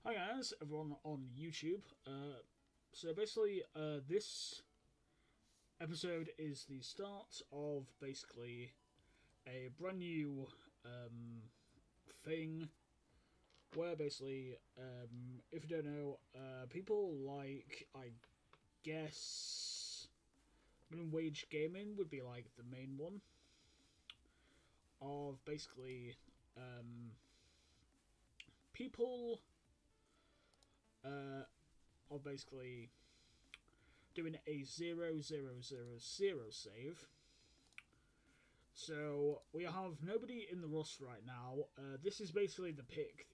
Hi guys, everyone on YouTube. So basically, this episode is the start of basically a brand new thing where basically, if you don't know, people like, I guess, minimum wage gaming would be like the main one of basically people of basically doing a 0000 save. So we have nobody in the rust right now. This is basically the pick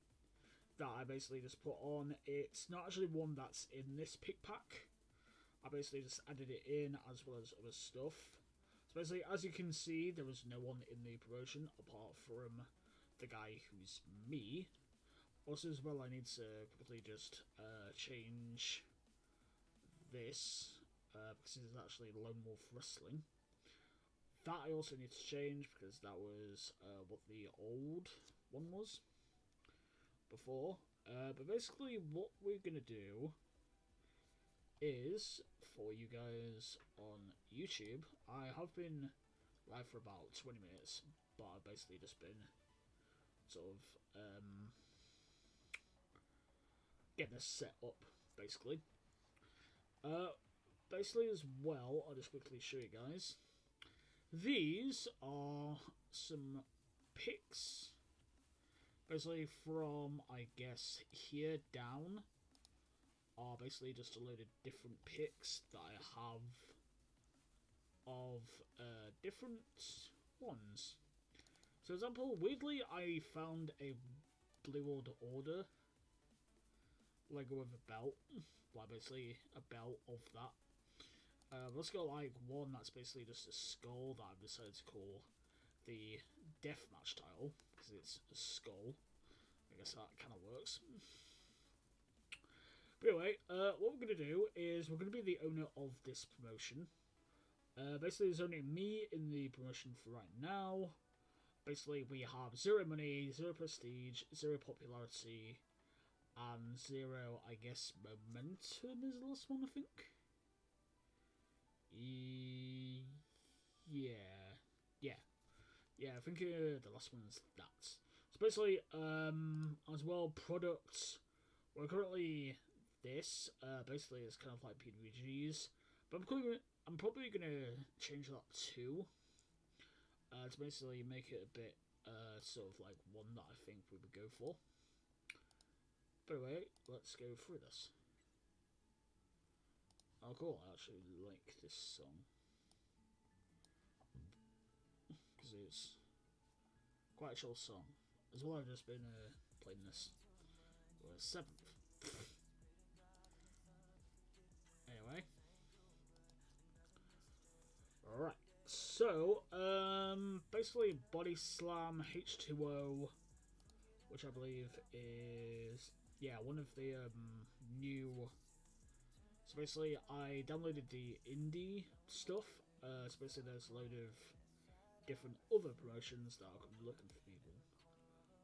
that I basically just put on. It's not actually one that's in this pick pack. I basically just added it in as well as other stuff. So basically, as you can see, there was no one in the promotion apart from the guy who's me. Also, as well, I need to quickly just change this because this is actually LoneWolfWrestling. That I also need to change because that was what the old one was before. But basically, what we're gonna do is for you guys on YouTube. I have been live for about 20 minutes, but I've basically just been sort of getting this set up, basically. Basically as well, I'll just quickly show you guys. These are some pics, basically from, I guess, here down, are basically just a load of different pics that I have of different ones. So, for example, weirdly, I found a Blue World Order Lego with a belt, like basically a belt of that. Let's go like one that's basically just a skull that I've decided to call the deathmatch title because it's a skull. I guess that kind of works. But anyway, what we're going to do is we're going to be the owner of this promotion. Basically, there's only me in the promotion for right now. Basically, we have 0 money, 0 prestige, 0 popularity, and 0, I guess, momentum is the last one, I think. Yeah, I think the last one's that. So basically, as well, products. We're currently this. Basically, it's kind of like PWGs, but I'm probably gonna change that too. To basically make it a bit sort of like one that I think we would go for. But anyway, let's go through this. Oh, cool! I actually like this song because it's quite a chill song. As well, I've just been playing this for a 7th. Anyway, alright. So, basically, Body Slam H2O, which I believe is one of the new. So basically, I downloaded the indie stuff. So basically, there's a load of different other promotions that are looking for people.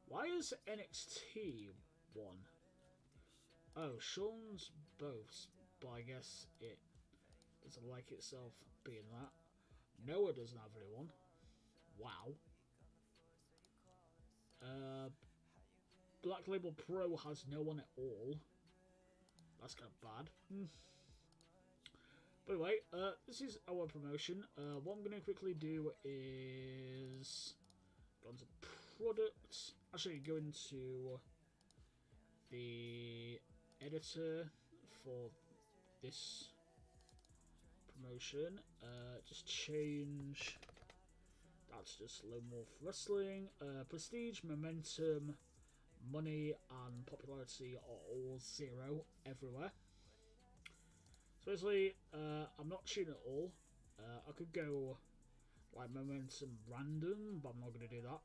Why is NXT one? Oh, Sean's both, but I guess it doesn't like itself being that. Noah doesn't have anyone. Wow. Black Label Pro has no one at all. That's kind of bad. But anyway, this is our promotion. What I'm going to quickly do is go into products. Actually, go into the editor for this promotion. Just change. That's just Lone Wolf Wrestling. Prestige, momentum, money, and popularity are all 0 everywhere. So basically, I'm not tuning at all. I could go like momentum random, but I'm not going to do that.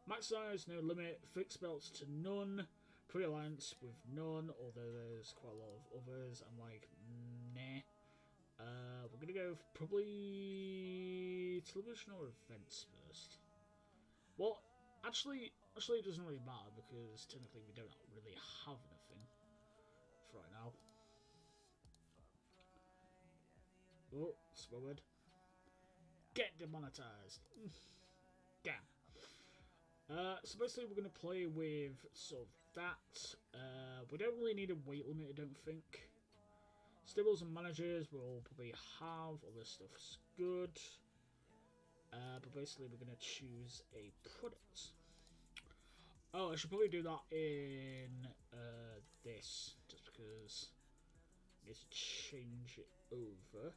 Max size, no limit. Fixed belts to none. Pre-alliance with none, although there's quite a lot of others. I'm like, nah. We're going to go probably television or events first. Well, actually, it doesn't really matter because technically we don't really really have anything for right now. Oh, swear word. Get demonetized. Damn. So basically we're going to play with sort of that. We don't really need a weight limit, I don't think. Stables and managers we'll probably have. All this stuff's good. But basically we're going to choose a product. Oh, I should probably do that in this, just because I need to change it over.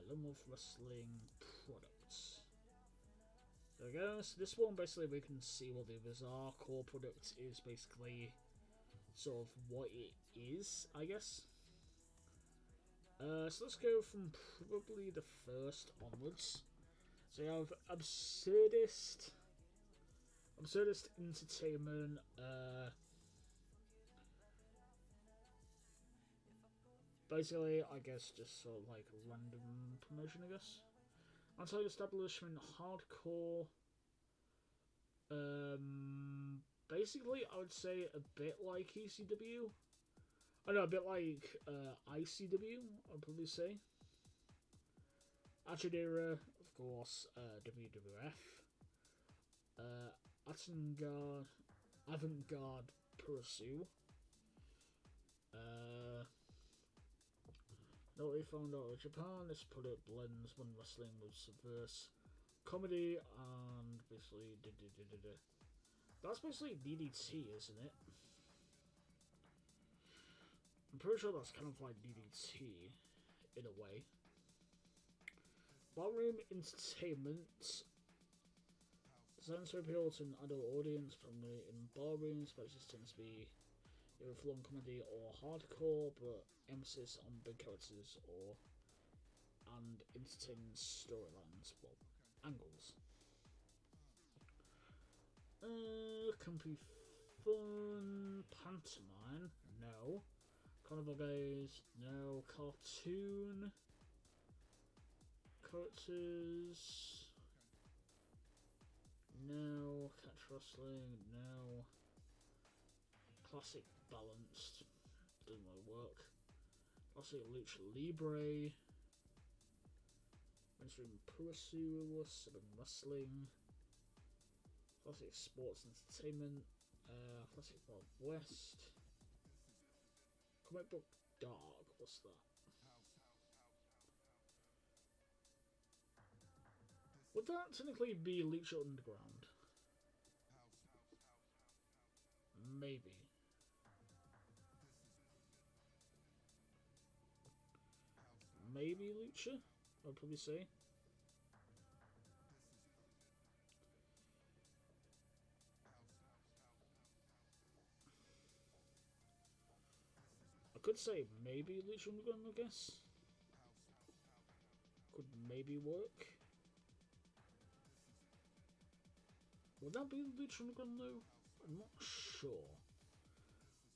LoneWolfWrestling products. There we go. So this one, basically, we can see what the others are. Core product is basically sort of what it is, I guess. So let's go from probably the first onwards. So you have Absurdist Entertainment. Basically, I guess just sort of like a random promotion, I guess. Anti-establishment hardcore. Basically, I would say a bit like ECW. I know, a bit like ICW, I'd probably say. Achidera, of course, WWF. Avant-Garde Pursue. Now we found out of Japan, this product blends one wrestling with subverse comedy and basically That's basically DDT, isn't it? I'm pretty sure that's kind of like DDT in a way. Ballroom Entertainment. Designed to appeal to an adult audience, primarily in ballrooms, but this tends to be either full-on comedy or hardcore, but emphasis on big characters and entertaining storylines, well, angles. Company fun, pantomime, no. Carnival guys, no. Cartoon characters, no. Catch wrestling, no. Classic balanced, doesn't really work. Classic lucha libre. Mainstream pursue, suburban wrestling. Classic sports entertainment. Classic Wild West. Comic book dark, what's that? Would that technically be Lucha Underground? Maybe. Maybe Lucha, I'd probably say. I could say maybe Lucha Underground, I guess. Could maybe work. Would that be Lucha Underground though? I'm not sure.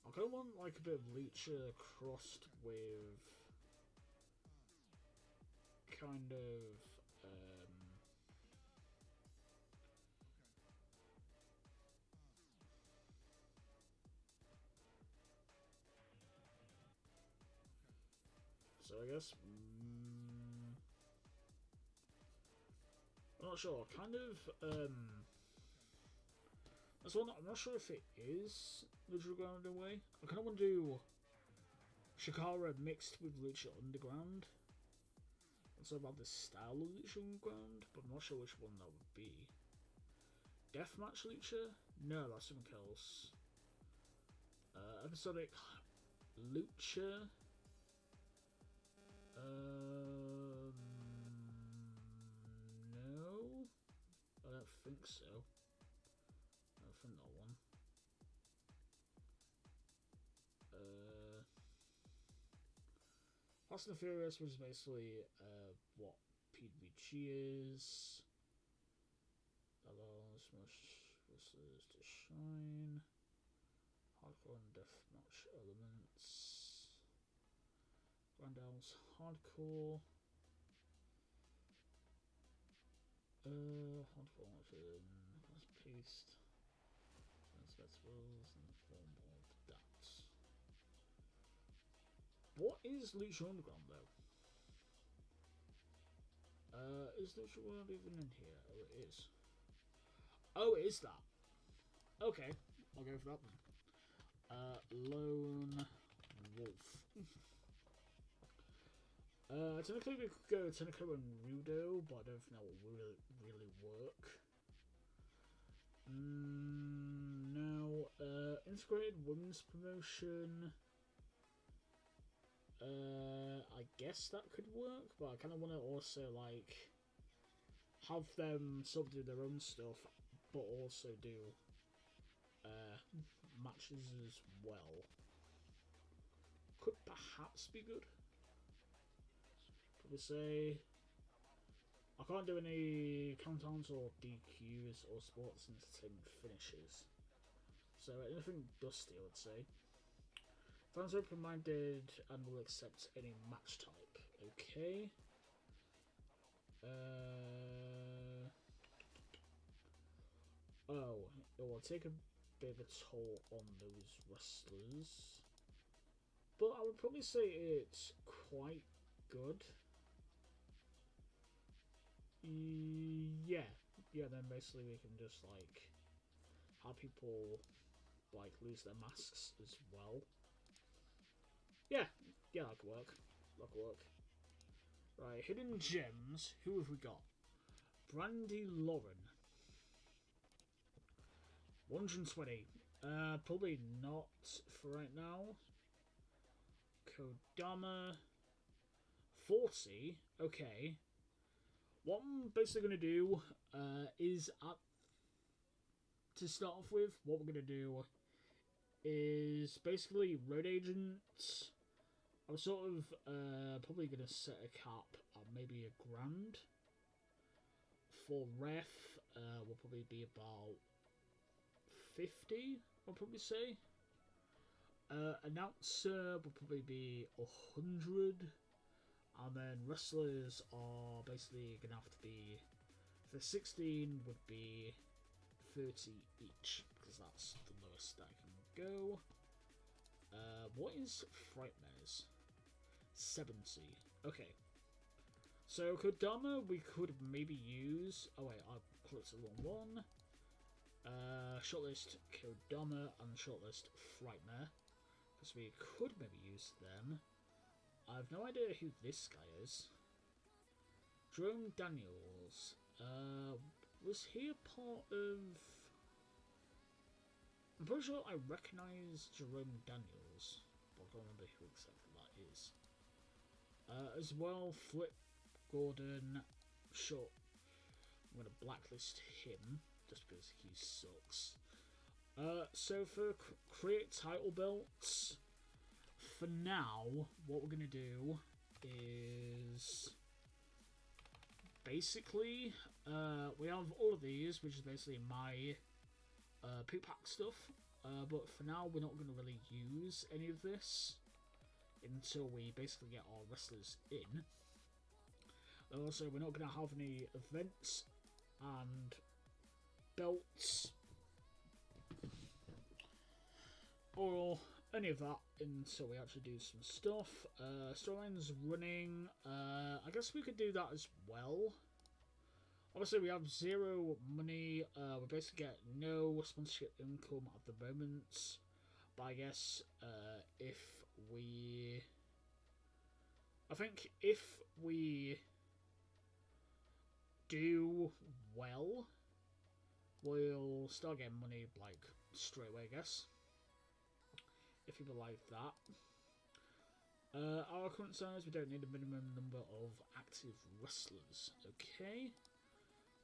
I kind of want like a bit of Lucha crossed with kind of so I guess I'm not sure. Kind of that's one. I'm not sure if it is Lucha Underground in a way. I kind of want to do Shikara mixed with Lucha Underground. It's about the style of Lucha Underground, but I'm not sure which one that would be. Deathmatch Lucha? No, that's something else. Episodic Lucha? No, I don't think so. I don't think that one. Fast and Furious was basically what PWG is. Allows most wrestlers to shine. Hardcore and deathmatch elements. Randall's hardcore. Hardcore fast paced. That's collectibles in the form of that. What is Lucha Underground though? Is Lucha World even in here? Oh, it is. Oh, it is that. Okay, I'll go for that then. Lone Wolf. Technically we could go Tenko and Rudo, but I don't think that will really work. No, integrated women's promotion. I guess that could work, but I kind of want to also like have them sort of do their own stuff, but also do matches as well. Could perhaps be good. Probably say I can't do any countdowns or DQs or sports entertainment finishes. So anything dusty, I would say. Fans are open-minded and will accept any match type. Okay. Oh, it will take a bit of a toll on those wrestlers. But I would probably say it's quite good. Yeah. Yeah, then basically we can just, like, have people, like, lose their masks as well. Yeah, that could work. That could work. Right, hidden gems. Who have we got? Brandy Lauren. 120. Probably not for right now. Kodama. 40. Okay. What I'm basically going to do is, to start off with, what we're going to do is basically Road Agents. I'm sort of probably going to set a cap at maybe $1,000. For ref, will probably be about 50, I'll probably say. Announcer will probably be 100. And then wrestlers are basically going to have to be, for 16 would be 30 each, because that's the lowest that I can go. What is Frightmares? 70. Okay. So Kodama we could maybe use. Oh wait, I clicked the wrong one. Shortlist Kodama and shortlist Frightmare, because we could maybe use them. I have no idea who this guy is. Jerome Daniels. Was he a part of... I'm pretty sure I recognise Jerome Daniels, but I can't remember who exactly that is. As well, Flip Gordon. Sure. I'm going to blacklist him, just because he sucks. So for create title belts... For now, what we're going to do is basically, we have all of these, which is basically my pick pack stuff, but for now we're not going to really use any of this until we basically get our wrestlers in. And also, we're not going to have any events and belts or any of that until we actually do some stuff. Storyline's running. I guess we could do that as well. Obviously, we have 0 money. We basically get no sponsorship income at the moment. But I guess if we... I think if we do well, we'll start getting money, like, straight away, I guess. If people like that. Our current size, we don't need a minimum number of active wrestlers. Okay.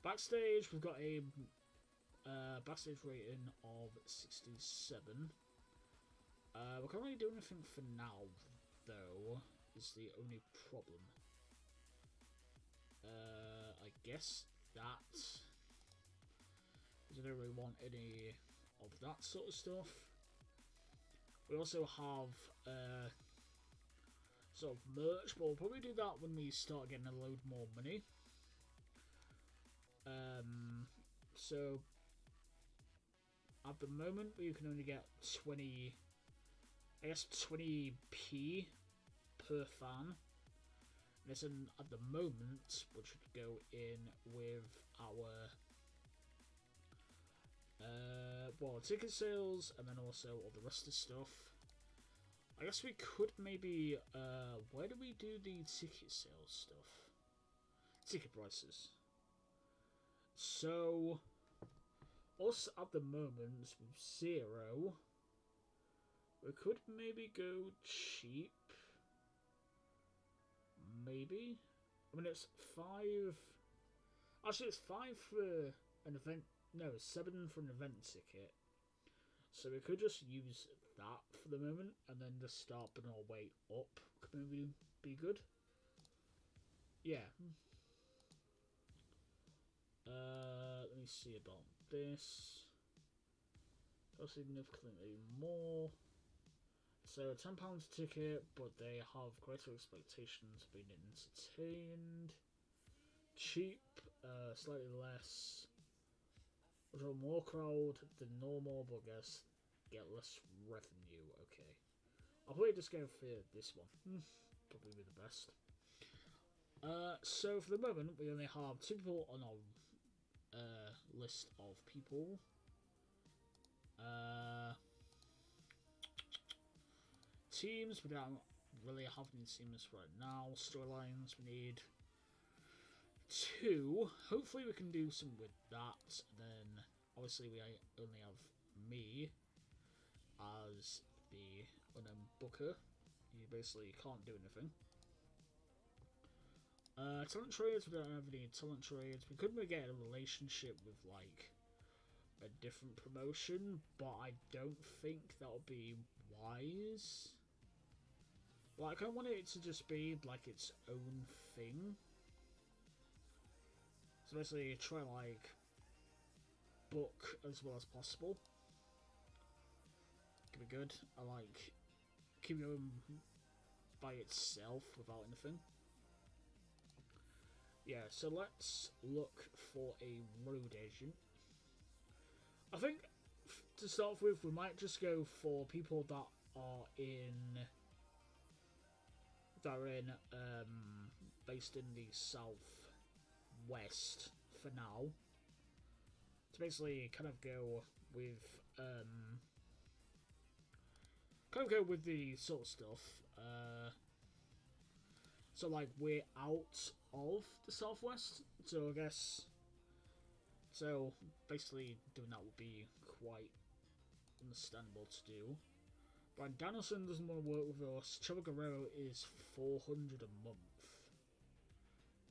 Backstage, we've got a backstage rating of 67. We can't really do anything for now, though, is the only problem. I guess that... I don't really want any of that sort of stuff. We also have sort of merch, but we'll probably do that when we start getting a load more money. So I at the moment you can only get 20, I guess 20p per fan. This at the moment, which would go in with our well, ticket sales, and then also all the rest of the stuff. I guess we could maybe where do we do the ticket sales stuff? Ticket prices. So us at the moment with 0, we could maybe go cheap. Maybe. I mean, it's 5. Actually, it's 5 for an event. No, 7 for an event ticket. So we could just use that for the moment, and then just start putting our way up. Could maybe be good. Yeah. Let me see about this. So significantly more. So £10 ticket, but they have greater expectations of being entertained. Cheap, slightly less. Draw more crowd than normal, but guess get less revenue. Okay, I'll probably just go for this one. Probably be the best. So for the moment, we only have 2 people on our list of people. Teams, we don't really have any teams right now. Storylines, we need 2. Hopefully we can do some with that. And then obviously we only have me as the booker. You basically can't do anything. Talent trades, we don't have any talent trades. We could maybe get a relationship with like a different promotion, but I don't think that would be wise. Like, I want it to just be like its own thing. So basically try like book as well as possible. Could be good. I like keep going by itself without anything. Yeah, so let's look for a road agent. I think to start with, we might just go for people that are based in the southwest for now. To basically kind of go with the sort of stuff. So like we're out of the southwest, so I guess. So basically, doing that would be quite understandable to do. Brian Danielson doesn't want to work with us. Chavo Guerrero is 400 a month.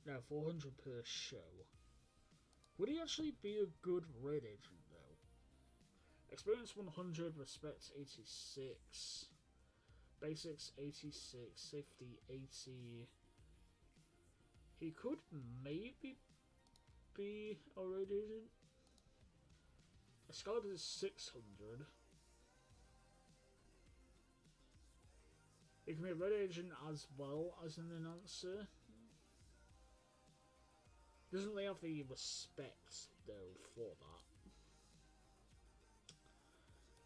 No, 400 per show. Would he actually be a good road agent though? Experience 100, respect 86, basics 86, safety 80. He could maybe be a road agent. Excalibur is 600. He can be a road agent as well as an announcer. Doesn't really have the respect though for that.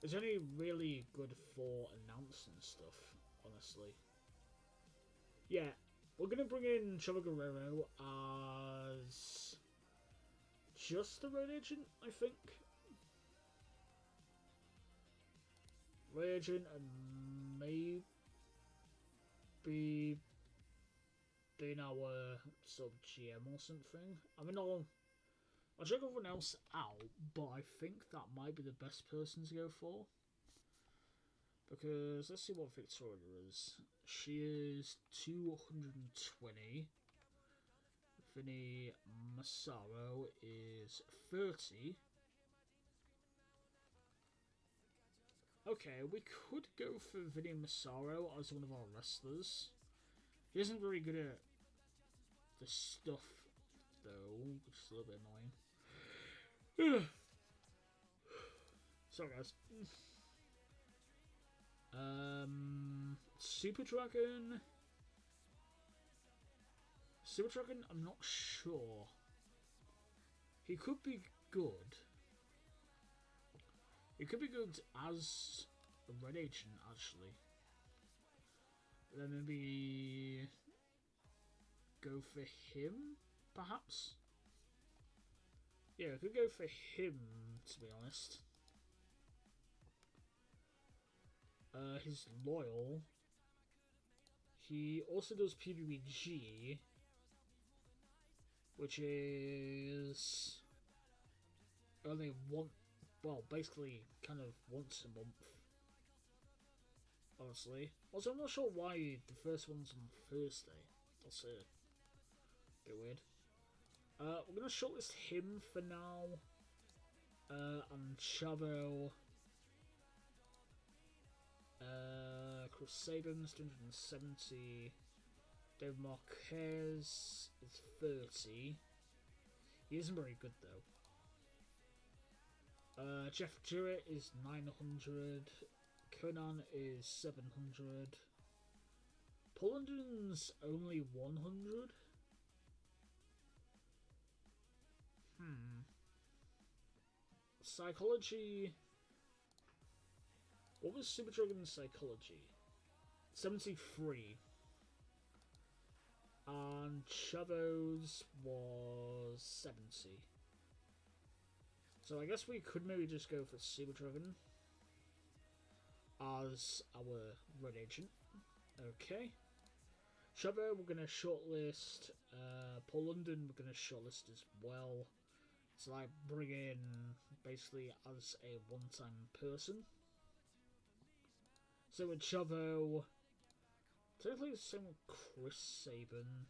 It's only really good for announcing stuff, honestly. Yeah, we're gonna bring in Chavo Guerrero as just a road agent, I think. Road agent and maybe being our sort of GM or something. I mean, I'll check everyone else out, but I think that might be the best person to go for. Because let's see what Victoria is. She is 220. Vinny Massaro is 30. Okay, we could go for Vinny Massaro as one of our wrestlers. He isn't very good at the stuff, though, which is a little bit annoying. Sorry, guys. Super Dragon. Super Dragon, I'm not sure. He could be good. It could be good as a red agent, actually. Then maybe go for him, perhaps? Yeah, I could go for him, to be honest. He's loyal. He also does PWG, which is only one, well, basically kind of once a month. Honestly. Also, I'm not sure why the first one's on Thursday. That's a bit weird. We're gonna shortlist him for now. And Chavo. Chris Sabins, 270. Dave Marquez is 30. He isn't very good though. Jeff Jarrett is 900. Conan is 700. Pollandon's only 100. Psychology. What was Super Dragon's psychology? 73. And Chavo's was 70. So I guess we could maybe just go for Super Dragon as our red agent. Okay. Chavo, we're going to shortlist. Paul London, we're going to shortlist as well. So I bring in basically as a one-time person. So with Chavo, technically the same with Chris Sabin.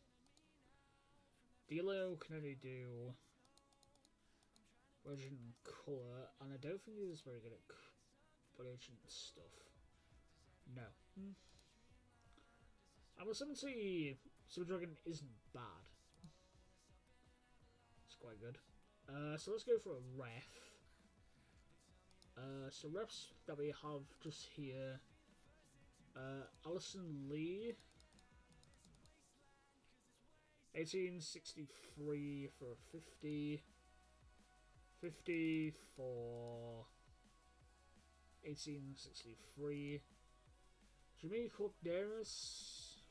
D'Lo can only do Regent Colour, and I don't think he's very good at Regent stuff. No. I would say Super Dragon isn't bad. It's quite good. So let's go for a ref. So refs that we have just here. Allison Lee. 1863 for 50. 50 for 1863. Jimmy Corderas.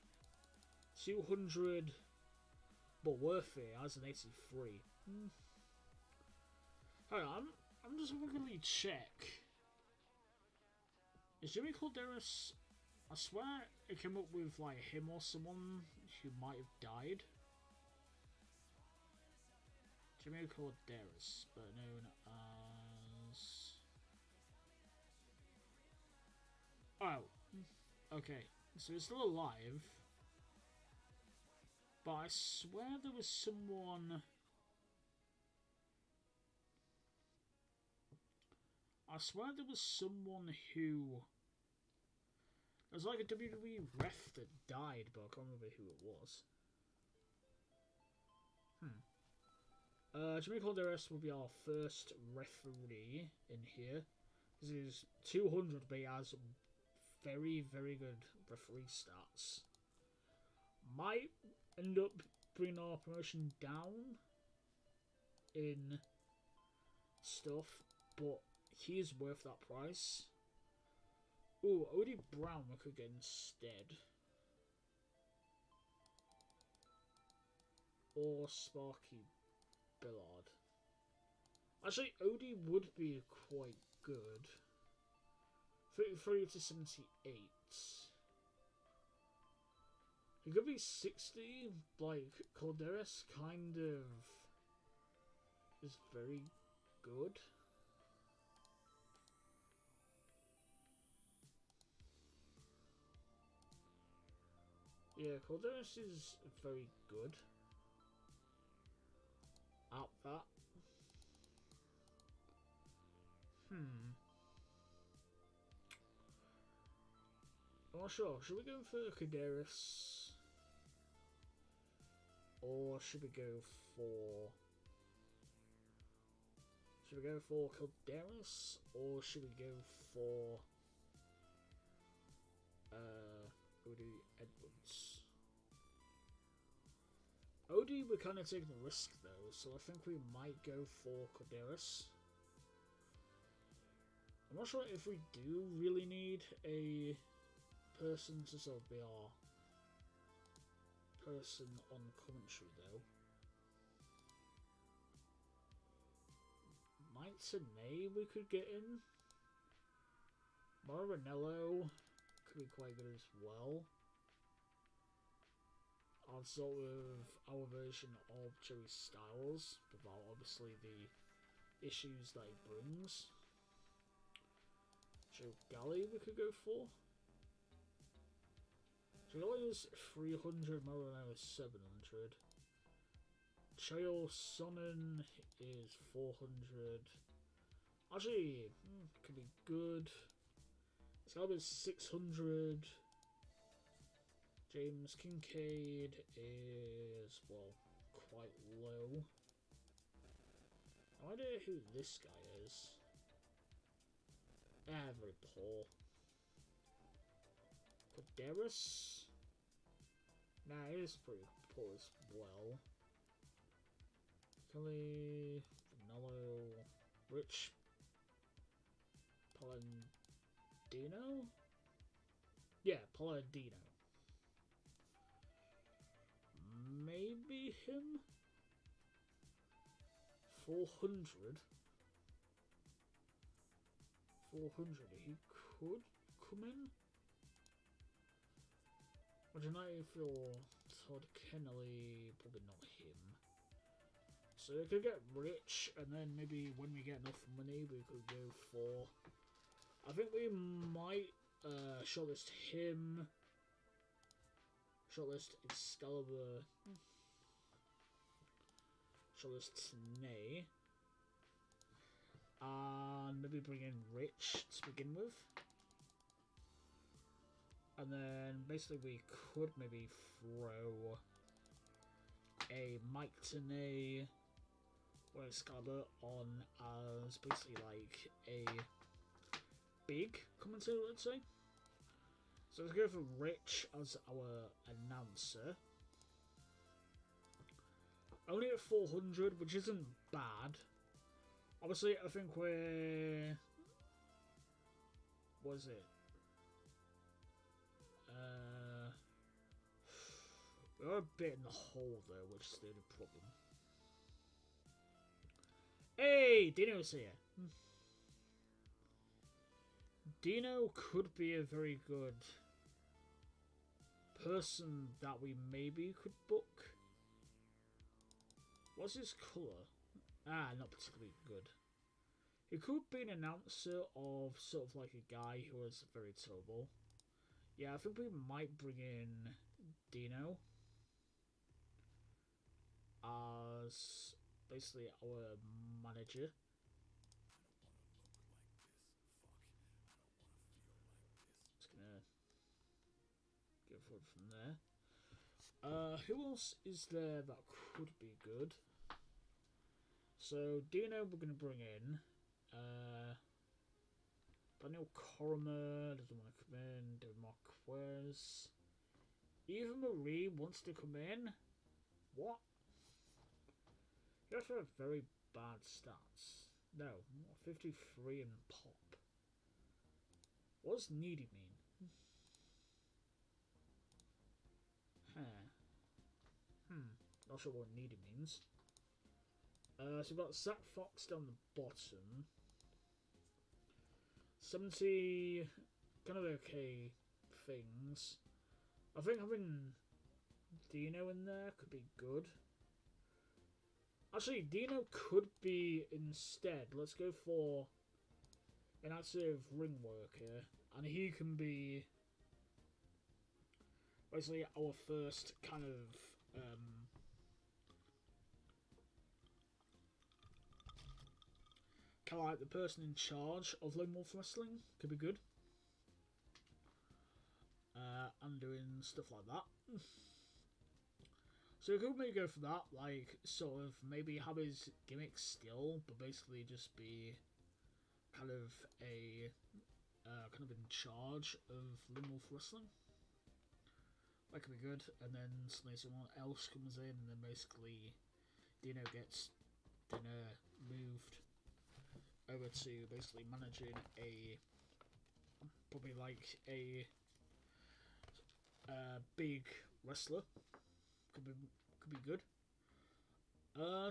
200. But worth it as an 83. Hang on, I'm just gonna quickly check. Is Jimmy Calderas? I swear it came up with like him or someone who might have died. Jimmy Calderas, but known as. Oh, okay. So he's still alive. But I swear there was someone. I swear there was someone who. There's like a WWE ref that died, but I can't remember who it was. Jimmy Calderas will be our first referee in here. This is 200, but he has very, very good referee stats. Might end up bringing our promotion down in stuff, but he is worth that price. Ooh, Odie Brown I could get instead. Or Sparky Billard. Actually, Odie would be quite good. 33 to 78. He could be 60, like Calderas kind of is very good. Yeah, Calderas is very good at that. I'm not sure. Should we go for Calderas? Or should we go for... Should we go for Calderas? Or should we go for... Odie Edwards? Odie, we're kind of taking a risk though, so I think we might go for Calderas. I'm not sure if we do really need a person to sort of be our person on commentary, though. Mike Tenay we could get in. Maranello could be quite good as well. On sort of our version of Joey Styles, without obviously the issues that he brings. Joe Galley we could go for. Joe Galley is 300, Maranello is 700. Chael Sonnen is 400. Actually, could be good. Excalibur is 600. James Kincaid is, well, quite low. I wonder who this guy is. Very poor. Poderis? Nah, he is pretty poor as well. Kelly, Vanello, Rich Palladino? Yeah, Palladino. Maybe him? 400? 400, he could come in? Imagine for Todd Kennelly, probably not him. So we could get Rich, and then maybe when we get enough money, we could go for... I think we might shortlist him, shortlist Excalibur, shortlist Tenay, and maybe bring in Rich to begin with. And then basically we could maybe throw a Mike Tenay or Excalibur on as basically like a big commentator, let's say. So let's go for Rich as our announcer. Only at 400, which isn't bad. Obviously, I think we're... What is it? We're a bit in the hole though, which is the only problem. Hey! Dino's here! Dino could be a very good person that we maybe could book. What's his colour? Not particularly good. He could be an announcer of sort of like a guy who is very terrible. Yeah, I think we might bring in Dino as basically our manager. Just gonna go forward from there. Who else is there that could be good? So Dino we're gonna bring in. Daniel Coromer doesn't want to come in. David Marquez. Eva Marie wants to come in. What? You have to have very bad stats. No, 53 and pop. What does needy mean? Not sure what needy means. So we've got Zach Fox down the bottom. 70 kind of okay things. I think having Dino in there could be good. Actually, Dino could be instead. Let's go for an active ring worker, and he can be basically our first kind of kind of like the person in charge of Lone Wolf Wrestling. Could be good. And doing stuff like that. So we could maybe go for that, like, sort of, maybe have his gimmick still, but basically just be kind of a, kind of in charge of Lone Wolf Wrestling. That could be good, and then suddenly someone else comes in, and then basically Dino gets moved. over to basically managing a probably like a big wrestler. Could be good.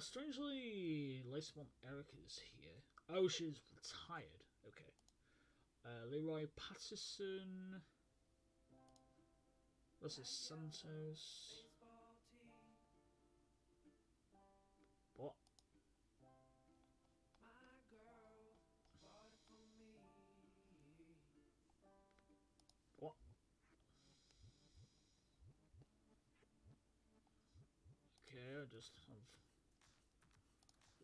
Strangely, Lacey Erica is here. Oh, she's retired. Okay. Leroy Patterson. Versus Santos. What? What? Okay, I just have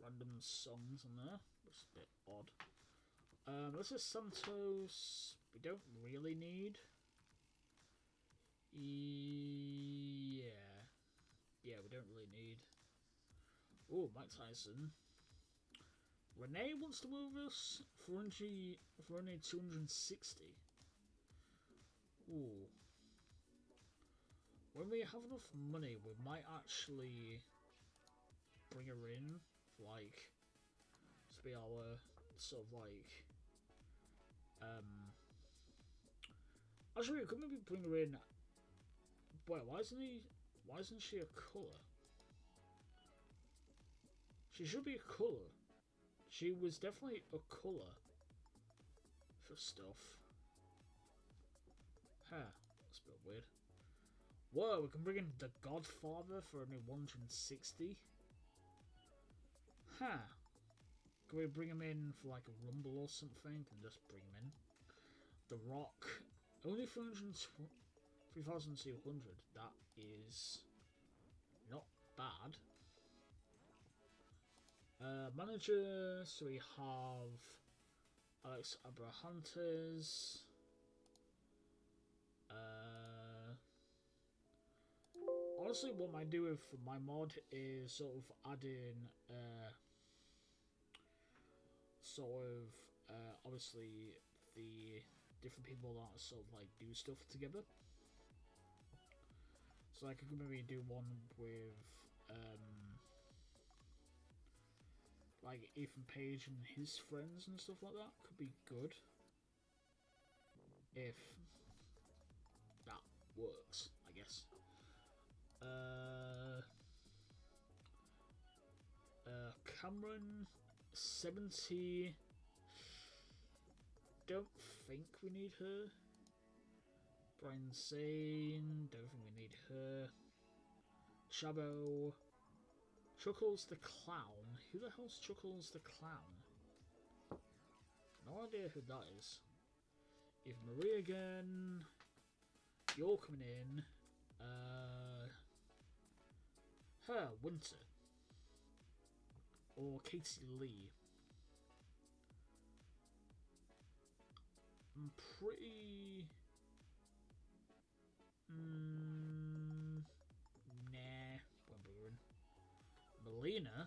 random songs on there. That's a bit odd. This is Santos. We don't really need. Yeah, we don't really need. Oh, Mike Tyson. Renee wants to move us for only 260. Ooh. When we have enough money, we might actually bring her in for like to be our sort of like actually we could maybe bring her in. Wait, why isn't she a colour? She should be a colour. She was definitely a colour for stuff. Huh, that's a bit weird. Whoa, we can bring in the Godfather for only 160. Huh. Can we bring him in for like a Rumble or something and just bring him in? The Rock, only 3,200. That is not bad. Manager, so we have Alex Abrahantes. Honestly, what I do with my mod is sort of adding, obviously the different people that sort of like do stuff together. So I could maybe do one with, like Ethan Page and his friends and stuff like that. Could be good if that works, I guess. Cameron 70. Don't think we need her. Brian Zane. Don't think we need her. Chabo. Chuckles the Clown. Who the hell's Chuckles the Clown? No idea who that is. Eva Marie again. You're coming in. Her, Winter. Or Katie Lee. I'm pretty... Nah. Melina.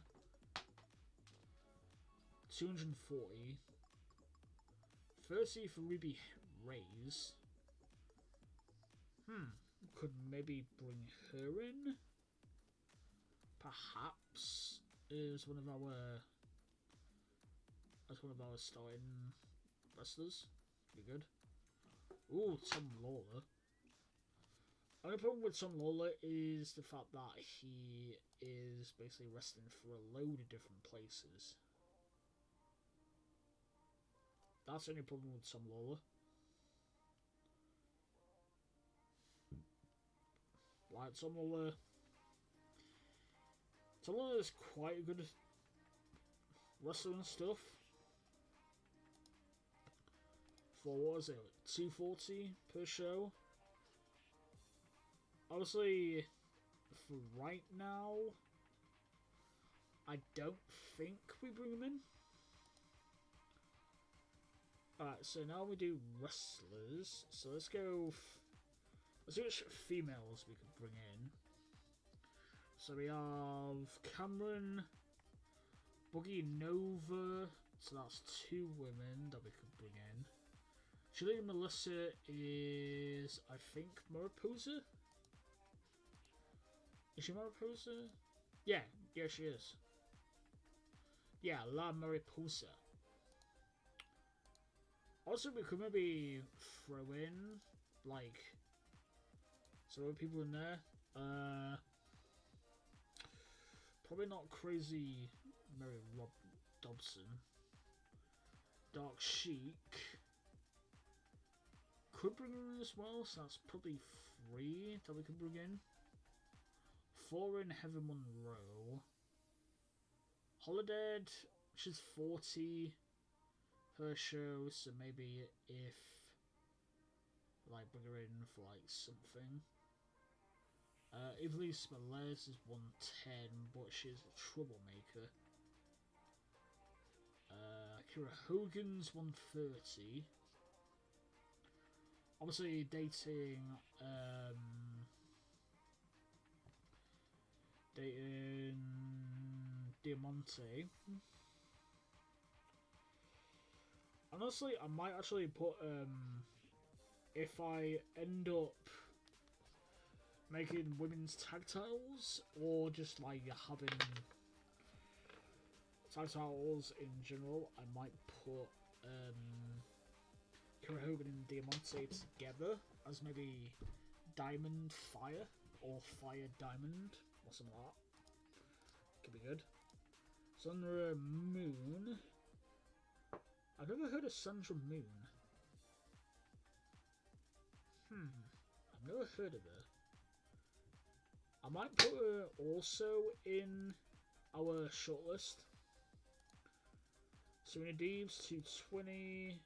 240. 30 for Ruby Reyes. Could maybe bring her in. Perhaps as one of our starting wrestlers. Be good. Ooh, Tom Lawler. The only problem with Tom Lawler is the fact that he is basically wrestling for a load of different places. That's the only problem with Tom Lawler. Like, Tom Lawler is quite a good wrestler and stuff. For, what was it, 240 per show? Obviously, for right now, I don't think we bring him in. Alright, so now we do wrestlers. So let's go... let's see which females we could bring in. So we have Cameron, Boogie Nova. So that's 2 women that we could bring in. Julie Melissa is, I think, Mariposa? Is she Mariposa? Yeah, she is. Yeah, La Mariposa. Also, we could maybe throw in, like, some other people in there. Probably not Crazy Mary Rob Dobson. Dark Sheik. Could bring in as well, so that's probably 3 that we could bring in. 4 in Heather Monroe. Holiday, she's 40 per show, so maybe if like bring her in for like something. Evelyn Smollett is 110, but she's a troublemaker. Kira Hogan's 130. Obviously dating Diamante. Honestly, I might actually put if I end up making women's tag titles or just like having tag titles in general, I might put Kira Hogan and Diamante together as maybe Diamond Fire or Fire Diamond or something like that. Could be good. Sandra Moon. I've never heard of Sandra Moon. I've never heard of her. I might put her also in our shortlist. Serena Deebs 220.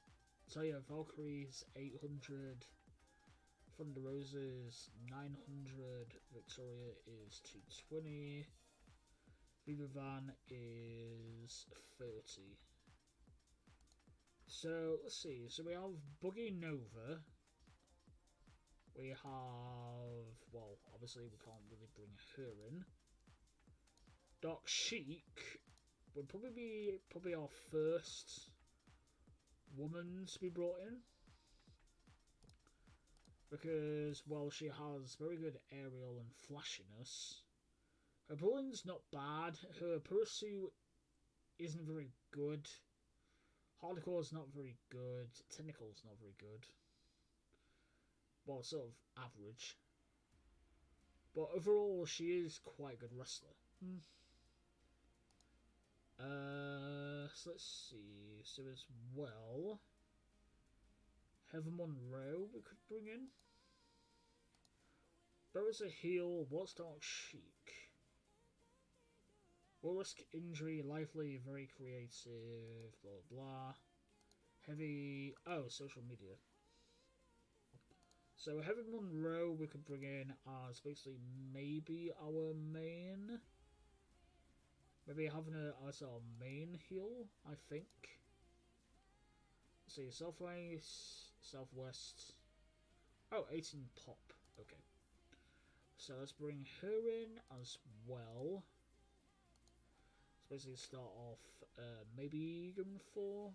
Taya Valkyrie's 800. Thunder Rosa's 900. Victoria is 220. Viva Van is 30. So let's see. So we have Boogie Nova. We have, well, obviously we can't really bring her in. Dark Sheik would probably be our first woman to be brought in. Because, well, she has very good aerial and flashiness. Her bowling's not bad. Her pursuit isn't very good. Hardcore's not very good. Technical's not very good. Well, sort of average. But overall, she is quite a good wrestler. So let's see. So as well, Heather Monroe we could bring in. Barrett's a heel. What's Dark Sheik? Will risk injury, lively, very creative, blah blah. Heavy. Oh, social media. So Heather Monroe we could bring in as basically maybe our main. Maybe having her as our main heel, I think. Let's see, Southwest. Oh, 18 pop. Okay. So let's bring her in as well. Let's basically start off maybe going for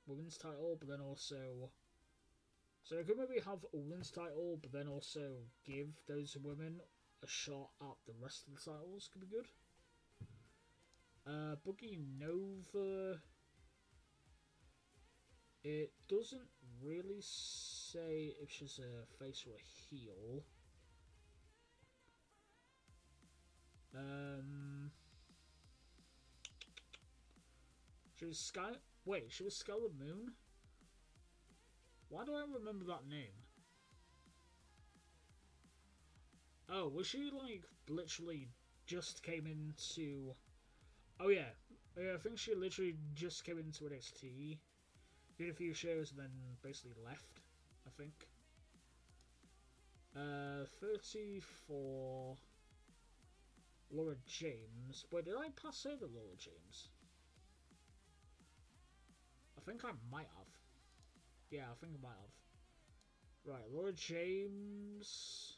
women's title, but then also. So we could maybe have a women's title, but then also give those women a shot at the rest of the titles. Could be good. Boogie Nova. It doesn't really say if she's a face or a heel. She was she was Scarlet Moon? Why do I remember that name? Oh, was she like literally just came into... Oh yeah, I think she literally just came into NXT, did a few shows and then basically left, I think. 30 for Laura James. Wait, did I pass over Laura James? I think I might have. Yeah, I think I might have. Right, Laura James.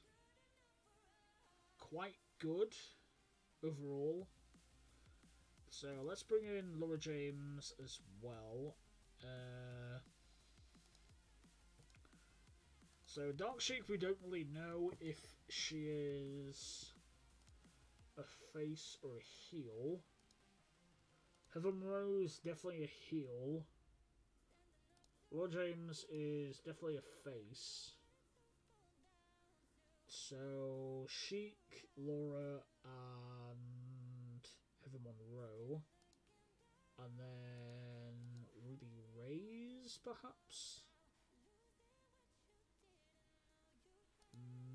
Quite good overall. So let's bring in Laura James as well. So Dark Sheik, we don't really know if she is a face or a heel. Heather Monroe is definitely a heel. Lord James is definitely a face. So Sheik, Laura, and Heather Monroe, and then Ruby Reyes, perhaps.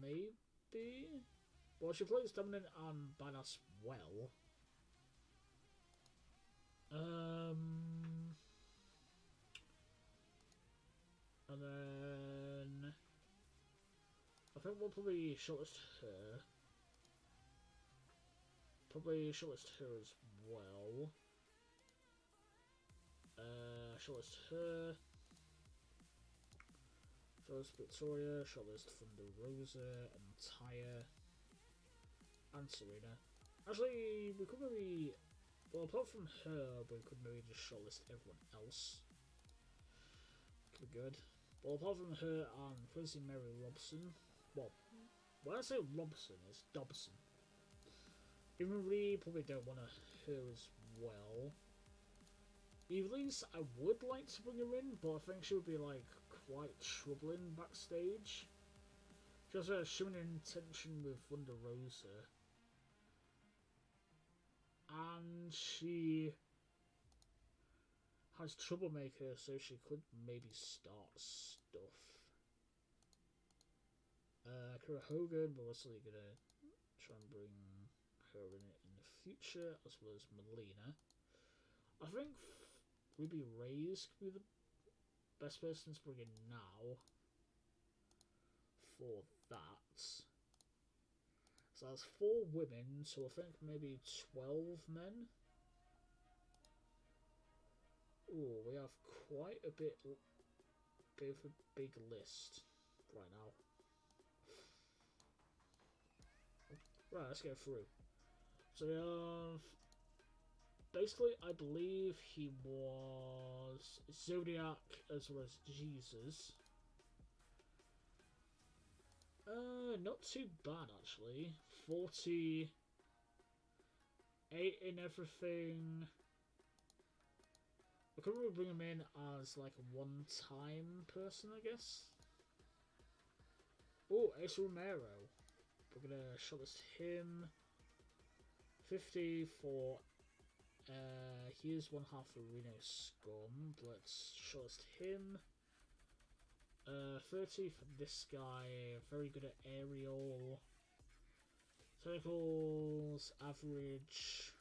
Maybe. Well, she plays dominant and badass well. And then I think we'll probably shortlist her. Probably shortlist her as well. Shortlist her. Shortlist Victoria. Shortlist Thunder Rosa and Taya and Serena. Actually, we could maybe. Well, apart from her, we could maybe just shortlist everyone else. Could be good. Well, apart from her and Quincy Mary Robson. Well, when I say Robson, it's Dobson. Even we probably don't want her as well. Evelyn's, I would like to bring her in, but I think she would be like quite troubling backstage. She has a shimmering tension with Thunder Rosa. And she has Troublemaker, so she could maybe start stuff. Kara Hogan, we're also gonna try and bring her in the future, as well as Melina. I think Ruby Reyes could be the best person to bring in now for that. So that's 4 women, so I think maybe 12 men. Oh, we have quite a bit of a big list right now. Right, let's go through. So we have, basically, I believe he was Zodiac as well as Jesus. Not too bad actually. 48 in everything. I could really bring him in as like a one-time person, I guess. Oh, Ace Romero. We're gonna shortlist him. 50 for. He is one half of Reno Scum. Let's shortlist him. 30 for this guy. Very good at aerial. Technicals, average.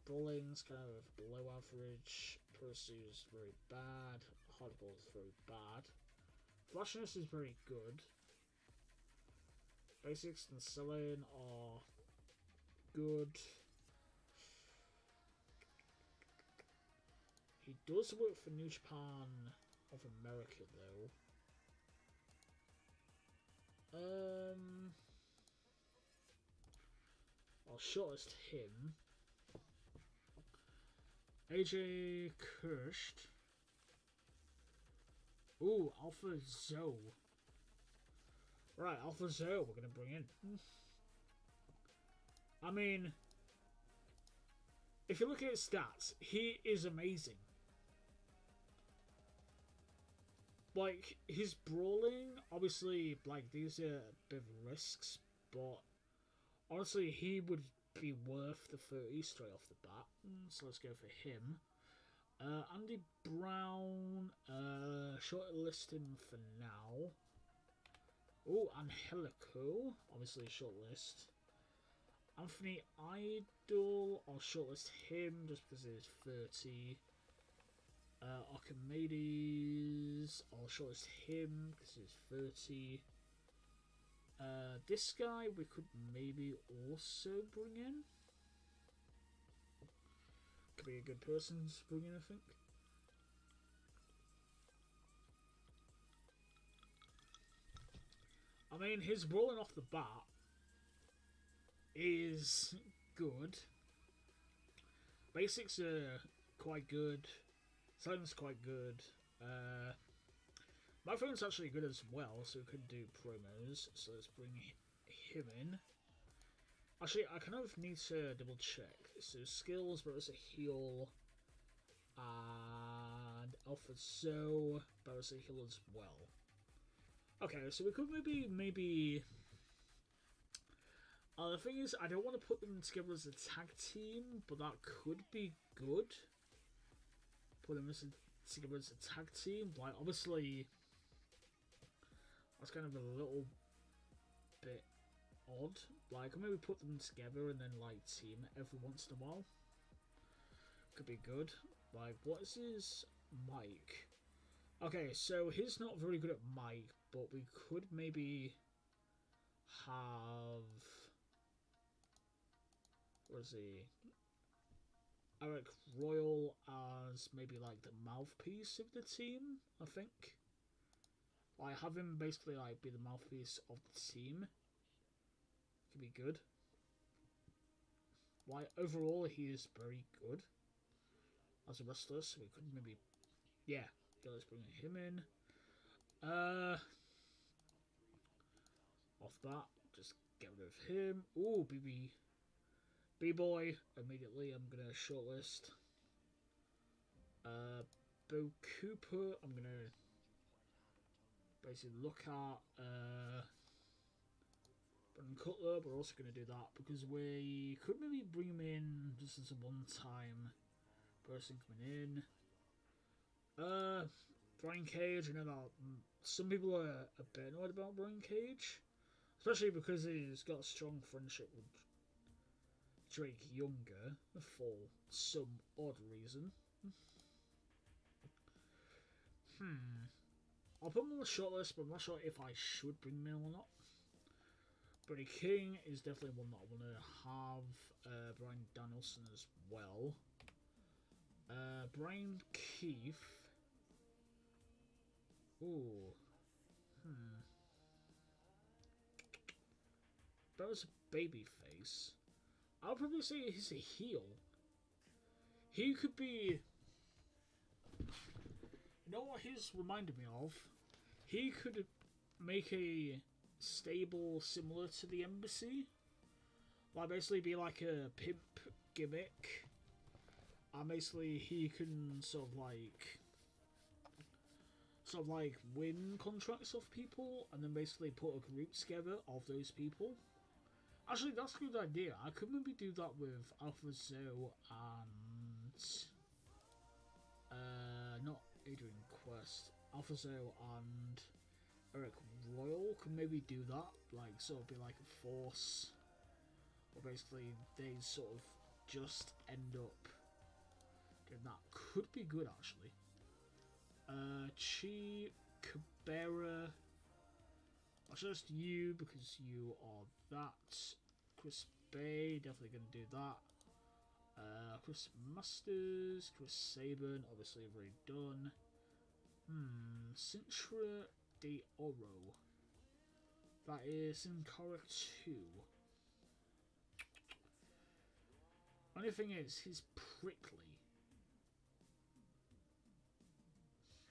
Brawling's kind of below average. Pursuit's very bad. Hardball's very bad. Flashiness is very good. Basics and selling are good. He does work for New Japan of America though. I'll shortlist him. AJ Kirst. Ooh, Alpha Zoe. Right, Alpha Zoe we're gonna bring in. I mean, if you look at his stats, he is amazing. Like, his brawling, obviously, like, these are a bit of risks, but honestly, he would be worth the 30 straight off the bat. So let's go for him. Andy Brown, shortlist him for now. Oh, Angelico, obviously a shortlist. Anthony Idol, I'll shortlist him just because he's 30. Archimedes, I'll shortlist him because he's 30. This guy we could maybe also bring in. Could be a good person to bring in, I think. I mean, his brawling off the bat is good. Basics are quite good. Sounds quite good. My phone's actually good as well, so we could do promos. So let's bring him in. Actually, I kind of need to double check. So skills, but it's a heal. And Alpha So, but I would say heal as well. Okay, so we could maybe. The thing is, I don't want to put them together as a tag team, but that could be good. Put them together as a tag team, like obviously, that's kind of a little bit odd. Like, maybe put them together and then like team every once in a while. Could be good. Like, what is his mic? Okay, so he's not very good at mic, but we could maybe have. What is he? Eric Royal as maybe like the mouthpiece of the team, I think. Like, have him basically like be the mouthpiece of the team. Could be good. Like, overall, he is very good as a wrestler, so we could maybe. Yeah, let's bring him in. Off that, just get rid of him. Ooh, B-Boy. Immediately, I'm gonna shortlist. Bo Cooper, I'm gonna basically look at. Brandon Cutler, we're also gonna do that because we could maybe bring him in just as a one-time person coming in. Brian Cage, I know that some people are a bit annoyed about Brian Cage, especially because he's got a strong friendship with Drake Younger for some odd reason. I'll put him on the shortlist, but I'm not sure if I should bring him in or not. Brady King is definitely one that I want to have. Brian Danielson as well. Brian Keith. Ooh. That was a baby face. I'll probably say he's a heel. He could be. You know what he's reminded me of? He could make a stable similar to the Embassy. Like, basically be like a pimp gimmick. And basically he can sort of like win contracts off people and then basically put a group together of those people. Actually, that's a good idea. I could maybe do that with Alpha Zoe and not Adrian Quest. Alpha Zoe and Eric Royal could maybe do that, like sort of be like a force, or basically they sort of just end up doing that. Could be good actually. Chi Cabrera, I'll just you because you are that. Chris Bay, definitely gonna do that. Chris Masters, Chris Sabin, obviously I've already done. Sintra de Oro. That is Sin Cara 2. Only thing is, he's prickly.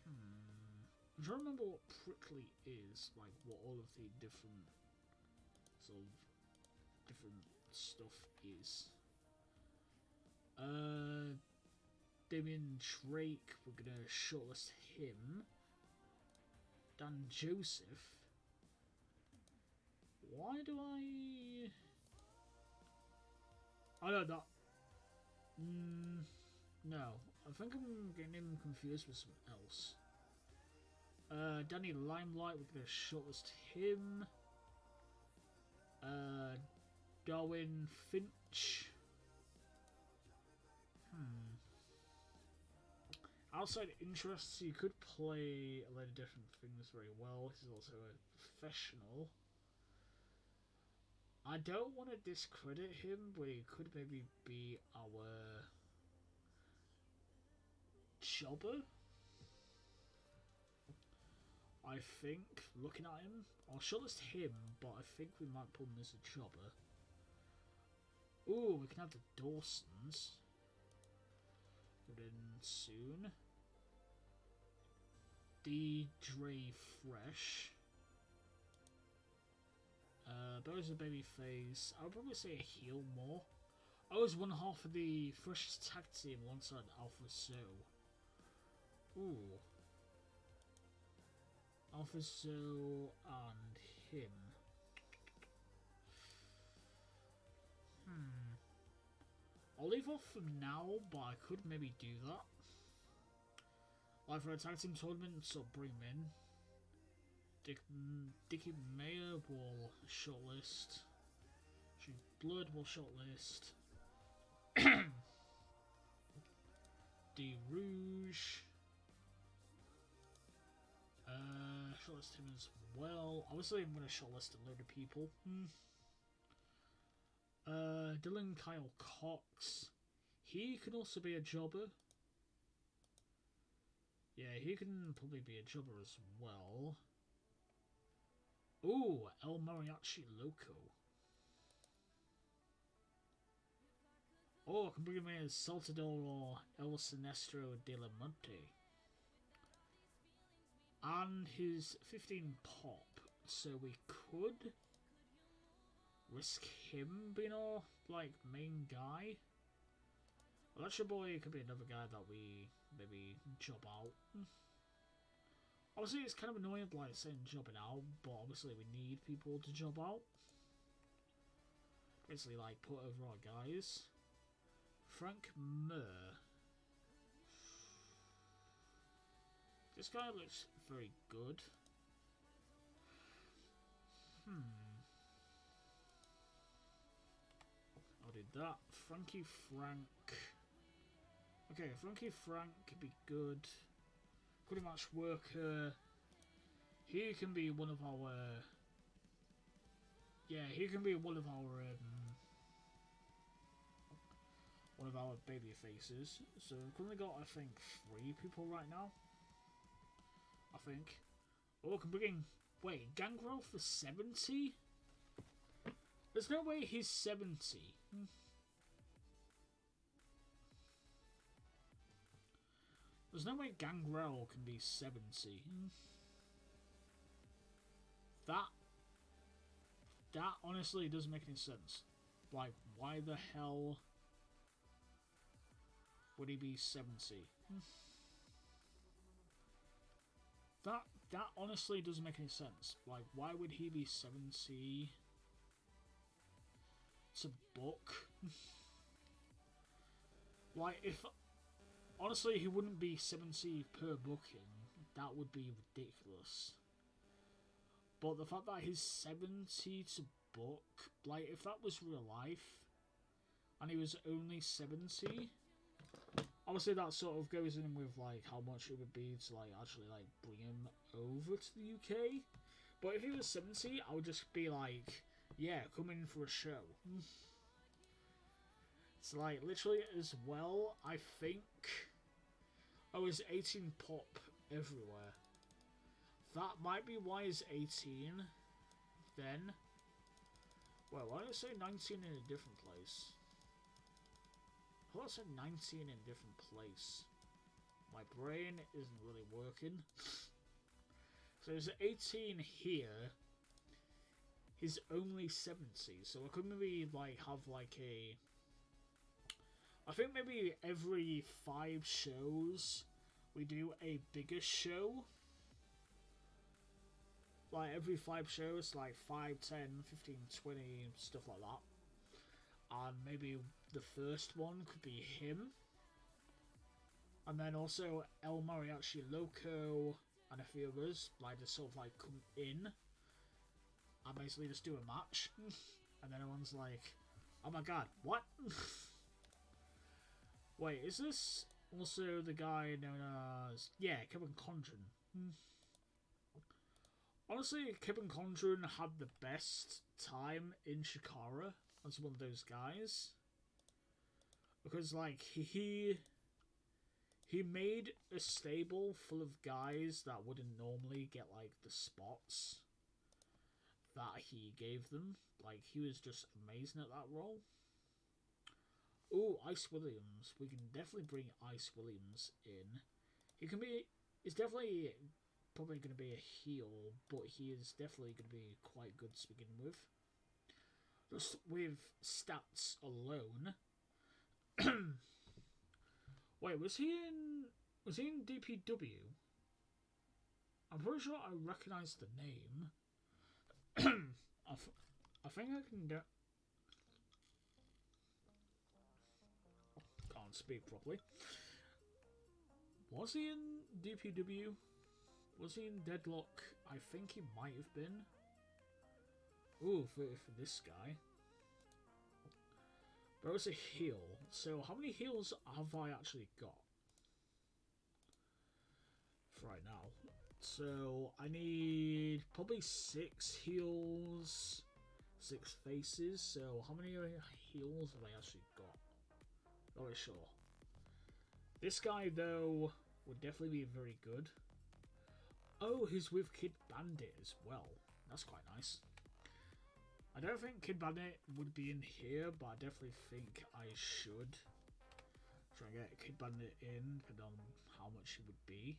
I'm trying to remember what prickly is, like what all of the different sort of different stuff is. Damien Drake, we're gonna shortlist him. Dan Joseph. Why do I? Know that. No, I think I'm getting him confused with something else. Danny Limelight, we're gonna shortlist him. Darwin Finch. Outside interests, you could play a lot of different things very well. He's also a professional. I don't want to discredit him, but he could maybe be our jobber. I think, looking at him, I'll shortlist him, but I think we might put him as a jobber. Ooh, we can have the Dawsons. Put in soon. Dre Fresh. There's a baby face. I would probably say a heel more. I was one half of the freshest tag team alongside Alpha So. Ooh. Alphazo and him. I'll leave off for now, but I could maybe do that. Like for a tag team tournament, so bring him in. Dickie Mayer will shortlist. Blood will shortlist. D Rouge. Shortlist him as well. Obviously, I'm going to shortlist a load of people. Dylan Kyle Cox. He can also be a jobber. Yeah, he can probably be a jobber as well. Ooh, El Mariachi Loco. Oh, I can bring him in as Saltador or El Sinestro de la Monte. And his 15 pop. So we could risk him being our, like, main guy. Well, that's your boy. Could be another guy that we maybe job out. Obviously, it's kind of annoying, like, saying jobbing out, but obviously we need people to job out. Basically, like, put over our guys. Frank Murr. This guy looks very good. I'll do that. Frankie Frank. Okay, Frankie Frank could be good. Pretty much worker. He can be one of our... Yeah, he can be one of our baby faces. So we've currently got, I think, 3 people right now. I think. Oh, I can bring in... Wait, Gangrel for 70? There's no way he's 70. There's no way Gangrel can be 70. That honestly doesn't make any sense. Like, why the hell would he be 70? That honestly doesn't make any sense. Like, why would he be 70 to book? Like, if... Honestly, he wouldn't be 70 per booking. That would be ridiculous. But the fact that he's 70 to book... Like, if that was real life, and he was only 70... Obviously, that sort of goes in with, like, how much it would be to, like, actually, like, bring him over to the UK. But if he was 70, I would just be like, yeah, come in for a show. It's like, literally as well, I think... Oh, it's 18 pop everywhere. That might be why it's 18, then. Well, why don't I say 19 in a different place? I thought I said 19 in a different place. My brain isn't really working. So there's 18 here. He's only 70, so I could maybe like have like a... I think maybe every 5 shows we do a bigger show. Like every 5 shows, like 5, 10, 15, 20, stuff like that. And maybe the first one could be him. And then also El Mariachi Loco and a few others, like just sort of like come in and basically just do a match. And then everyone's like, oh my god, what? Wait, is this also the guy known as... Yeah, Kevin Condren. Honestly, Kevin Condren had the best time in Shikara as one of those guys. Because, like, he made a stable full of guys that wouldn't normally get, like, the spots that he gave them. Like, he was just amazing at that role. Oh, Ice Williams. We can definitely bring Ice Williams in. He can be... He's definitely probably going to be a heel, but he is definitely going to be quite good to begin with. Just with stats alone. Wait, was he Was he in DPW? I'm pretty sure I recognise the name. I think I can get. Can't speak properly. Was he in DPW? Was he in Deadlock? I think he might have been. Ooh, for this guy. But it was a heal. So how many heals have I actually got? For right now. So I need probably 6 heals, 6 faces. So how many heals have I actually got? Not really sure. This guy though would definitely be very good. Oh, he's with Kid Bandit as well. That's quite nice. I don't think Kid Bandit would be in here, but I definitely think I should try and get Kid Bandit in, depending on how much he would be.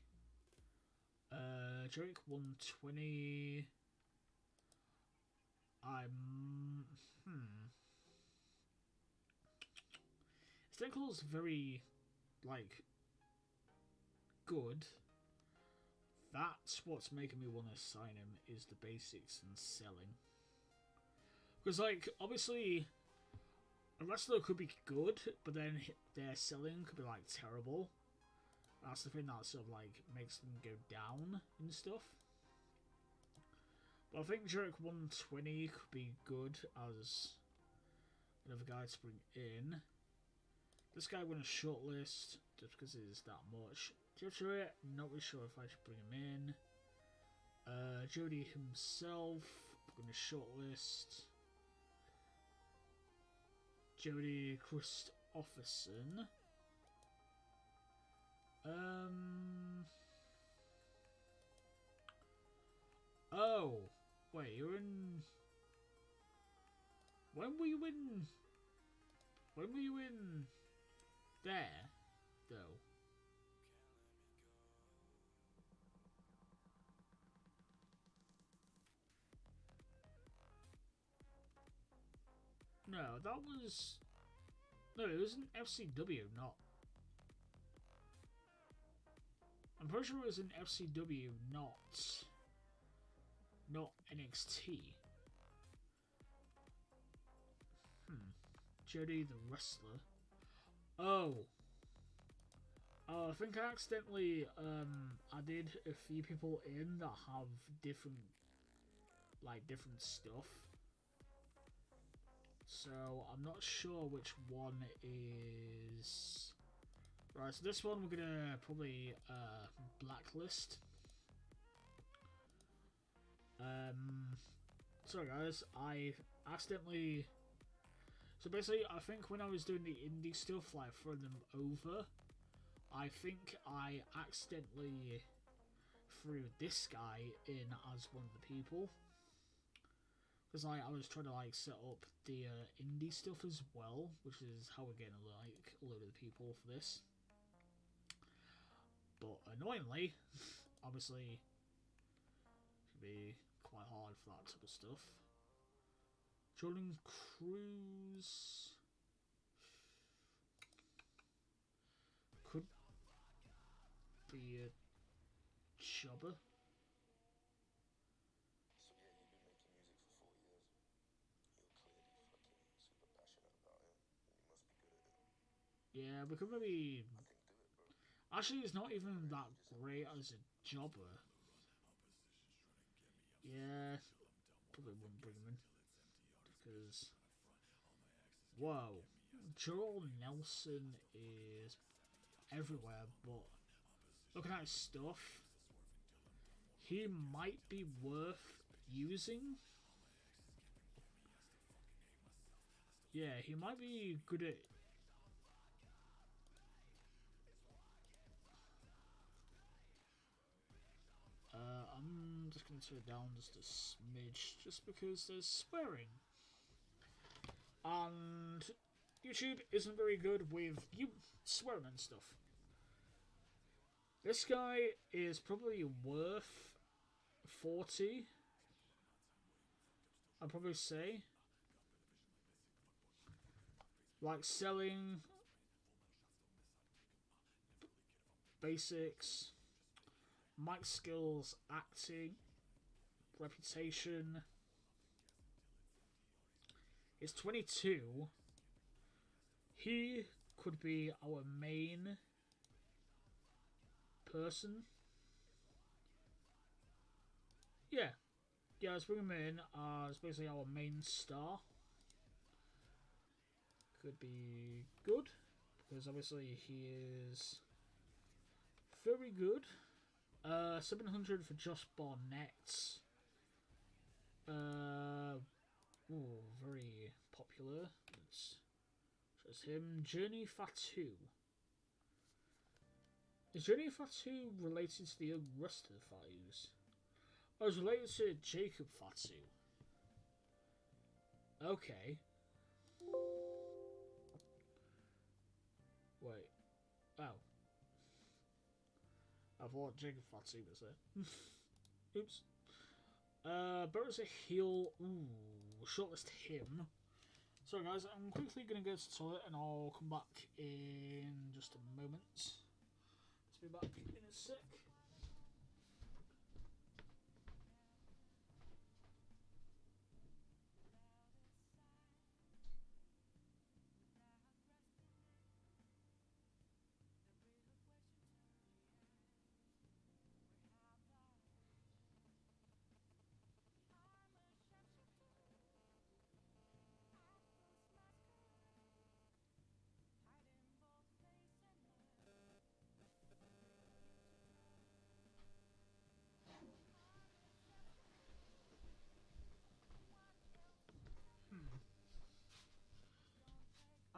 Drake 120. His technical's very, like, good. That's what's making me want to sign him, is the basics and selling. Because, like, obviously, a wrestler could be good, but then their selling could be, like, terrible. That's the thing that sort of, like, makes them go down and stuff. But I think Jerick 120 could be good as another guy to bring in. This guy won a shortlist just because it is that much. Jeff Jarrett, not really sure if I should bring him in. Jody himself, going to shortlist. Jody Christopherson. Oh, wait, you're in. When were you in? When were you in? There, though. No, that was. No, it was an FCW, not. I'm pretty sure it was an FCW, not NXT. Jody the wrestler. Oh. I think I accidentally added a few people in that have different stuff. So I'm not sure which one is. Right, so this one we're gonna probably blacklist. Sorry guys, I accidentally. So basically, I think when I was doing the indie stuff, like throwing them over, I think I accidentally threw this guy in as one of the people. Because I was trying to like set up the indie stuff as well, which is how we're getting like a load of the people for this. But annoyingly, obviously, it can be quite hard for that type of stuff. Jordan Cruz could be a jobber. So yeah, you've been making music for 4 years. You're clearly fucking super passionate about it. You must be good at it. Yeah, we could maybe. I think do it, bro. Actually, it's not even that great as a jobber. Yeah, probably wouldn't bring him in because. Whoa, Joel Nelson is everywhere, but looking at his stuff, he might be worth using. Yeah, he might be good at. I'm just going to turn it down just a smidge, just because there's swearing. And YouTube isn't very good with you swearing and stuff. This guy is probably worth 40. I'd probably say. Like selling. basics, mic skills, acting, reputation. He's 22. He could be our main person. Yeah. Yeah, let's bring him in as basically our main star. Could be good, because obviously he is very good. 700 for Josh Barnett. Very popular. Let's choose him. Journey Fatu. Is Journey Fatu related to the rest of the Fatus? Oh, it's related to Jacob Fatu. Okay. Wait. Oh. I thought Jacob Fatu was there. Oops. Barrett's a heel. Ooh, shortlist him. So guys, I'm quickly going to go to the toilet and I'll come back in just a moment. Let's be back in a sec.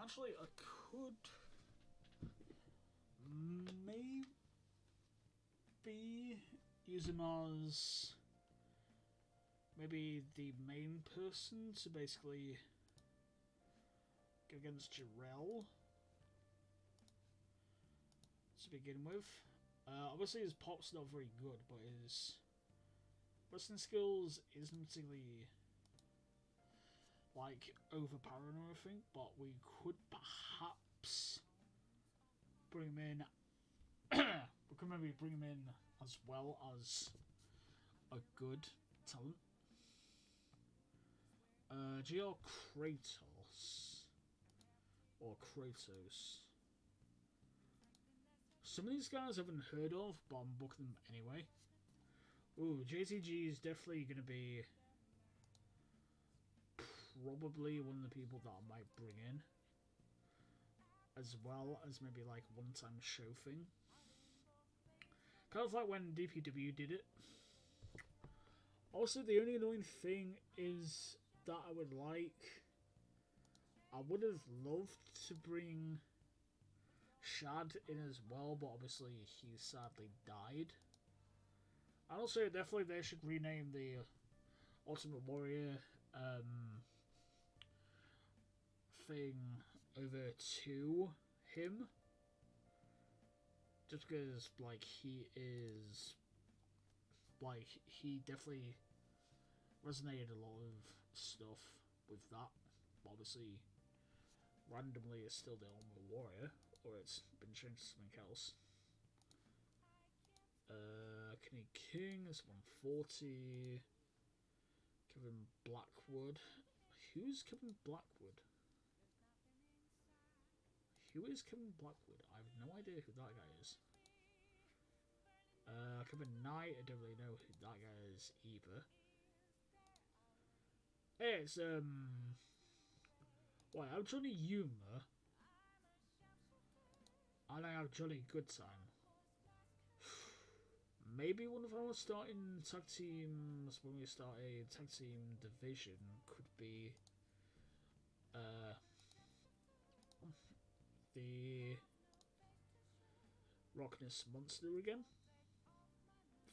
Actually, I could maybe use him as maybe the main person to basically go against Jarrell to begin with. Obviously his pop's not very good, but his wrestling skills isn't particularly like overpowering or anything, but we could perhaps bring him in. We could maybe bring him in as well as a good talent. GR Kratos or Kratos. Some of these guys I haven't heard of, but I'm booking them anyway. Ooh, JTG is definitely going to be probably one of the people that I might bring in, as well as maybe like one-time show thing. Kind of like when DPW did it. Also, the only annoying thing is that I would have loved to bring Shad in as well, but obviously he sadly died. And also, definitely they should rename the Ultimate Warrior thing over to him. Just because, like, he definitely resonated a lot of stuff with that. Obviously, randomly it's still the Ultimate Warrior, or it's been changed to something else. Kenny King is 140. Kevin Blackwood. Who's Kevin Blackwood? Who is Kevin Blackwood? I have no idea who that guy is. Kevin Knight, I don't really know who that guy is either. Hey, it's Wait, I'm Johnny Yuma. And I have Johnny Goodtime. Maybe one of our starting tag teams when we start a tag team division could be the Rockness Monster again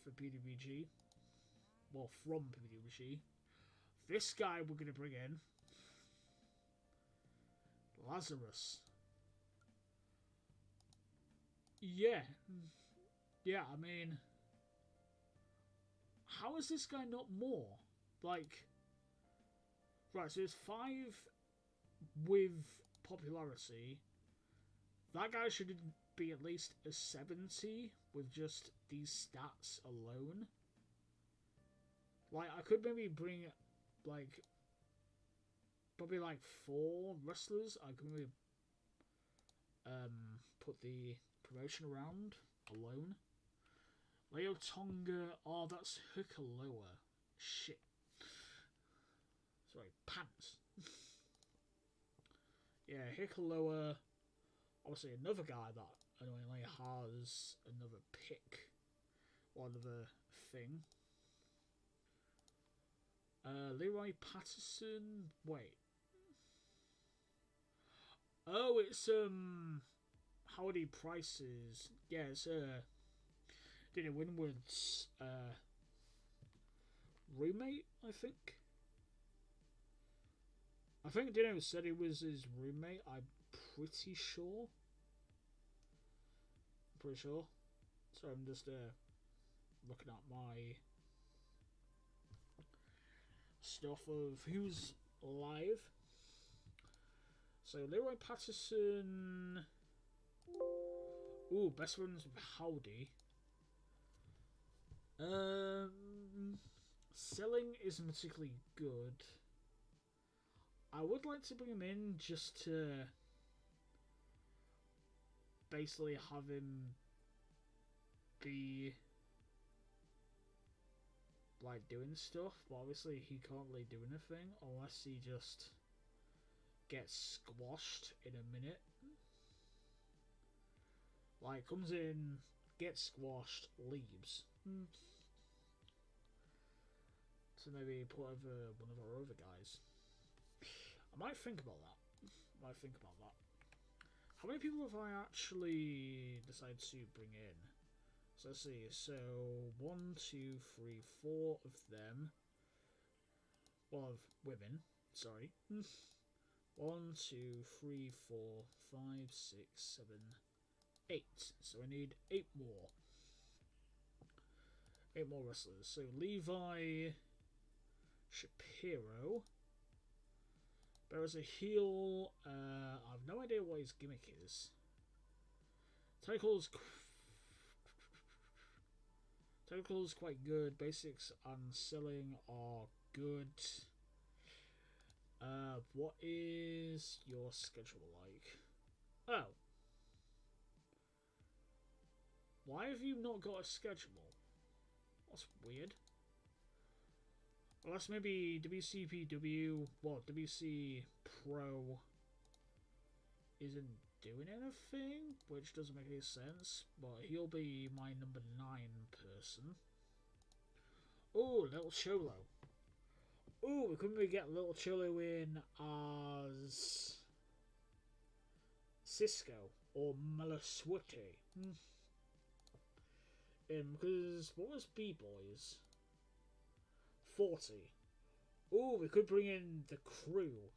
for PWG. Well, from PWG. This guy we're going to bring in, Lazarus. Yeah. Yeah, I mean, how is this guy not more? Like, right, so there's 5 with popularity. That guy should be at least a 70 with just these stats alone. Like, I could maybe bring, like, probably like 4 wrestlers. I could maybe put the promotion around alone. Leo Tonga. Oh, that's Hikaloa. Shit. Sorry, pants. Yeah, Hikaloa. Obviously, another guy that annoyingly has another pick. Or another thing. Leroy Patterson. Wait. Oh, it's Howdy Price's. Yeah, it's Dana Winwood's roommate, I think. I think Dino said he was his roommate. I'm pretty sure. So I'm just looking at my stuff of who's live. So Leroy Patterson. Ooh, best friends with Howdy. Selling isn't particularly good. I would like to bring him in just to basically have him be like doing stuff, but obviously he can't really do anything unless he just gets squashed in a minute. Like, comes in, gets squashed, leaves. So maybe put over one of our other guys. I might think about that. How many people have I actually decided to bring in? So let's see. So 1, 2, 3, 4 of them. Well, of women. Sorry. 1, 2, 3, 4, 5, 6, 7, 8. So I need 8 more. 8 more wrestlers. So Levi Shapiro. There is a heel. I have no idea what his gimmick is. Technical's quite good. Basics and selling are good. What is your schedule like? Oh. Why have you not got a schedule? That's weird. Unless maybe WCPW, well, WC Pro isn't doing anything, which doesn't make any sense, but he'll be my number 9 person. Oh, Little Cholo. Oh, we couldn't really get Little Cholo in as Cisco or Malaswati. Because, what was B-Boys? 40. Oh, we could bring in the crew.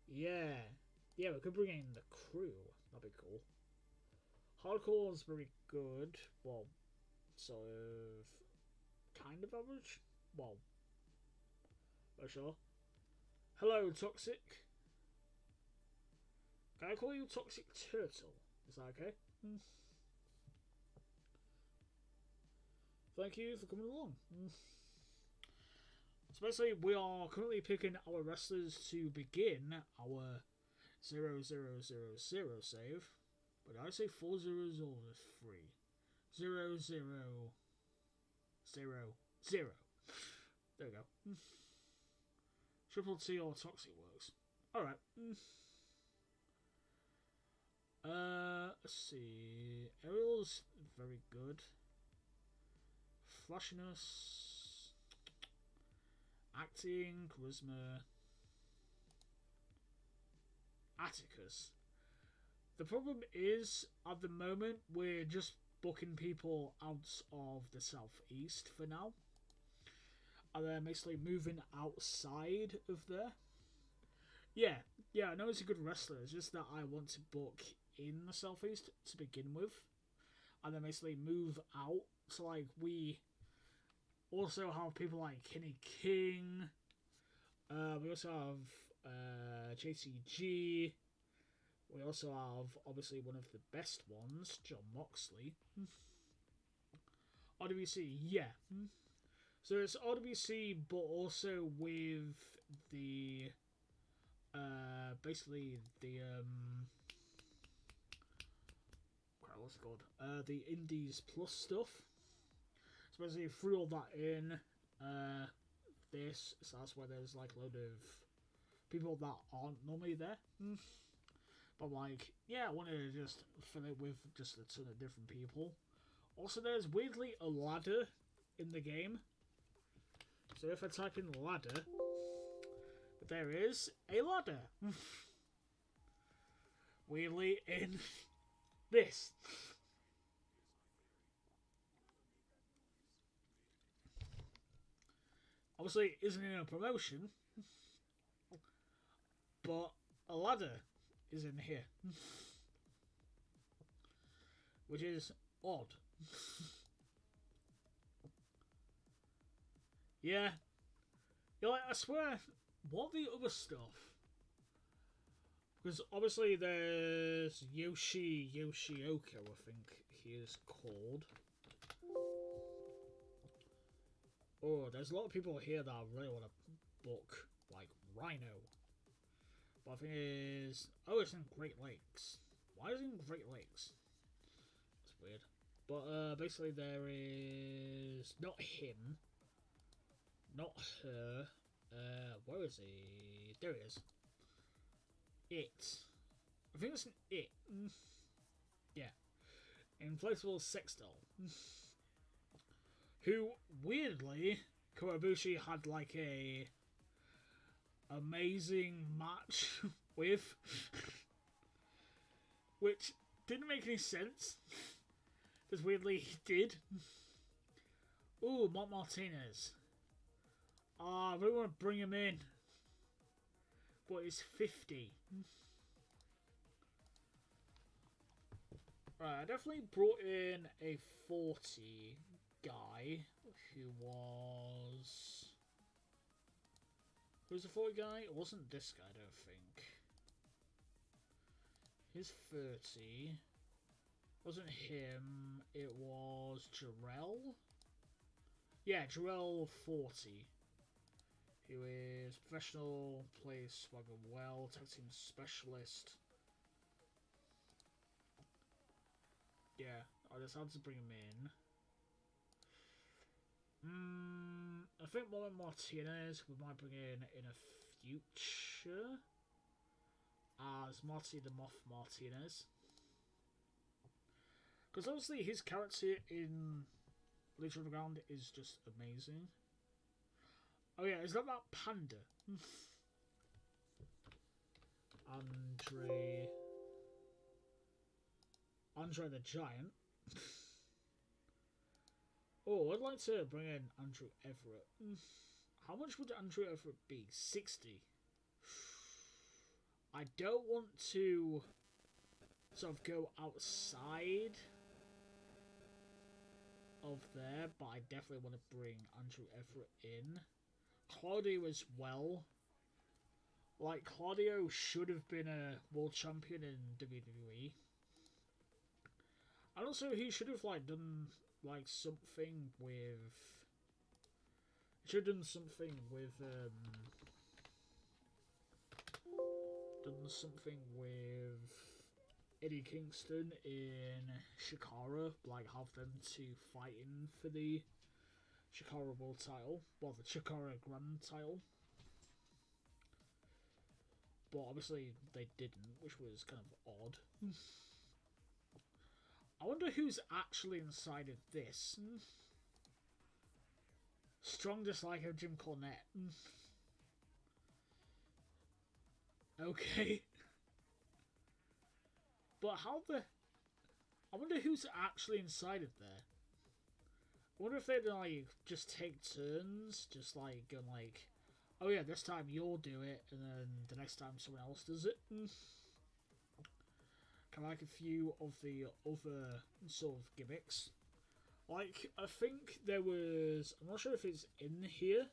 Yeah, we could bring in the crew. That'd be cool. Hardcore is very good. Well, sort of, kind of average. Well, not sure. Hello, Toxic. Can I call you Toxic Turtle? Is that okay? Thank you for coming along. So basically, we are currently picking our wrestlers to begin our 0000 save. But did I say 4 zeros or 3? 0 0 0 0. There we go. Triple T or Toxic works. Alright. Let's see. Ariel's very good. Flashiness. Acting, charisma. Atticus. The problem is, at the moment, we're just booking people out of the southeast for now. And they're basically moving outside of there. Yeah, I know he's a good wrestler. It's just that I want to book in the southeast to begin with. And then basically move out. So, like, we also have people like Kenny King. We also have JCG. We also have, obviously, one of the best ones, John Moxley. RWC, yeah. So it's RWC, but also with the, basically the, what's it called? The Indies Plus stuff. So basically, threw all that in, so that's why there's like a load of people that aren't normally there. But like, yeah, I wanted to just fill it with just a ton of different people. Also, there's weirdly a ladder in the game. So if I type in ladder, there is a ladder. Weirdly in this. Obviously, it isn't in a promotion, but a ladder is in here. Which is odd. Yeah. You're like, I swear, what the other stuff? Because obviously there's Yoshioka, I think he is called. Oh, there's a lot of people here that I really want to book, like Rhino. But the thing is, oh, it's in Great Lakes. Why is it in Great Lakes? That's weird. But basically there is not him, not her. Where is he? There he is. It. I think it's an it. Yeah. Inflatable sex doll. Who, weirdly, Kawabushi had like a amazing match with. Which didn't make any sense. Because weirdly he did. Ooh, Mont Martinez. I really want to bring him in. But he's 50. Right, I definitely brought in a 40 guy who was... Who's the 40 guy? It wasn't this guy, I don't think. He's 30. Wasn't him. It was Jarrell. Yeah, Jarrell 40. Who is professional, plays swagger well, tag team specialist. Yeah, I just had to bring him in. I think Molin Martinez we might bring in a future as Marty the Moth Martinez. Because obviously his character in Legion of the Ground is just amazing. Oh yeah, is that Panda? Andre the Giant. Oh, I'd like to bring in Andrew Everett. How much would Andrew Everett be? 60. I don't want to sort of go outside of there, but I definitely want to bring Andrew Everett in. Claudio as well. Like, Claudio should have been a world champion in WWE. And also, he should have, like, done, like, something with... He should have done something with, done something with Eddie Kingston in Shikara. Like, have them two fighting for the Shikara World title. Well, the Shikara Grand title. But obviously they didn't, which was kind of odd. I wonder who's actually inside of this. Strong dislike of Jim Cornette. Okay. But how the... I wonder who's actually inside of there. I wonder if they'd like just take turns, just like going like, oh yeah, this time you'll do it, and then the next time someone else does it. Kind of like a few of the other sort of gimmicks. Like, I think there was, I'm not sure if it's in here,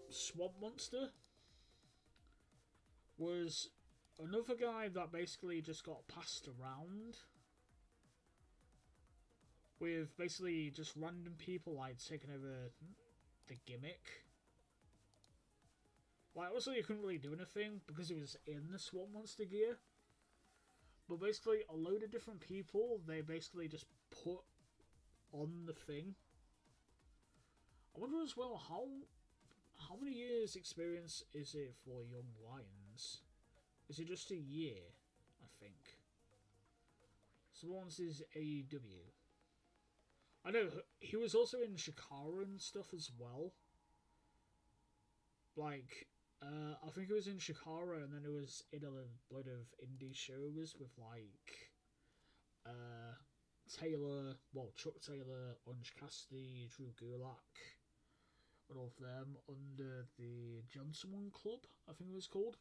Swamp Monster. was another guy that basically just got passed around with basically just random people like taking over the gimmick. Like, obviously you couldn't really do anything because it was in the Swamp Monster gear. But basically a load of different people, they basically just put on the thing. I wonder as well, how many years experience is it for Young Lions? Is it just a year, I think? So once is AEW. I know, he was also in Shikara and stuff as well. Like, I think it was in Shikara, and then it was in a load of indie shows with, like, Chuck Taylor, Orange Cassidy, Drew Gulak, and all of them under the Johnson Club, I think it was called.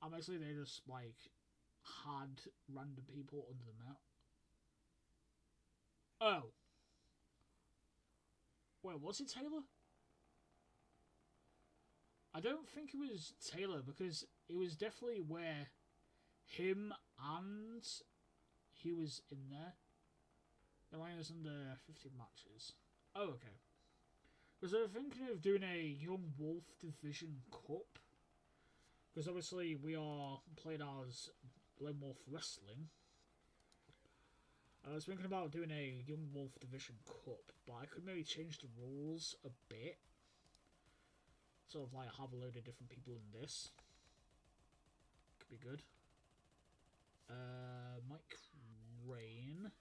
And basically they just, like, had random people under the mat. Oh. Wait, was it Taylor? I don't think it was Taylor, because it was definitely where him and he was in there. The line is under 15 matches. Oh, okay. Because I was thinking of doing a Young Wolf Division Cup. Because obviously we are playing as LoneWolfWrestling. I was thinking about doing a Young Wolf Division Cup, but I could maybe change the rules a bit. Sort of like have a load of different people in this. Could be good. Mike Rain.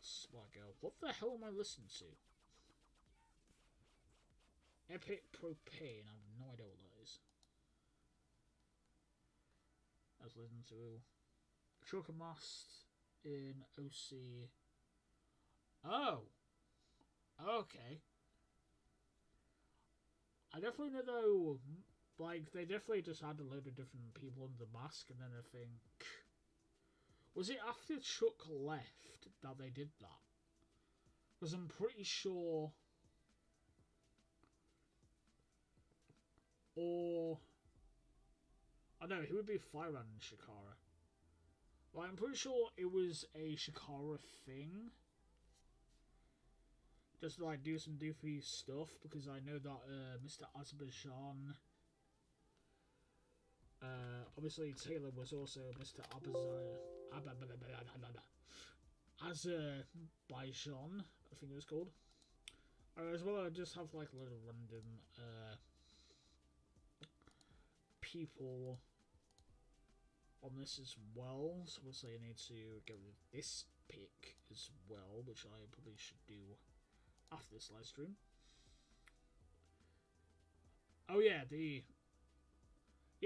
Swagger. What the hell am I listening to? Epic Propane. I have no idea what that is. I was listening to Chocomast in OC. Oh! Okay. I definitely know though, like, they definitely just had a load of different people under the mask, and then I think... Was it after Chuck left that they did that? Because I'm pretty sure... Or... I know, he would be Fire and Shikara. Like, I'm pretty sure it was a Shikara thing. Just to, like, do some doofy stuff, because I know that Mr. Azerbaijan... obviously Taylor was also Mr. Azerbaijan, I think it was called. As well, I just have like a lot of random people on this as well. So obviously I need to get rid of this pick as well, which I probably should do after this live stream. Oh yeah,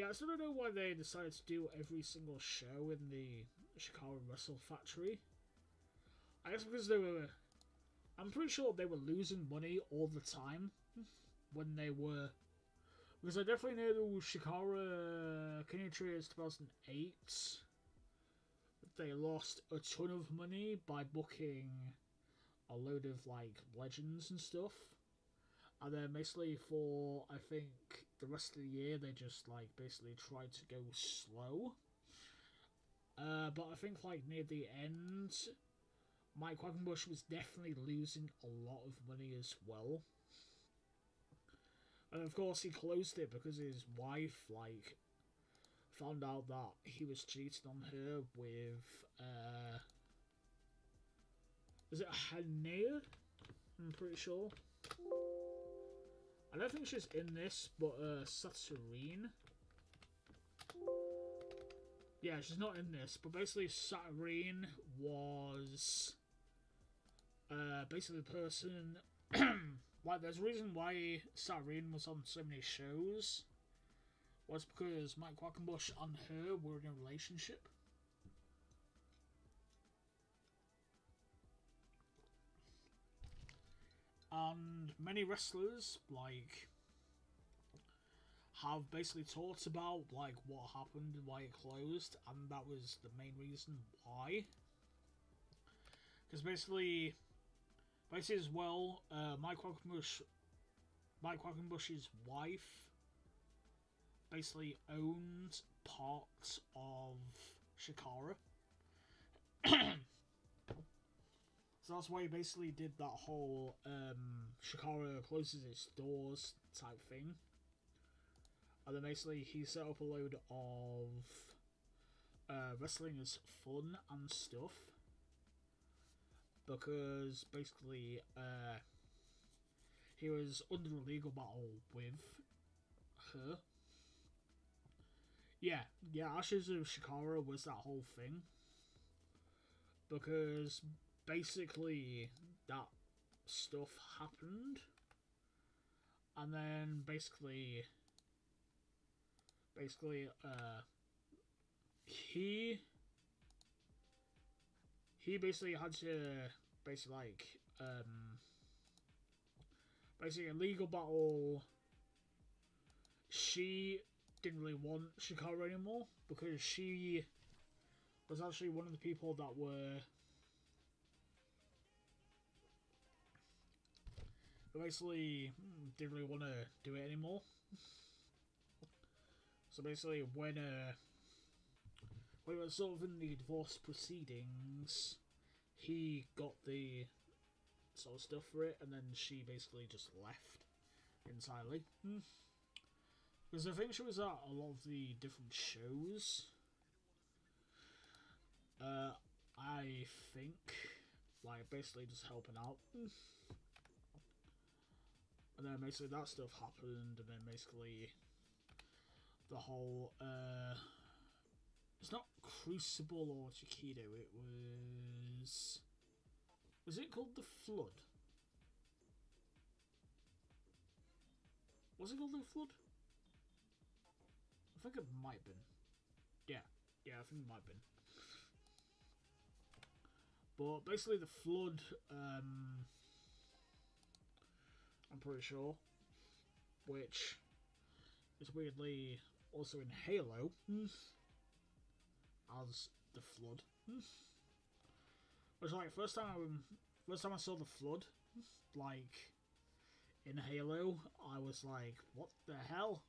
I still don't know why they decided to do every single show in the Chicago Wrestle Factory. I guess because they were... I'm pretty sure they were losing money all the time when they were... Because I definitely know the Shikara Canadians 2008. They lost a ton of money by booking a load of, like, legends and stuff. And then basically for, I think, the rest of the year, they just, like, basically tried to go slow. But I think, like, near the end, Mike Quackenbush was definitely losing a lot of money as well. And of course he closed it because his wife, like, found out that he was cheating on her with, is it Hanea? I'm pretty sure. I don't think she's in this, but, Saturine. Yeah, she's not in this, but basically Saturine was, basically the person... Like, there's a reason why Saturine was on so many shows. Was because Mike Quackenbush and her were in a relationship. And many wrestlers, like, have basically talked about, like, what happened and why it closed, and that was the main reason why. Because basically as well, Mike Quackenbush's wife basically owned parts of Shikara. So that's why he basically did that whole Shikara closes its doors type thing. And then basically he set up a load of wrestling as fun and stuff. Because basically he was under a legal battle with her. Yeah, Ashes of Shikara was that whole thing. Because basically that stuff happened. And then basically he basically had to basically a legal battle. She didn't really want Shikara anymore because she was actually one of the people that were basically didn't really want to do it anymore. So basically when we were sort of in the divorce proceedings, he got the sort of stuff for it, and then she basically just left entirely. Because I think she was at a lot of the different shows. I think, like, basically just helping out. And then basically that stuff happened, and then basically the whole, it's not Crucible or Chiquito, it was it called The Flood? Was it called The Flood? I think it might have been. Yeah, I think it might have been. But basically the Flood, I'm pretty sure, which is weirdly also in Halo as the Flood. Which, like, first time I saw the Flood, like, in Halo, I was like, what the hell?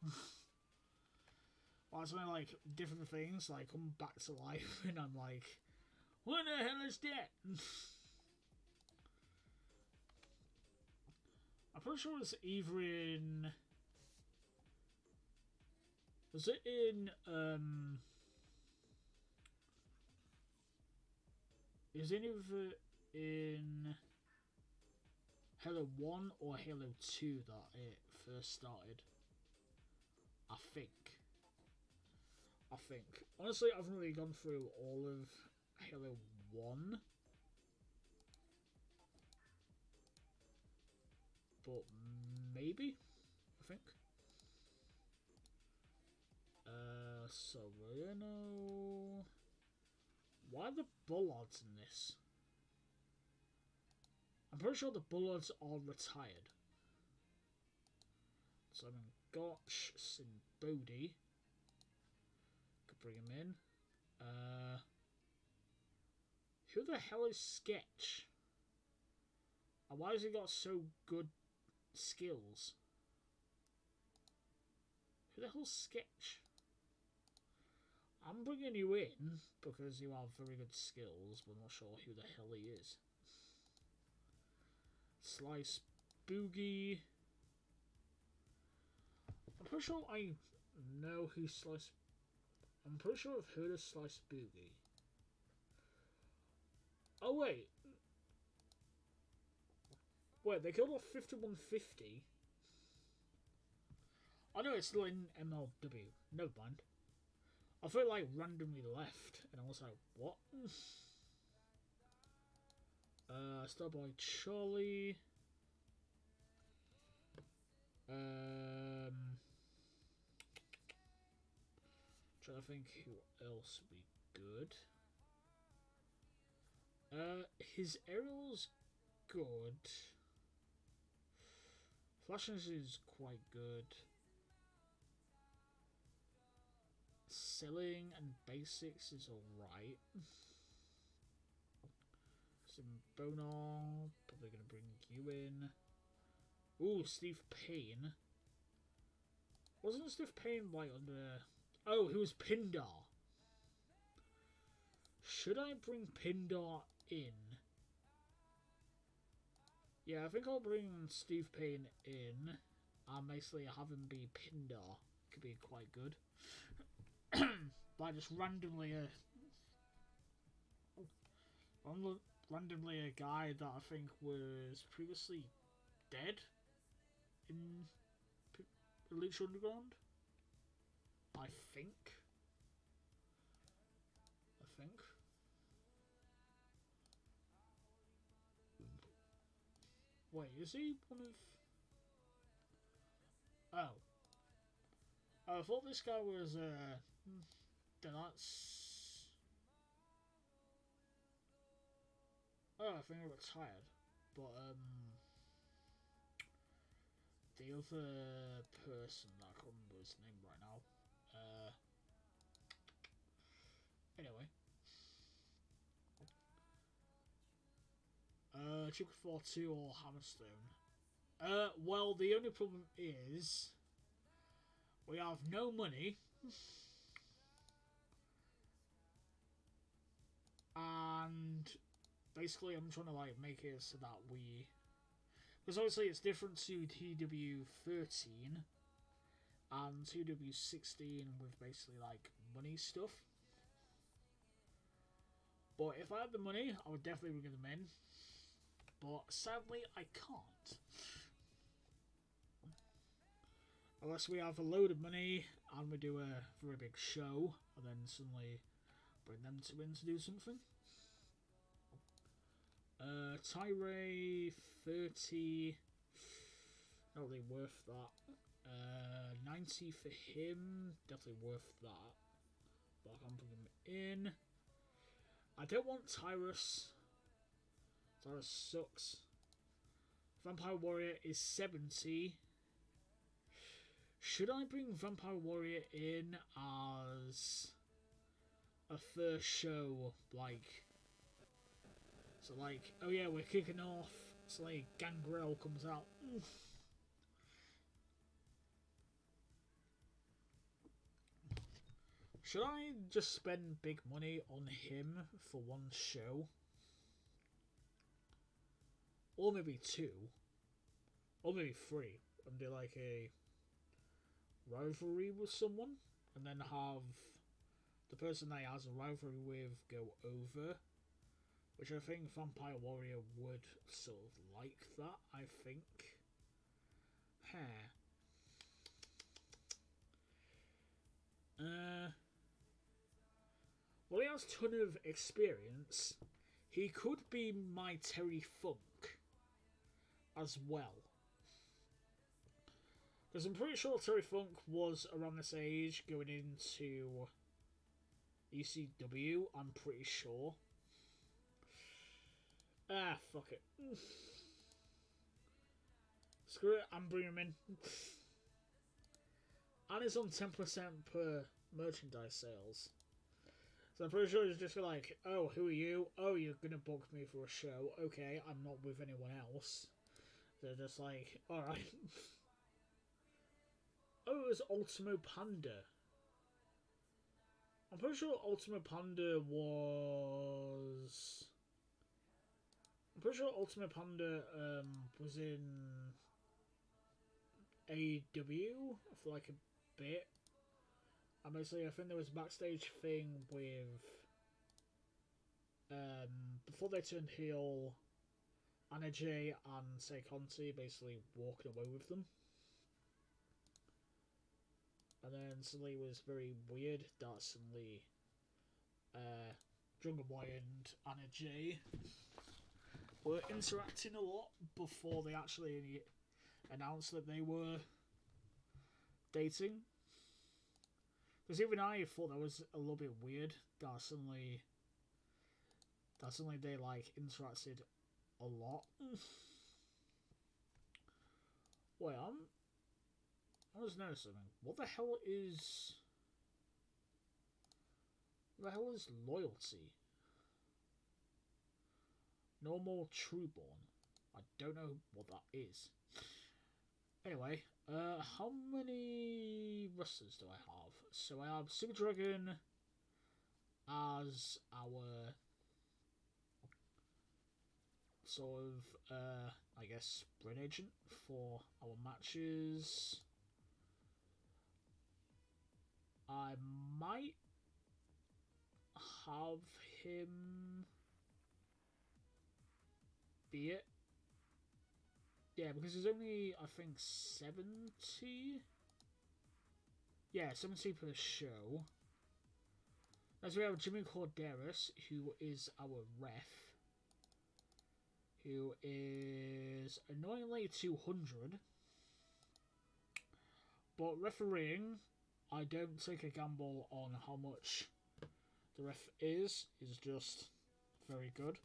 Why so many, like, different things, like, come back to life, and I'm like, what the hell is that? I'm pretty sure it's either in... Was it in, is it either in Halo 1 or Halo 2 that it first started? I think. Honestly, I haven't really gone through all of Halo 1. But maybe? I think. So we're gonna... Why are the Bullards in this? I'm pretty sure the Bullards are retired. So I'm in Gotch, Simbodi. Could bring him in. Who the hell is Sketch? And why has he got so good skills? Who the hell's Sketch? I'm bringing you in because you have very good skills, but I'm not sure who the hell he is. Slice Boogie. I'm pretty sure I know who Slice... I'm pretty sure I've heard of Slice Boogie. Oh, wait. Wait, they killed off 5150. I know it's still in MLW. No mind. I felt like randomly left, and I was like, what? Starboy Charlie. Trying to think who else would be good. His aerial's good. Flashness is quite good. Selling and basics is alright. Some Bonar, probably gonna bring you in. Ooh, Steve Payne. Wasn't Steve Payne like under? Oh, he was Pindar. Should I bring Pindar in? Yeah, I think I'll bring Steve Payne in and basically have him be Pindar. Could be quite good. By just randomly randomly a guy that I think was previously dead in Lucha Underground. I think. Wait, is he one of? Oh, I thought this guy was. Then that's. Oh, I think he retired, but the other person that I can't remember his name right now. Anyway. Chicken 4-2 or Hammerstone. Well, the only problem is we have no money, and basically I'm trying to like make it so that we, because obviously it's different to TEW 13 and TEW 16 with basically like money stuff. But if I had the money, I would definitely bring them in. But sadly, I can't. Unless we have a load of money and we do a very big show, and then suddenly bring them in to do something. Tyre 30. Not really worth that. 90 for him. Definitely worth that. But I can't bring him in. I don't want Tyrus. Tyrus sucks. Vampire Warrior is 70. Should I bring Vampire Warrior in as a first show? Like, so like, oh yeah, we're kicking off. So like, Gangrel comes out. Should I just spend big money on him for one show? Or maybe two? Or maybe three? And do like a rivalry with someone? And then have the person that he has a rivalry with go over? Which I think Vampire Warrior would sort of like that, I think. Well, he has a ton of experience. He could be my Terry Funk as well. Because I'm pretty sure Terry Funk was around this age going into ECW, I'm pretty sure. Fuck it. Screw it, I'm bringing him in. And it's on 10% per merchandise sales. So I'm pretty sure it's just like, oh, who are you? Oh, you're gonna book me for a show. Okay, I'm not with anyone else. They're just like, alright. Oh, it was Ultimo Panda. I'm pretty sure Ultimo Panda was... I'm pretty sure Ultimo Panda was in AEW for like a bit. And basically, I think there was a backstage thing with... before they turned heel, Anna Jay and Sei Conti basically walking away with them. And then suddenly it was very weird that suddenly Jungle Boy and Anna Jay were interacting a lot before they actually announced that they were dating. Because even I thought that was a little bit weird that suddenly they like interacted a lot. Wait, I was noticing something. What the hell is loyalty? Normal Trueborn. I don't know what that is. Anyway, how many wrestlers do I have? So I have Super Dragon as our sort of, I guess, sprint agent for our matches. I might have him be it. Yeah, because there's only, I think, 70? Yeah, 70 per show. As we have Jimmy Corderas, who is our ref, who is annoyingly 200. But refereeing, I don't take a gamble on how much the ref is just very good.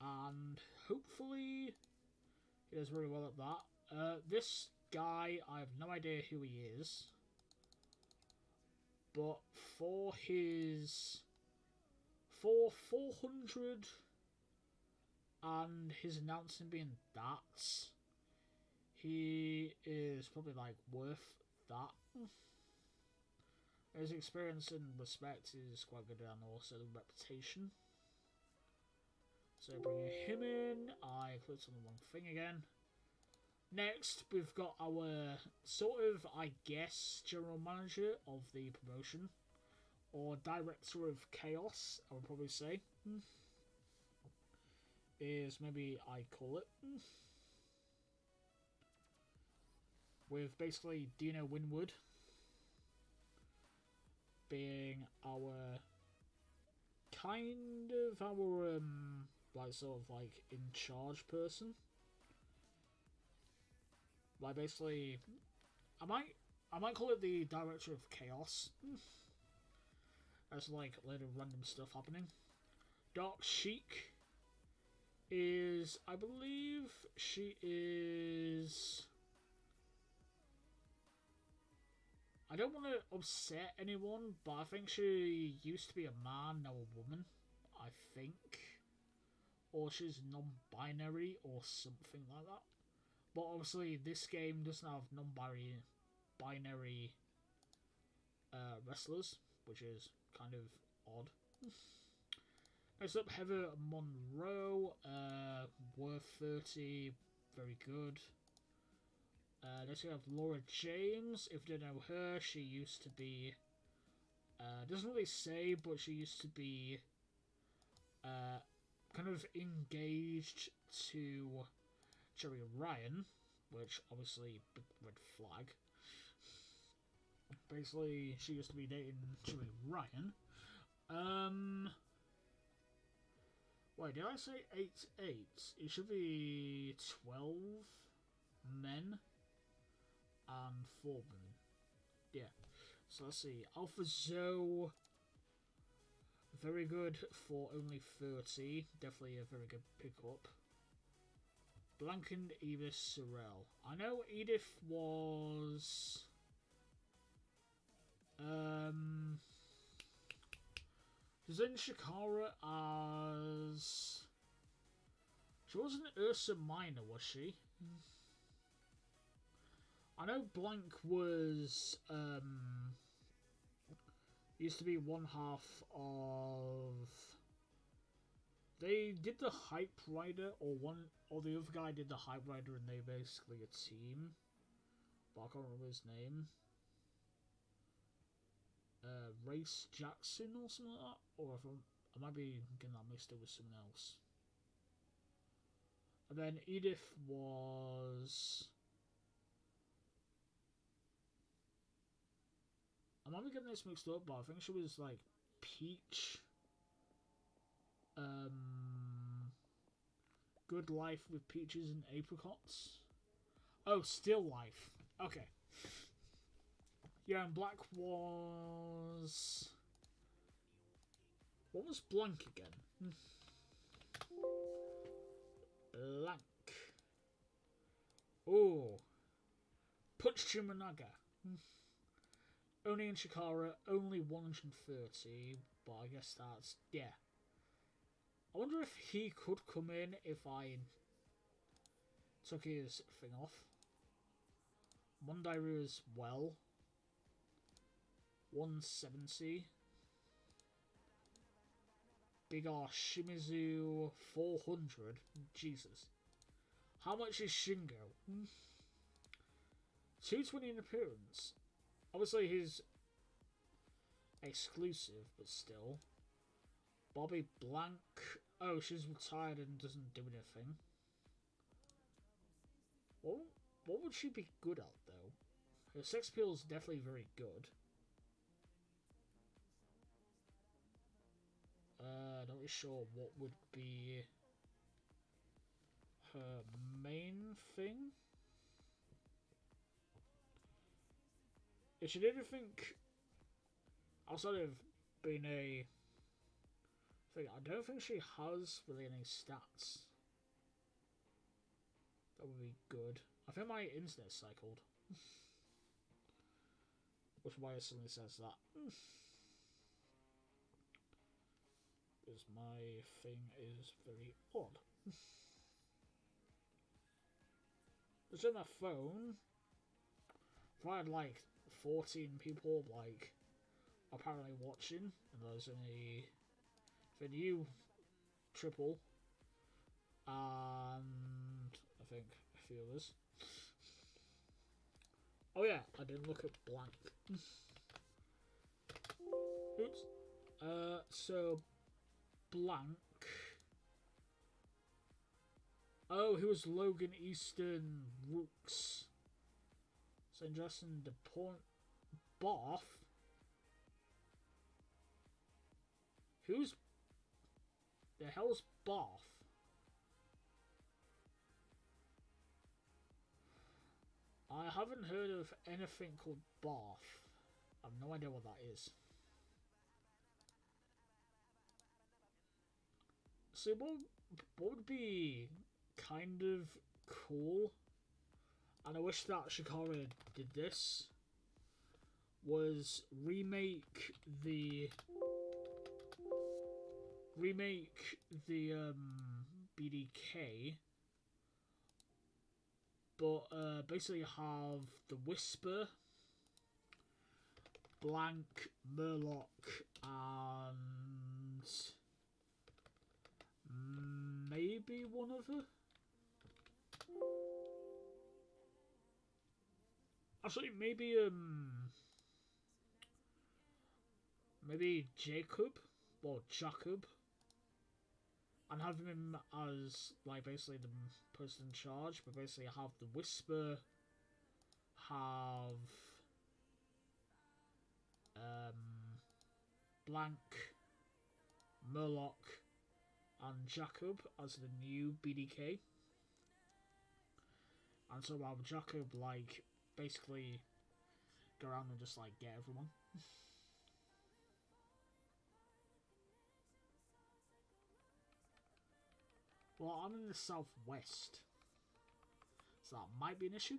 And hopefully he does really well at that. This guy, I have no idea who he is. But for 400 and his announcing being that, he is probably like worth that. His experience and respect is quite good, and also the reputation. So bringing him in, I clicked on the wrong thing again. Next, we've got our sort of, I guess, general manager of the promotion, or director of chaos, I would probably say, is maybe I call it. With basically Dino Winwood being our kind of our like sort of like in charge person. Like basically, I might call it the director of chaos. There's like a lot of random stuff happening. Dark Sheik is, I believe, she is. I don't want to upset anyone, but I think she used to be a man, now a woman. I think. Or she's non-binary or something like that. But obviously, this game doesn't have non-binary wrestlers, which is kind of odd. Next up, Heather Monroe, worth 30, very good. Next we have Laura James. If you don't know her, she used to be, doesn't really say, but she used to be kind of engaged to Jerry Ryan, which obviously big red flag. Basically, she used to be dating Jerry Ryan. Wait, did I say 8-8? It should be 12 men and 4 women. Yeah. So let's see. Alpha Zoe, very good for only 30. Definitely a very good pickup. Blankened Edith Sorrell. I know Edith was she's in Shikara as she wasn't Ursa Minor, was she? I know Blank was used to be one half of. They did the Hype Rider, or the other guy did the Hype Rider, and they basically a team. But I can't remember his name. Race Jackson or something like that, or if I might be getting that mixed up with someone else. And then Edith was. I might be getting this mixed up, but I think she was like Peach. Good Life with Peaches and Apricots. Oh, Still Life. Okay. Yeah, and Black was. What was Blank again? Blank. Oh. Punch Chimanaga. Only in Shikara, only 130, but I guess that's. Yeah. I wonder if he could come in if I took his thing off. Mondairu as well. 170. Big R Shimizu 400. Jesus. How much is Shingo? 220 in appearance. Obviously he's exclusive, but still. Bobby Blank. Oh, she's retired and doesn't do anything. What would she be good at, though? Her sex appeal is definitely very good. Not really sure what would be her main thing. If she did anything outside of being a thing, I don't think she has really any stats. That would be good. I think my internet cycled. Which is why it suddenly says that. Because my thing is very odd. Just on my phone, if I had like 14 people like apparently watching, and there's only for new triple and I think a few others. Oh yeah, I didn't look at Blank. Oops. So Blank. Oh, he was Logan Eastern Rooks. St. Justin the Point Barth. Who's the hell's Barth? I haven't heard of anything called Barth. I have no idea what that is. So what would be kind of cool, and I wish that Shikara did this, was remake the BDK, but basically have the Whisper, Blank, Murloc, and maybe one other. Actually, maybe Jacob or Jacob, and have him as like basically the person in charge, but basically have the Whisper, have Blank, Murloc, and Jacob as the new BDK. And so have Jacob like basically go around and just like get everyone. Well, I'm in the southwest, so that might be an issue.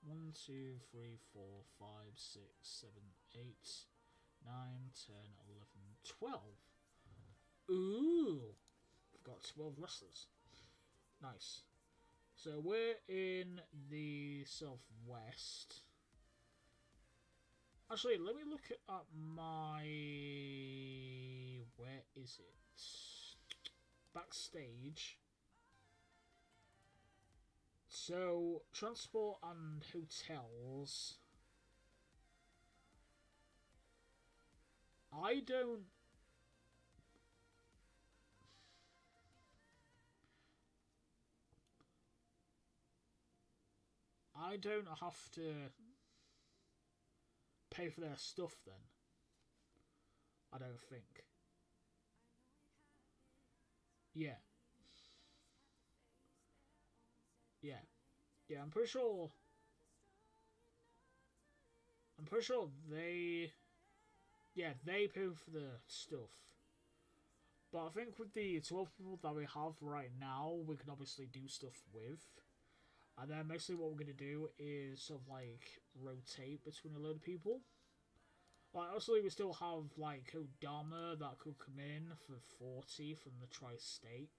1, 2, 3, 4, 5, 6, 7, 8, 9, 10, 11, 12. Ooh, we've got 12 wrestlers. Nice. So we're in the southwest. Actually, let me look at my... Where is it? Backstage. So, transport and hotels. I don't have to pay for their stuff then. I don't think. Yeah. Yeah. Yeah, I'm pretty sure they... Yeah, they pay for the stuff. But I think with the 12 people that we have right now, we can obviously do stuff with. And then basically what we're going to do is sort of like rotate between a load of people. Like, obviously we still have like Kodama that could come in for 40 from the Tri-State.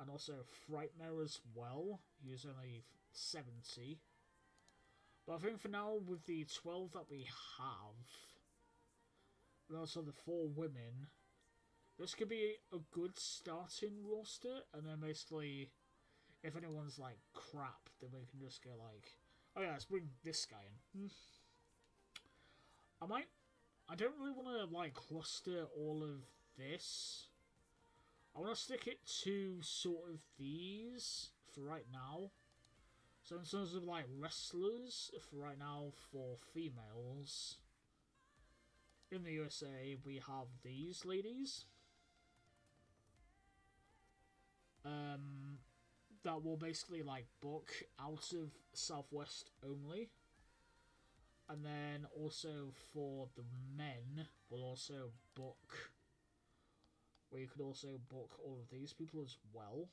and also Frightmare as well. He's only 70. But I think for now, with the 12 that we have, and also the 4 women, this could be a good starting roster, and then basically, if anyone's like crap, then we can just go like, oh yeah, let's bring this guy in. I don't really want to like cluster all of this. I want to stick it to sort of these for right now. So in terms of like wrestlers, for right now, for females, in the USA, we have these ladies. That will basically like book out of Southwest only. And then also for the men, we'll also book, where you could also book all of these people as well.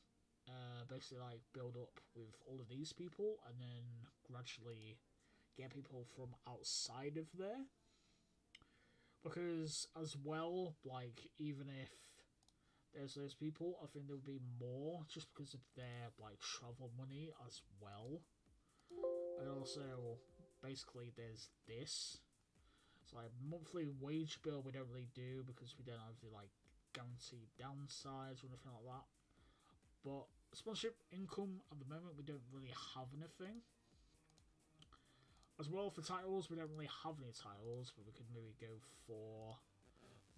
Basically like build up with all of these people and then gradually get people from outside of there. Because as well, like even if there's those people, I think there would be more just because of their like travel money as well. And also basically there's this. It's like monthly wage bill we don't really do because we don't have the like guaranteed downsides or anything like that. But sponsorship income at the moment we don't really have anything. As well for titles, we don't really have any titles, but we could maybe go for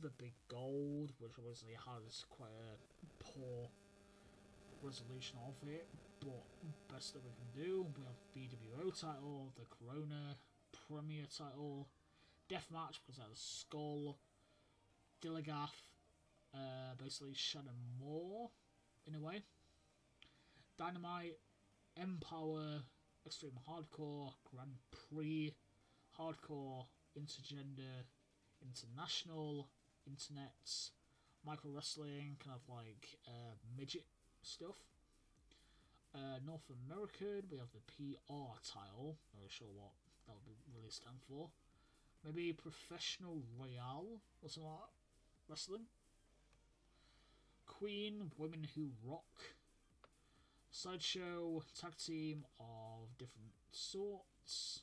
the Big Gold, which obviously has quite a poor resolution of it, but best that we can do. We have BWO title, the Corona Premier title, Deathmatch because that's Skull, Dilligath, basically Shannon Moore in a way, Dynamite, Empower, Extreme Hardcore, Grand Prix, Hardcore, Intergender, International, Internets, Micro Wrestling, kind of like midget stuff. North American, we have the PR title, not really sure what that would really stand for. Maybe Professional Royale or something like that. Wrestling. Queen, Women Who Rock. Sideshow, tag team of different sorts.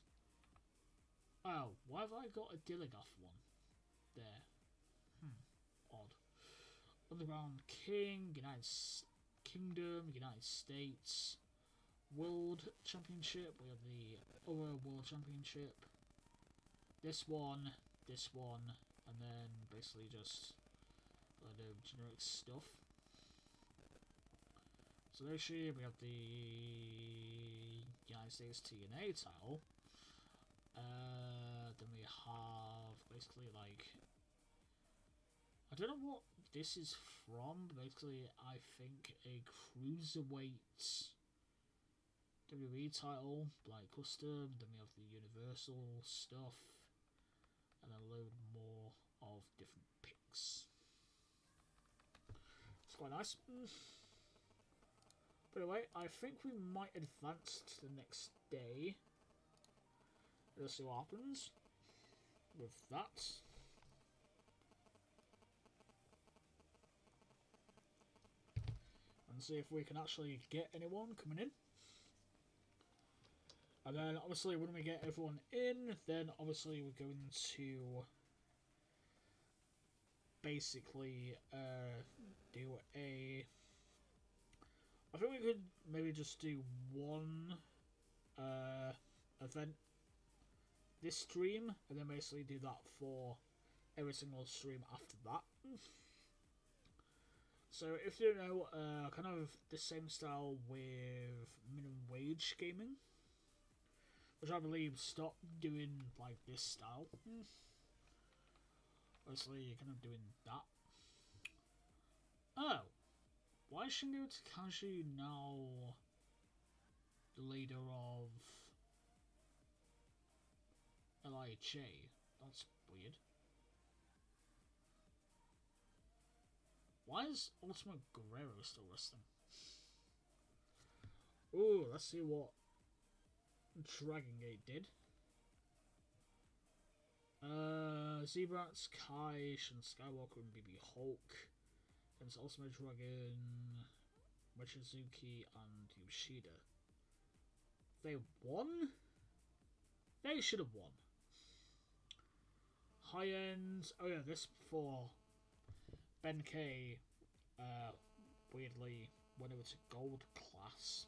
Oh, why have I got a Dilligath one? There. Odd. Underground King, United Kingdom, United States. World Championship, we have the other World Championship. This one, and then basically just a lot of generic stuff. So this year we have the United States TNA title. Then we have basically like, I don't know what this is from, but basically I think a Cruiserweight WWE title, like custom. Then we have the Universal stuff, and a load more of different picks. It's quite nice. But anyway, I think we might advance to the next day. Let's see what happens with that. And see if we can actually get anyone coming in. And then obviously when we get everyone in, then obviously we're going to basically do a... I think we could maybe just do one event this stream, and then basically do that for every single stream after that. So if you don't know, kind of the same style with minimum wage gaming, which I believe stopped doing like this style. Obviously you're kind of doing that. Oh, why is Shingo Takahashi now the leader of LIHA? That's weird. Why is Ultimate Guerrero still wrestling? Ooh, let's see what Dragon Gate did. Zebrats, Kai, Shin Skywalker, and BB Hulk against Ultimate Dragon, Michizuki and Yoshida. They won? They should have won. High end. Oh yeah, this before Ben K weirdly went over to gold class.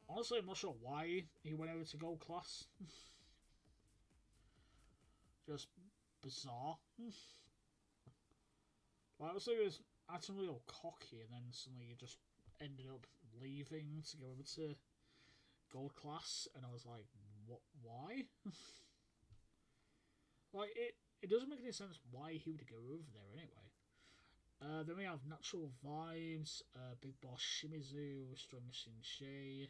Honestly, I'm not sure why he went over to gold class. Just bizarre. Like, obviously, he was acting a little cocky, and then suddenly he just ended up leaving to go over to gold class, and I was like, what? Why? Like, it doesn't make any sense why he would go over there anyway. Then we have Natural Vibes, Big Boss Shimizu, Strong Shinsei,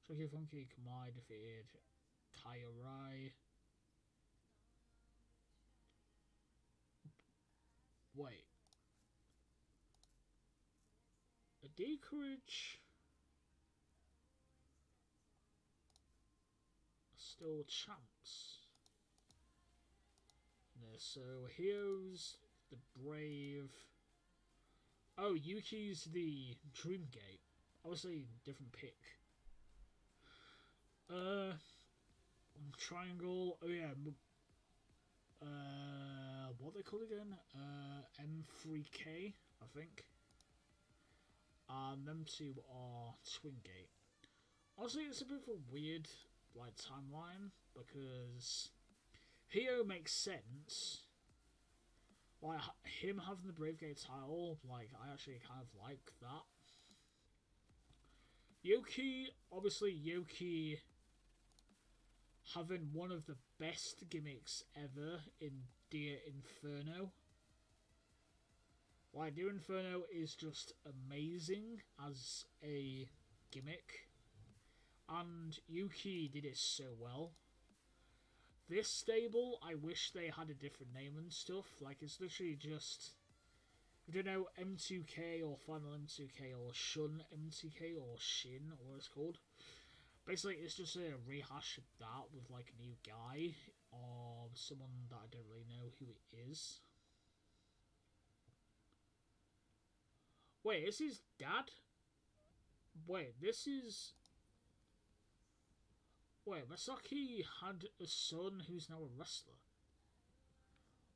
Shoki Funky Kamai defeated Kaya Rai. Wait. A Decourage still champs. Yeah, so Hio's the Brave. Oh, Yuki's the Dreamgate. Obviously, different pick. Triangle. Oh yeah. What they called again? M3K, I think. Them two are Twingate. Honestly, it's a bit of a weird like timeline because Hio makes sense. Like him having the Brave Gate title, like I actually kind of like that. Yoki, obviously Yoki having one of the best gimmicks ever in Dear Inferno. Like, Dear Inferno is just amazing as a gimmick. And Yuki did it so well. This stable, I wish they had a different name and stuff. Like, it's literally just, I don't know, M2K or Final M2K or Shun M2K or Shin, or what it's called. Basically, it's just a rehash of that with, like, a new guy or someone that I don't really know who it is. Wait, is his dad? Wait, this is... Wait, Masaki had a son who's now a wrestler.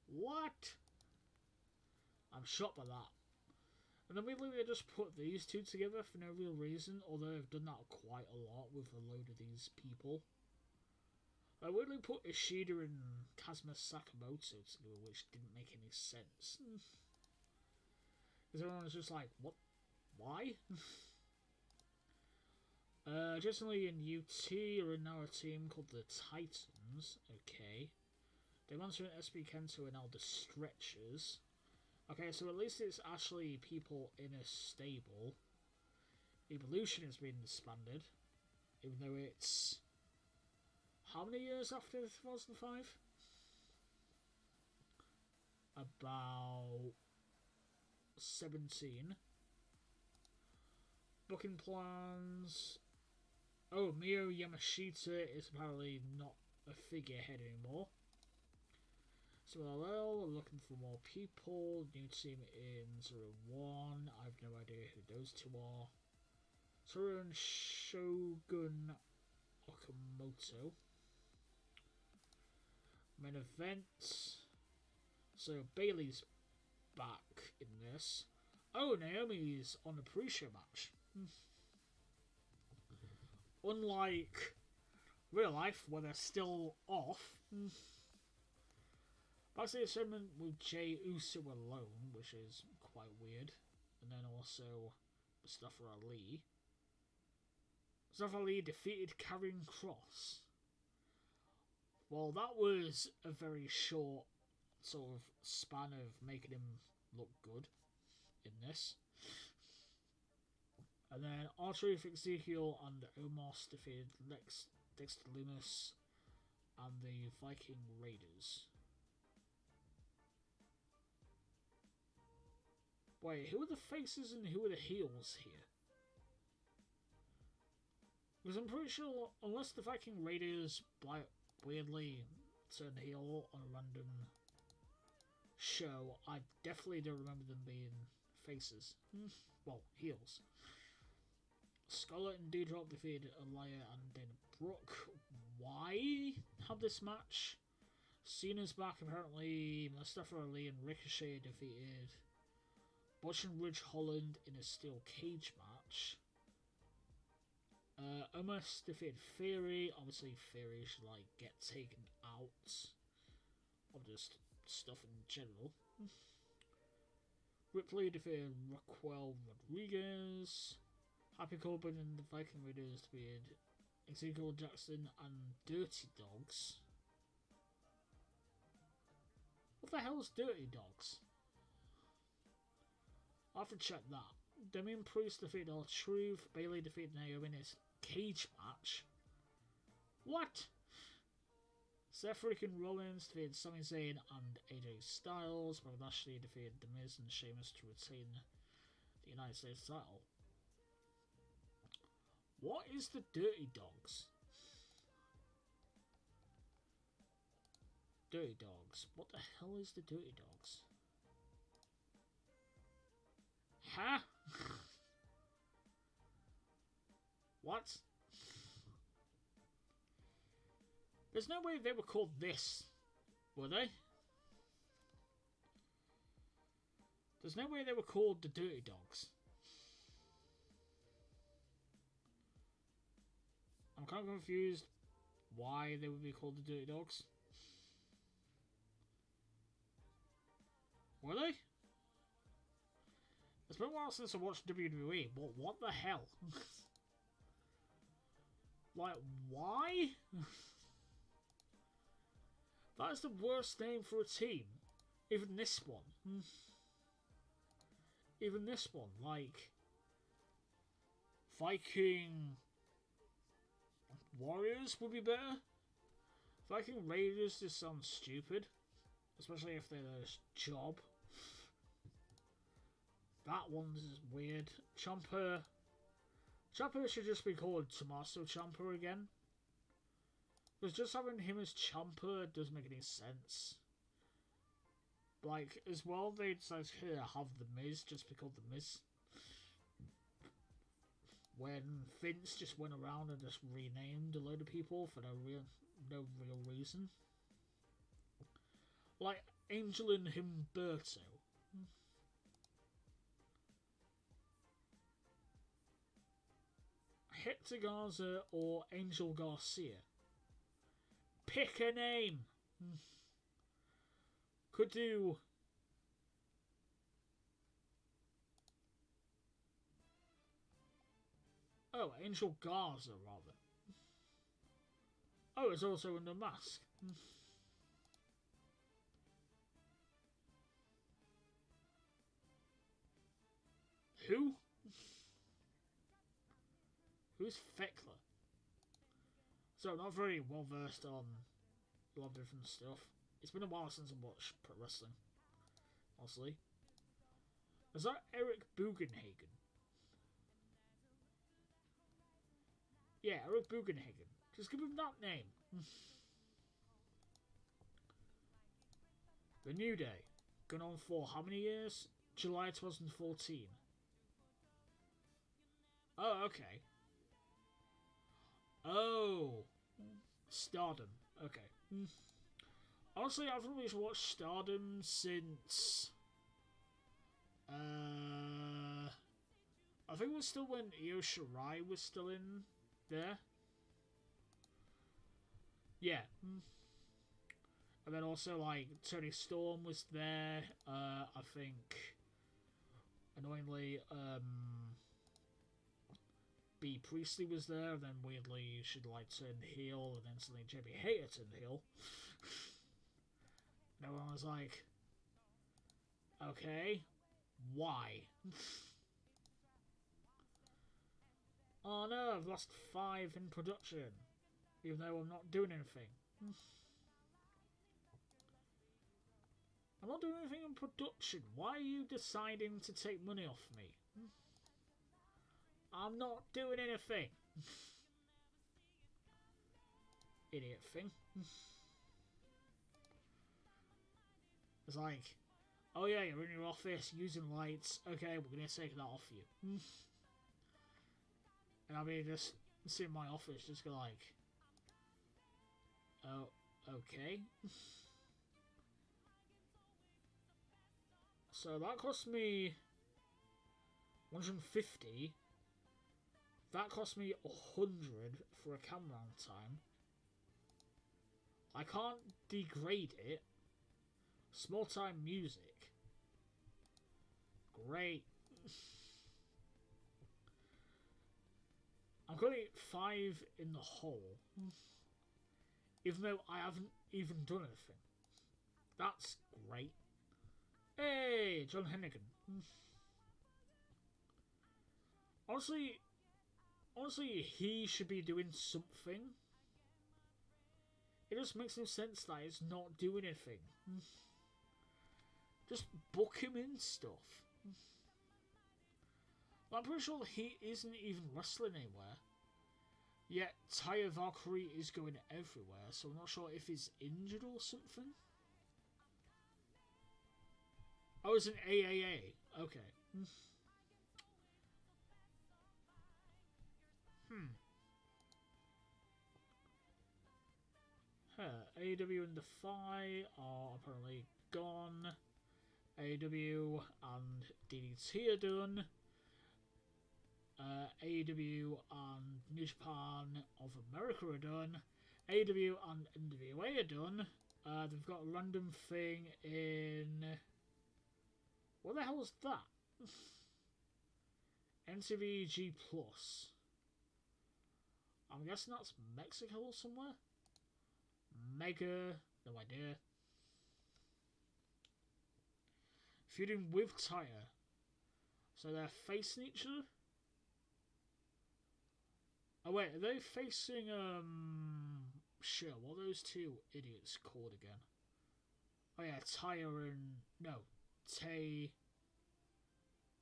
What? I'm shocked by that. And then weirdly they just put these two together for no real reason, although they've done that quite a lot with a load of these people. I weirdly put Ishida and Kazuma Sakamoto together, which didn't make any sense. Because everyone was just like, what? Why? Jason Lee and UT are now a team called the Titans. Okay. Demonster and SB Kento are now the Stretchers. Okay, so at least it's actually people in a stable. Evolution has been disbanded. Even though it's... How many years after 2005? About 17. Booking plans. Oh, Mio Yamashita is apparently not a figurehead anymore. So LL are looking for more people. New team in 01. I have no idea who those two are. Toru and Shogun Okamoto. Main event. So Bailey's back in this. Oh, Naomi's on the pre-show match. Unlike real life, where they're still off. Backstage a segment with Jay Uso alone, which is quite weird. And then also Mustafa Ali. Mustafa Ali defeated Karrion Kross. Well, that was a very short sort of span of making him look good in this. And then Archery Ezekiel and Omos defeated Dexter Lumis and the Viking Raiders. Wait, who are the faces and who are the heels here? Because I'm pretty sure, unless the Viking Raiders weirdly turn heel on a random show, I definitely don't remember them being faces. Well, heels. Scarlett and Doudrop defeated Aliyah and Dana Brooke. Why have this match? Cena's back apparently. Mustafa Ali and Ricochet defeated Butch and Ridge Holland in a steel cage match. Omos defeated Theory. Obviously, Theory should like get taken out of just stuff in general. Ripley defeated Raquel Rodriguez. Happy Corbin and the Viking Raiders defeated Ezekiel Jackson and Dirty Dogs. What the hell is Dirty Dogs? I'll have to check that. Damian Priest defeated R-Truth. Bayley defeated Naomi in a cage match. What? Seth freaking Rollins defeated Sami Zayn and AJ Styles. Bobby Lashley defeated The Miz and Sheamus to retain the United States title. What is the Dirty Dogs? Dirty Dogs. What the hell is the Dirty Dogs? Huh? What? There's no way they were called this, were they? There's no way they were called the Dirty Dogs. I'm kind of confused why they would be called the Dirty Dogs. Were they? It's been a while since I watched WWE, but what the hell? Like, why? That is the worst name for a team. Even this one. Even this one. Like, Viking Warriors would be better. Viking Raiders just sounds stupid. Especially if they're a job. That one's weird. Ciampa should just be called Tommaso Ciampa again. Because just having him as Ciampa doesn't make any sense. Like, as well, they decided to have The Miz just be called The Miz. When Vince just went around and just renamed a load of people for no real reason. Like, Angel and Humberto. Hector Garza or Angel Garcia. Pick a name. Could do. Oh, Angel Garza rather. Oh, it's also under mask. Who? Who's Fekler? So, I'm not very well versed on a lot of different stuff. It's been a while since I watched pro wrestling, honestly. Is that Eric Bugenhagen? Yeah, Eric Bugenhagen. Just give him that name. The New Day. Gone on for how many years? July 2014. Oh, okay. Oh. Stardom. Okay. Honestly, I've really watched Stardom since... I think it was still when Io Shirai was still in there. Yeah. And then also, like, Tony Storm was there. I think, annoyingly, B. Priestley was there. And then, weirdly, she'd, like, turn heel. And then suddenly Jamie Hayter turned heel. No one was like, okay, why? Oh no, I've lost 5 in production. Even though I'm not doing anything. I'm not doing anything in production. Why are you deciding to take money off me? I'm not doing anything. Idiot thing. It's like, Oh yeah, you're in your office using lights. Okay, we're gonna take that off you. And I'll be just sit in my office, just go like, oh, okay. So that cost me 150. That cost me 100 for a camera time. I can't degrade it. Small time music. Great. I'm currently 5 in the hole. Even though I haven't even done anything. That's great. Hey, John Hennigan. Honestly, he should be doing something. It just makes no sense that he's not doing anything. Just book him in stuff. I'm pretty sure he isn't even wrestling anywhere. Yet Taya Valkyrie is going everywhere, so I'm not sure if he's injured or something. Oh, it's an AAA. Okay. AEW and Defy are apparently gone. AEW and DDT are done. AEW and New Japan of America are done. AEW and NWA are done. They've got a random thing in... What the hell is that? NCVG Plus. I'm guessing that's Mexico or somewhere? Mega... No idea. Feuding with Taya. So they're facing each other? Oh wait, are they facing, Sure, what are those two idiots called again? Oh yeah, Taya and... No, Tay...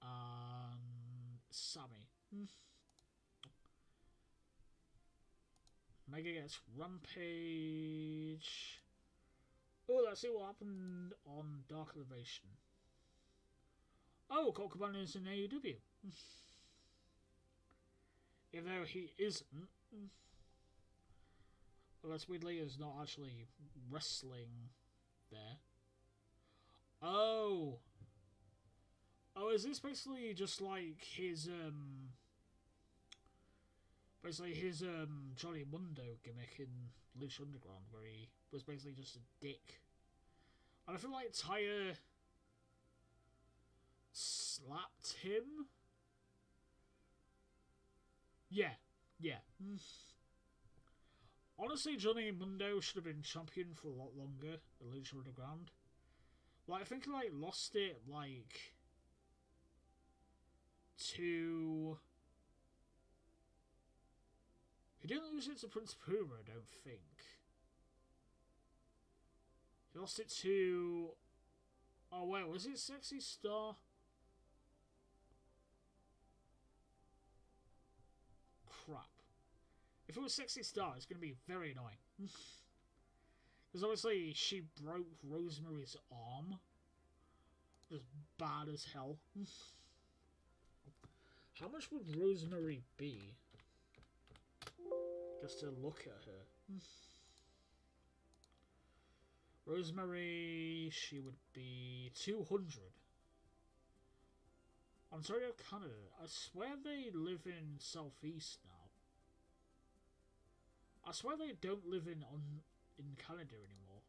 and... Sammy. Mega gets Rampage... Oh, let's see what happened on Dark Elevation. Oh, Colt Cabana is in AEW. Even though he isn't. Unless weirdly is not actually wrestling there. Oh! Oh, is this basically just like his, basically his, Johnny Mundo gimmick in Lucha Underground, where he was basically just a dick. And I feel like Taya slapped him? Yeah. Honestly, Johnny Mundo should have been champion for a lot longer than Lucha Underground. Like, I think he, like, lost it, like, to... He didn't lose it to Prince Puma, I don't think. He lost it to... Oh, wait, was it Sexy Star? Crap. If it was Sexy Star, it's going to be very annoying. Because obviously she broke Rosemary's arm. Just bad as hell. How much would Rosemary be? Just to look at her. Rosemary, she would be 200. Ontario, Canada. I swear they live in Southeast now. I swear they don't live in Canada anymore.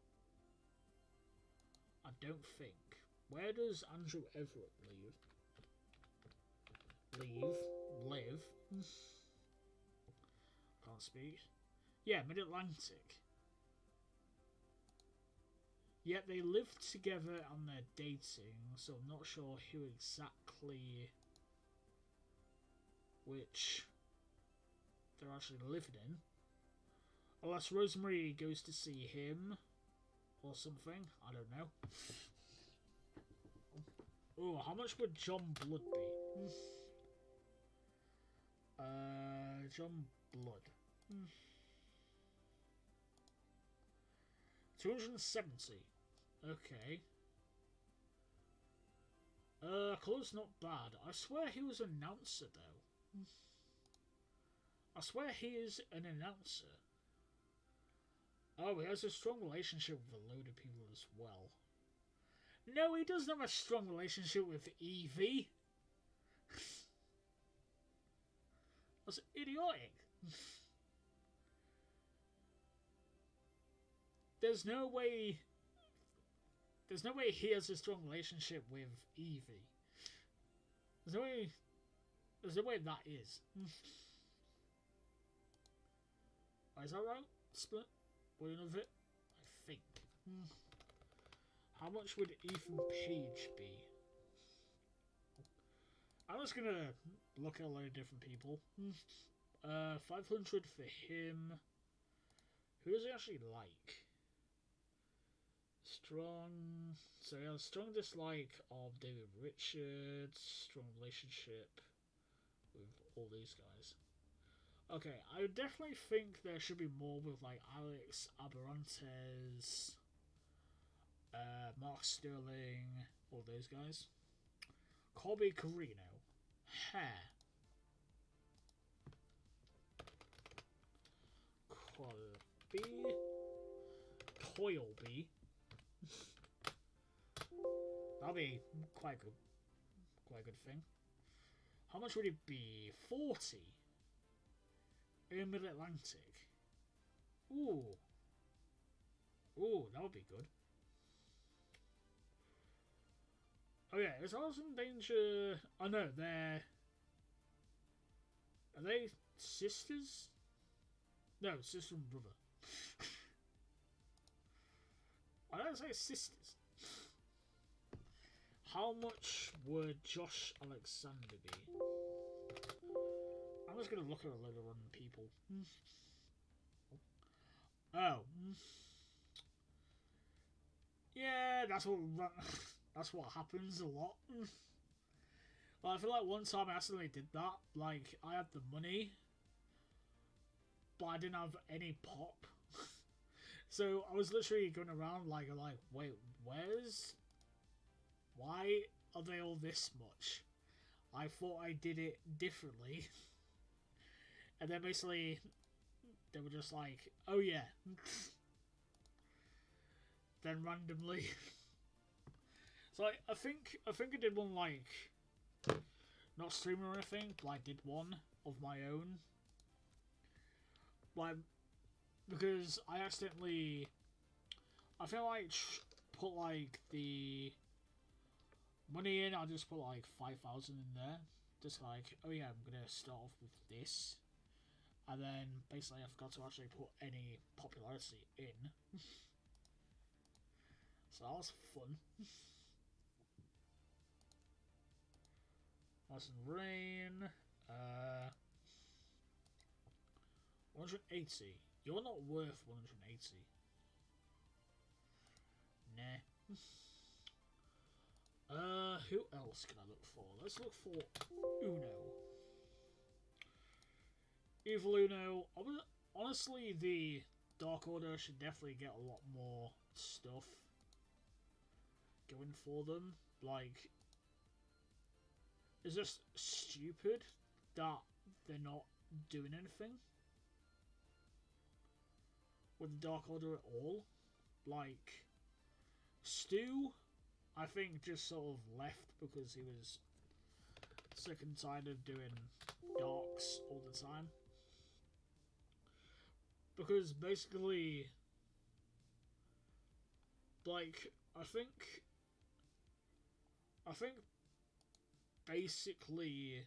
I don't think. Where does Andrew Everett live? Can't speak. Yeah, Mid-Atlantic. Yet they live together and they're dating, so I'm not sure who exactly which they're actually living in. Unless Rosemary goes to see him or something. I don't know. Oh, how much would John Blood be? John Blood. 270. Okay. Colour's not bad. I swear he was an announcer though. I swear he is an announcer. Oh, he has a strong relationship with a load of people as well. No, he doesn't have a strong relationship with Evie. That's idiotic. There's no way. There's no way he has a strong relationship with Evie. There's no way. There's no way that is. Is that right? Split? One of it? I think. How much would Ethan Page be? I'm just gonna look at a lot of different people. 500 for him. Who does he actually like? Strong. So he has strong dislike of David Richards. Strong relationship with all these guys. Okay, I would definitely think there should be more with like Alex Aberantes, Mark Sterling, all those guys. Colby Carino. Hair. Colby. Coilby. That'll be quite good. Quite a good thing. How much would it be? 40. In Mid-Atlantic. Ooh. Ooh, that would be good. Oh yeah, is Alison Danger... Oh no, they're... Are they sisters? No, sister and brother. I don't say sisters. How much would Josh Alexander be? I'm just going to look at a load of random people. Oh. Yeah, that's what happens a lot. Well, I feel like one time I accidentally did that. Like, I had the money, but I didn't have any pop. So I was literally going around like, wait, why are they all this much? I thought I did it differently. And then basically, they were just like, oh yeah. Then randomly. So I think I did one like, not streaming or anything, but I did one of my own. Like, because I accidentally, I feel like put like the money in, I just put like 5,000 in there. Just like, oh yeah, I'm gonna start off with this. And then basically I forgot to actually put any popularity in. So that was fun. Nice and rain. 180. You're not worth 180. Nah. Who else can I look for? Let's look for Uno. Evil Uno. Honestly, the Dark Order should definitely get a lot more stuff going for them. Like, it's just stupid that they're not doing anything with the Dark Order at all. Like, Stu, I think, just sort of left because he was sick and tired of doing darks all the time. Because basically, like, I think basically,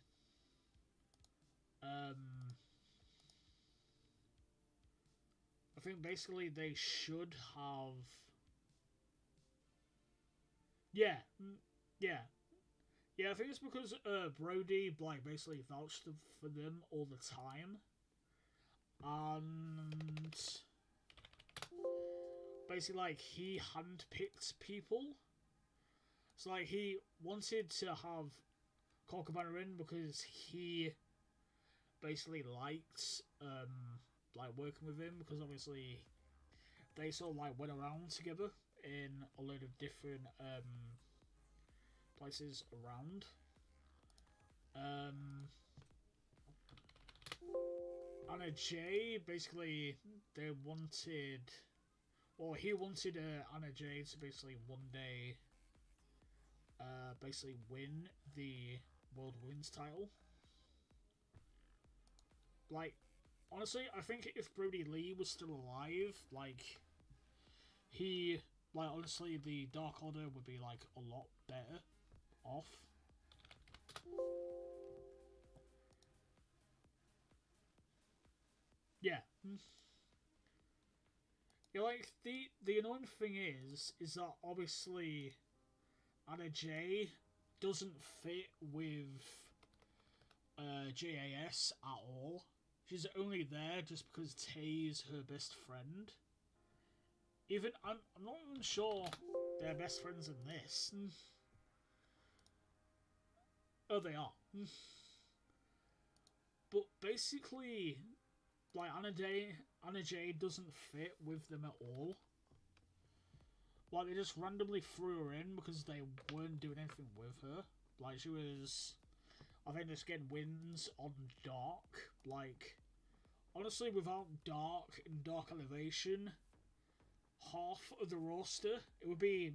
I think basically they should have, yeah, I think it's because Brody like basically vouched for them all the time, and basically like he handpicked people. So like he wanted to have Colt Cabana in because he basically liked like working with him, because obviously they sort of like went around together in a load of different places around. Anna J, basically, they wanted, or he wanted Anna J to basically one day, basically win the World Women's title. Like, honestly, I think if Brody Lee was still alive, like, he, like, honestly, the Dark Order would be, like, a lot better off. Yeah. Yeah, like, the annoying thing is that obviously Anna J doesn't fit with JAS at all. She's only there just because Tay's her best friend. Even, I'm not even sure they're best friends in this. Oh, they are. But basically, like, Anna J doesn't fit with them at all. Like, they just randomly threw her in because they weren't doing anything with her. Like, she was, I think, just getting wins on Dark. Like, honestly, without Dark and Dark Elevation, half of the roster, it would be,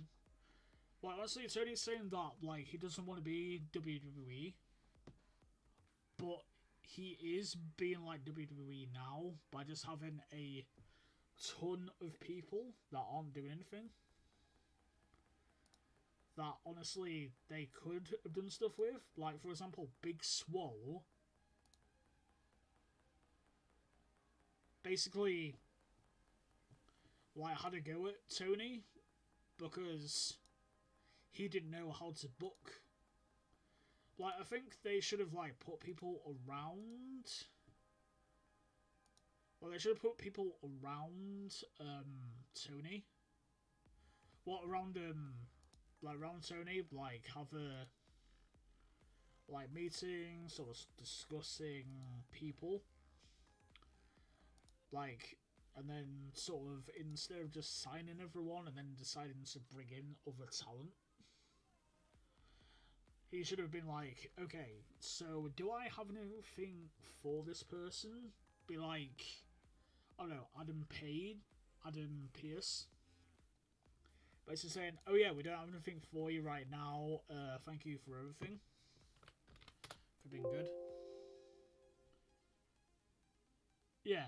like, honestly, Tony's saying that, like, he doesn't want to be WWE, but he is being like WWE now by just having a ton of people that aren't doing anything. That, honestly, they could have done stuff with. Like, for example, Big Swole basically, like, had a go at Tony because he didn't know how to book. Like, I think they should have, like, put people around. Well, they should have put people around Tony. What, around like, around Tony, like, have a, like, meeting, sort of discussing people, like, and then sort of, instead of just signing everyone and then deciding to bring in other talent, he should have been like, okay, so do I have anything for this person? Be like, I don't know, Adam Pearce. Basically saying, oh yeah, we don't have anything for you right now, thank you for everything. For being good. Yeah.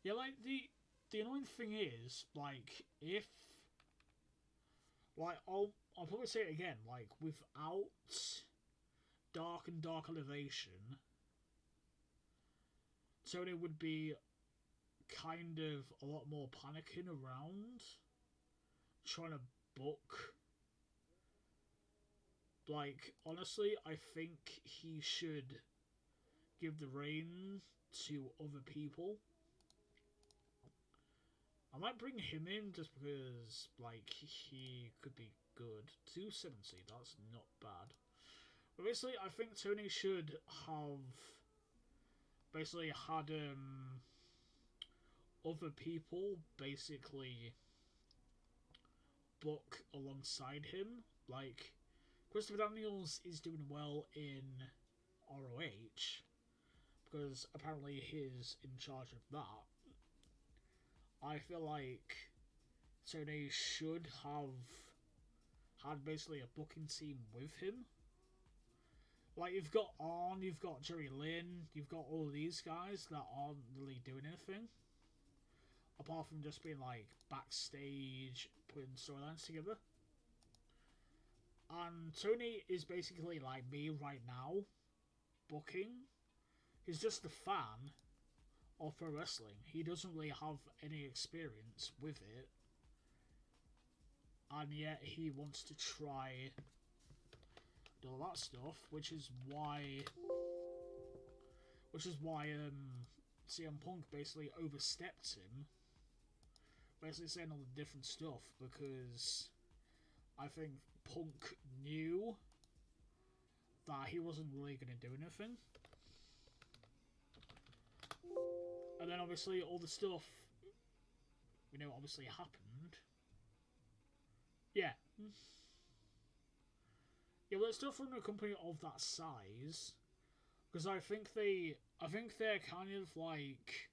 Yeah, like, the annoying thing is, like, if, like, I'll probably say it again, like, without Dark and Dark Elevation, Tony would be kind of a lot more panicking around, trying to book. Like, honestly, I think he should give the reins to other people. I might bring him in just because, like, he could be good. 270, that's not bad. But basically, I think Tony should have basically had other people basically book alongside him. Like, Christopher Daniels is doing well in ROH because apparently he's in charge of that. I feel like Tony should have had basically a booking team with him. Like, you've got Arn, you've got Jerry Lynn, you've got all of these guys that aren't really doing anything. Apart from just being, like, backstage, putting storylines together. And Tony is basically like me right now, booking. He's just a fan of pro wrestling. He doesn't really have any experience with it. And yet he wants to try do all that stuff, which is why CM Punk basically overstepped him, basically saying all the different stuff, because I think Punk knew that he wasn't really going to do anything. And then obviously all the stuff, obviously happened. Yeah, Yeah, but it's still from a company of that size, because I think they're kind of like,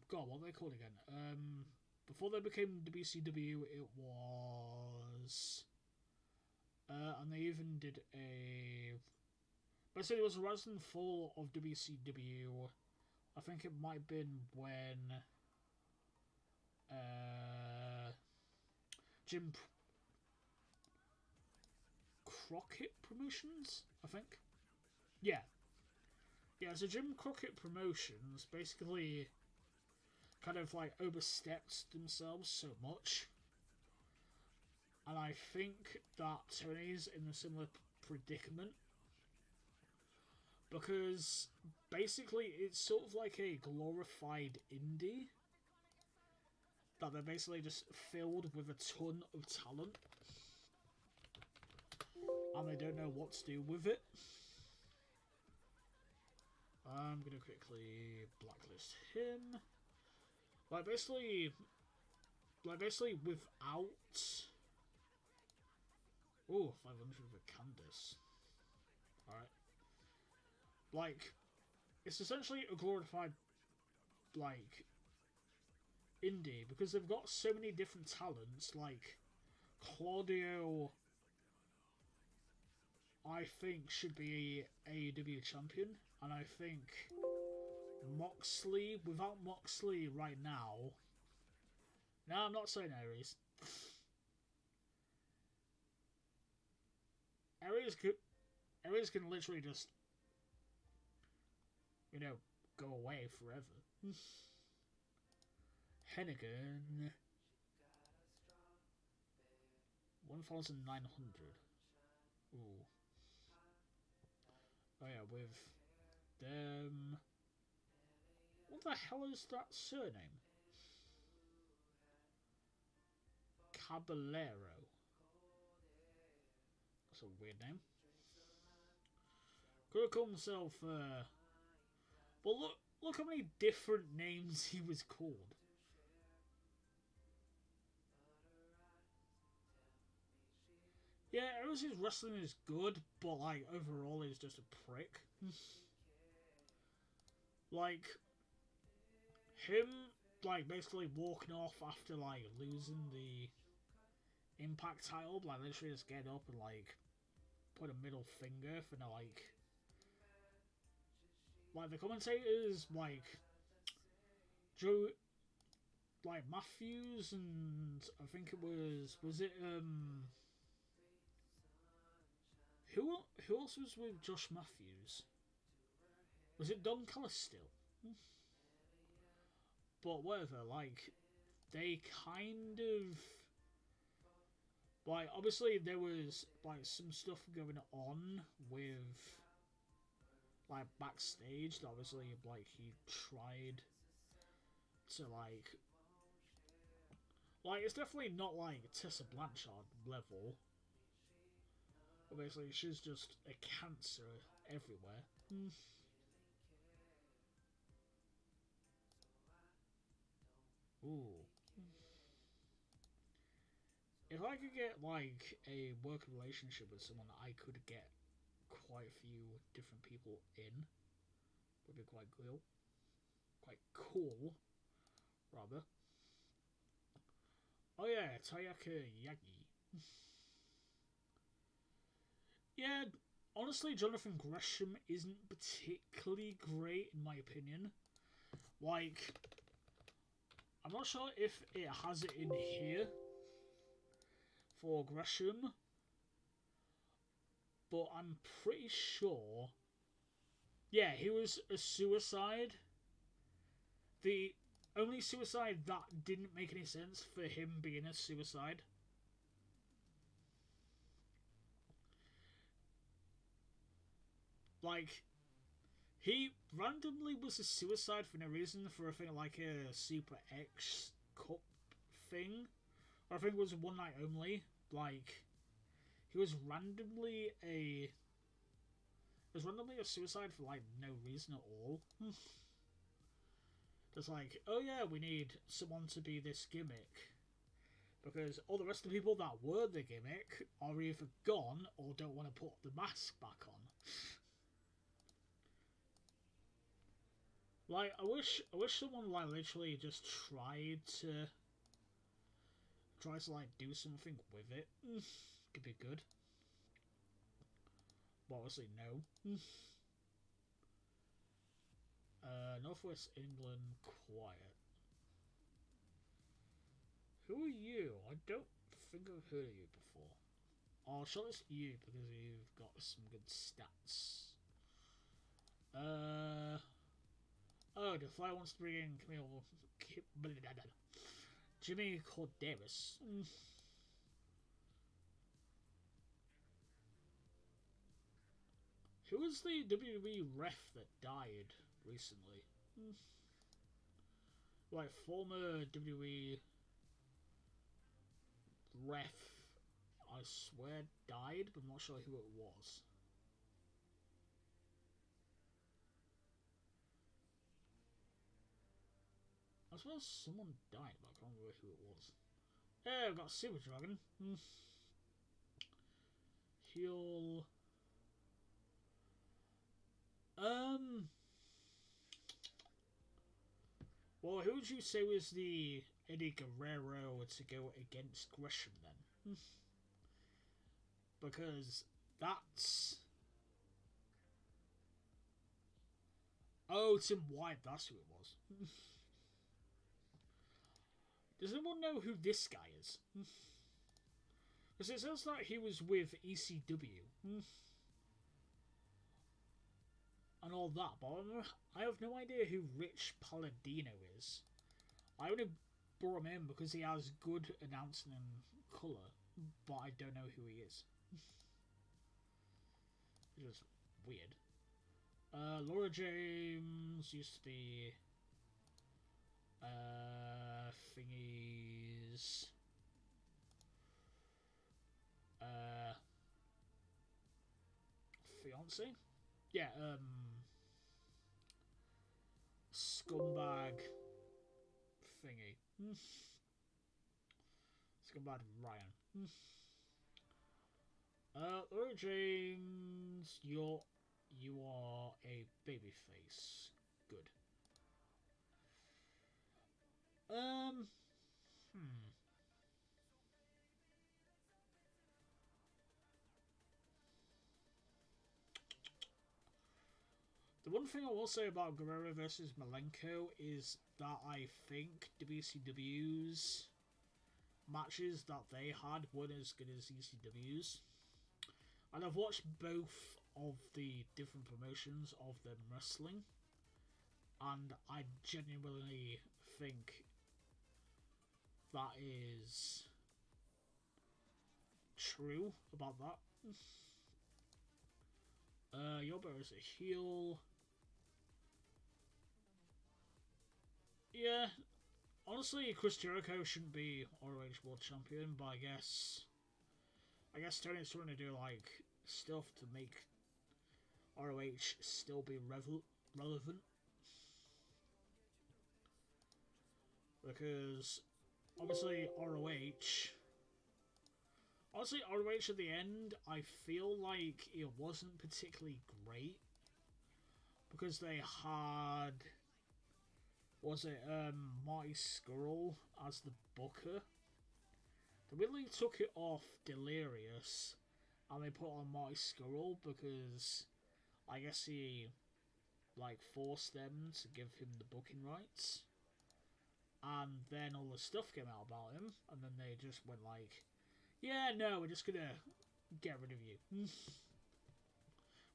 God, what are they called again? Before they became WCW, it was, and they even did a. Basically, it was a rise and fall of WCW. I think it might have been when Jim Crockett Promotions, I think. Yeah. Yeah, so Jim Crockett Promotions basically kind of like overstepped themselves so much. And I think that Tony's in a similar predicament. Because basically it's sort of like a glorified indie that they're basically just filled with a ton of talent. And they don't know what to do with it. I'm gonna quickly blacklist him. Like basically without. Oh, 500 for Candice. Alright. Like, it's essentially a glorified, like, indie because they've got so many different talents. Like, Claudio, I think, should be AEW champion, and I think Moxley, without Moxley right now. No, I'm not saying Aries. Aries can literally just, you know, go away forever. Hennigan, 1,900. Ooh. Oh yeah, with them. What the hell is that surname? Caballero. That's a weird name. Could have called himself. But look how many different names he was called. Yeah, Aries' wrestling is good, but like overall he's just a prick. Like him, like basically walking off after like losing the Impact title, like literally just get up and like put a middle finger for no like the commentators like Joe like Matthews and I think it was it who else was with Josh Matthews? Was it Don Callis still? But whatever, like they kind of like obviously there was like some stuff going on with like backstage that obviously like he tried to like it's definitely not like Tessa Blanchard level. But basically she's just a cancer everywhere. Ooh. If I could get like a working relationship with someone, I could get quite a few different people in. Would be quite cool. Quite cool, rather. Oh yeah, Tayaka Yagi. Yeah, honestly, Jonathan Gresham isn't particularly great in my opinion. Like, I'm not sure if it has it in here for Gresham, but I'm pretty sure. Yeah, he was a suicide. The only suicide that didn't make any sense for him being a suicide. Like, he randomly was a suicide for no reason for a thing like a Super X Cup thing. Or I think it was one night only. Like, he was randomly a. Was randomly a suicide for like no reason at all. Just like, oh yeah, we need someone to be this gimmick. Because all the rest of the people that were the gimmick are either gone or don't want to put the mask back on. Like, I wish someone like literally just tries to like do something with it. Could be good. But obviously no. Northwest England, quiet. Who are you? I don't think I've heard of you before. I'll shortlist you because you've got some good stats. Oh, the Fly wants to bring in Jimmy Corderas. Who was the WWE ref that died recently? Like, former WWE ref, I swear, died, but I'm not sure who it was. I swear someone died, but I can't remember who it was. Hey, I've got Super Dragon. He'll... Well, who would you say was the Eddie Guerrero to go against Gresham then? Because that's... Oh, Tim White, that's who it was. Does anyone know who this guy is? Because it says that he was with ECW. And all that, but I have no idea who Rich Palladino is. I only brought him in because he has good announcing and colour, but I don't know who he is. It's just weird. Laura James used to be thingies. Fiance? Yeah, scumbag thingy. Scumbag Ryan. Laura James, you are a babyface. Good. The one thing I will say about Guerrero versus Malenko is that I think WCW's matches that they had weren't as good as ECW's. And I've watched both of the different promotions of them wrestling, and I genuinely think that is true about that. Yoba is a heel. Yeah, honestly, Chris Jericho shouldn't be ROH World Champion, but I guess Tony's trying to do like stuff to make ROH still be relevant, because obviously ROH at the end, I feel like it wasn't particularly great because they had, was it Marty Scurll as the booker. They really took it off Delirious and they put on Marty Scurll because I guess he like forced them to give him the booking rights, and then all the stuff came out about him, and then they just went like, yeah, no, we're just gonna get rid of you.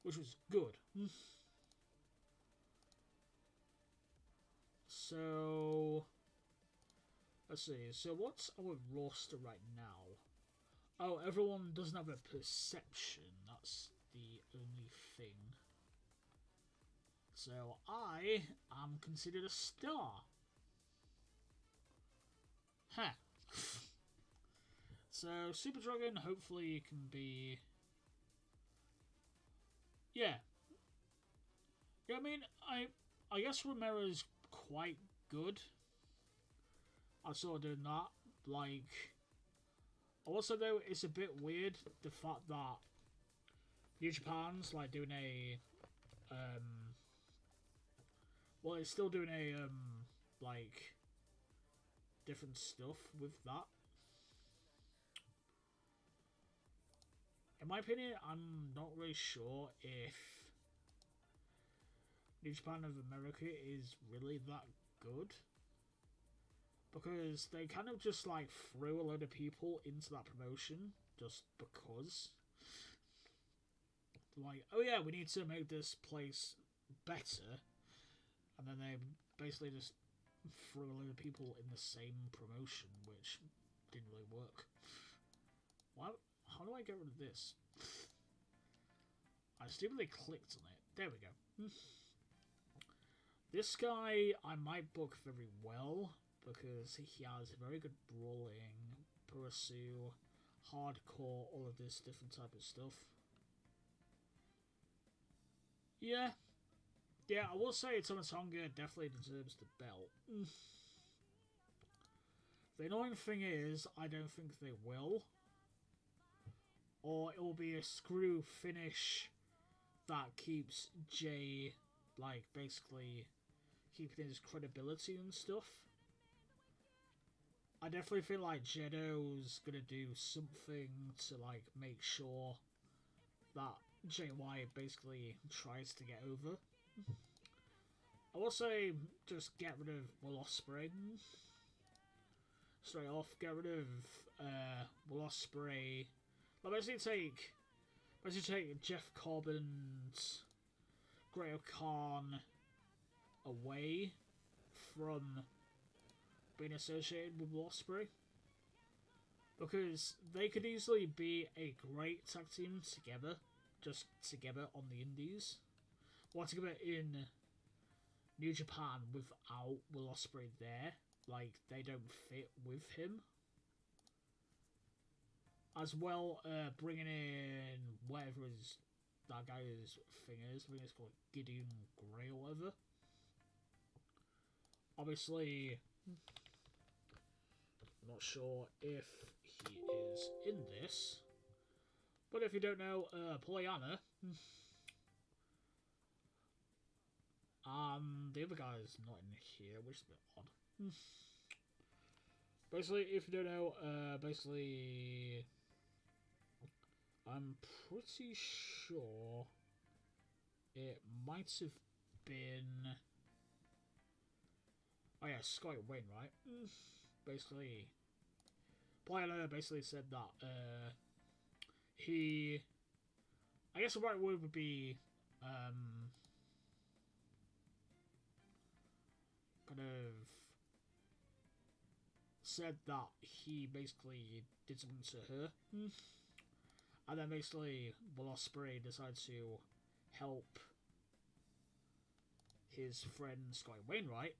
Which was good. So, let's see. So, what's our roster right now? Oh, everyone doesn't have a perception. That's the only thing. So, I am considered a star. Huh. So, Super Dragon, hopefully, you can be. Yeah. Yeah, I mean, I guess Romero's quite good. I saw doing that. Like, Also, though, it's a bit weird the fact that New Japan's like doing a well, it's still doing a like different stuff with that. In my opinion, I'm not really sure if New Japan of America is really that good, because they kind of just like threw a load of people into that promotion just because. Like, oh yeah, we need to make this place better, and then they basically just threw a load of people in the same promotion, which didn't really work. Why? How do I get rid of this? I stupidly clicked on it. There we go. This guy I might book very well because he has very good brawling, pursue, hardcore, all of this different type of stuff. Yeah. Yeah, I will say Tomatonga definitely deserves the belt. The annoying thing is, I don't think they will. Or it will be a screw finish that keeps Jay, like, basically keeping his credibility and stuff. I definitely feel like Jedo's gonna do something to, like, make sure that Jay White basically tries to get over. I will say, just get rid of Will Ospreay. Straight off, get rid of Will Ospreay. Like, basically take Jeff Cobbin's Great Khan away from being associated with Will Ospreay, because they could easily be a great tag team together, just together on the indies, or together in New Japan without Will Ospreay there. Like, they don't fit with him. As well, bringing in whatever that guy's thing is. I think it's called Gideon Grey or whatever. Obviously, I'm not sure if he is in this, but if you don't know, Pollyanna, the other guy is not in here, which is a bit odd. Basically, if you don't know, I'm pretty sure it might have been... Oh yeah, Scott Wainwright. Basically, Pollyanna basically said that he... I guess the right word would be... kind of said that he basically did something to her. And then basically Will Ospreay decided to help his friend Scott Wainwright,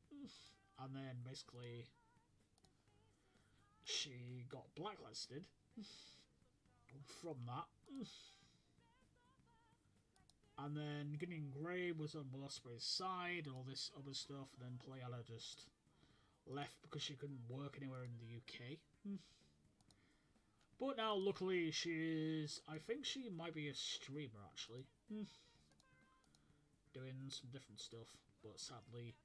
and then basically she got blacklisted from that. And then Gideon Grey was on Will Ospreay's side and all this other stuff, and then Pollyanna just left because she couldn't work anywhere in the UK. But now, luckily, she is... I think she might be a streamer, actually. Doing some different stuff. But sadly,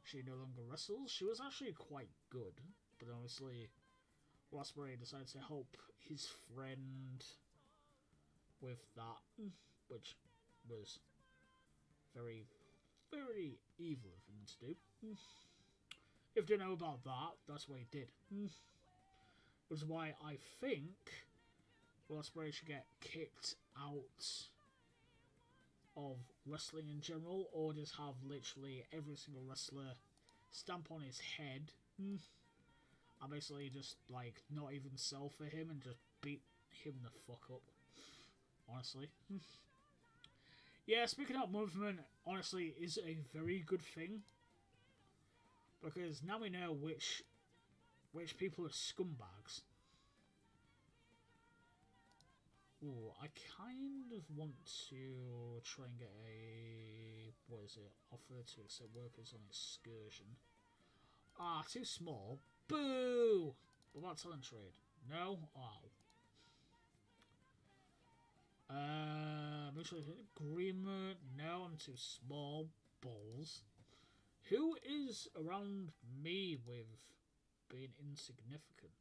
she no longer wrestles. She was actually quite good. But honestly, Ospreay decided to help his friend with that. Which was very, very evil of him to do. If you don't know about that, that's what he did. Which is why I think Will Ospreay should get kicked out of wrestling in general, or just have literally every single wrestler stamp on his head and basically just like not even sell for him and just beat him the fuck up. Honestly. Yeah, speaking of movement, honestly, is a very good thing, because now we know which people are scumbags. Ooh, I kind of want to try and get a... what is it? Offer to accept workers on excursion. Ah, too small. Boo! What about talent trade? No? Oh. Make sure agreement. No, I'm too small. Balls. Who is around me with being insignificant?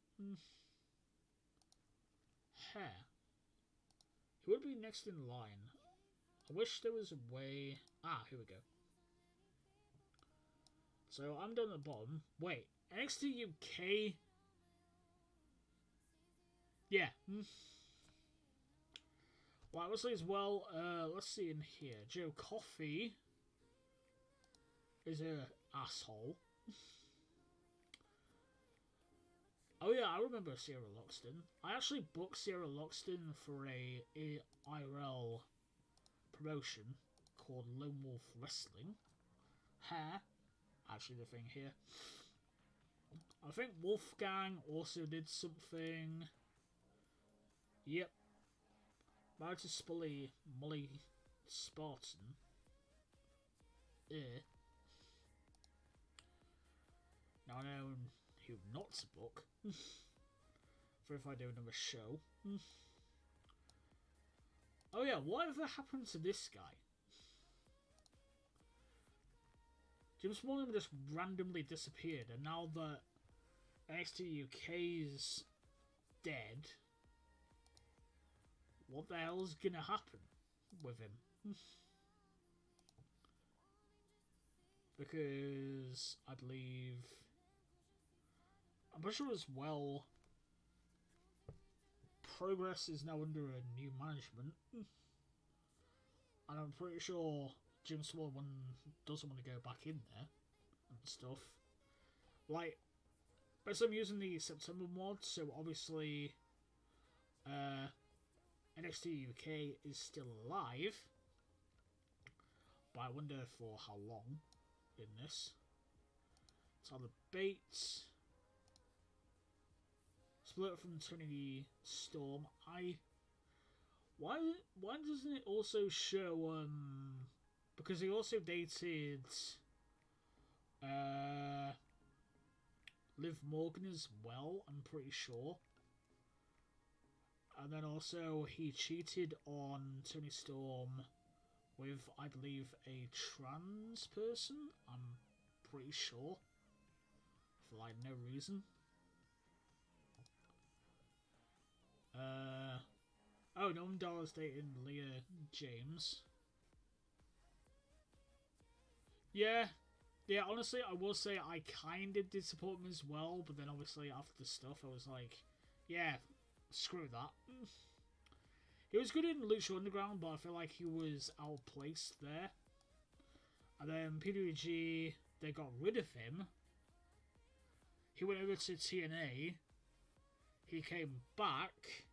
Hair. Who would be next in line? I wish there was a way. Ah, here we go. So I'm down at the bottom. Wait, NXT UK. Yeah. Well, obviously as well. Let's see in here. Joe Coffey is a asshole. Oh yeah, I remember Sierra Loxton. I actually booked Sierra Loxton for a IRL promotion called Lone Wolf Wrestling. Hair, actually the thing here. I think Wolfgang also did something. Yep. Married to Molly Spartan. Now I know who not to book. For if I do another show. Oh yeah, whatever happened to this guy? Jim Smallman just randomly disappeared, and now that NXT UK's dead, what the hell's gonna happen with him? Because I believe I'm pretty sure as well Progress is now under a new management. And I'm pretty sure Jim Smallman doesn't want to go back in there and stuff. Like, but I'm using the September mod, so obviously NXT UK is still alive. But I wonder for how long in this. Tyler Bates. Split from Tony Storm. Why doesn't it also show because he also dated Liv Morgan as well, I'm pretty sure. And then also he cheated on Tony Storm with, I believe, a trans person, I'm pretty sure. For like no reason. Oh, Noam Dar's dating Leah James. Yeah, honestly, I will say I kind of did support him as well, but then obviously after the stuff, I was like, yeah, screw that. He was good in Lucha Underground, but I feel like he was outplaced there. And then PWG, they got rid of him. He went over to TNA. He came back.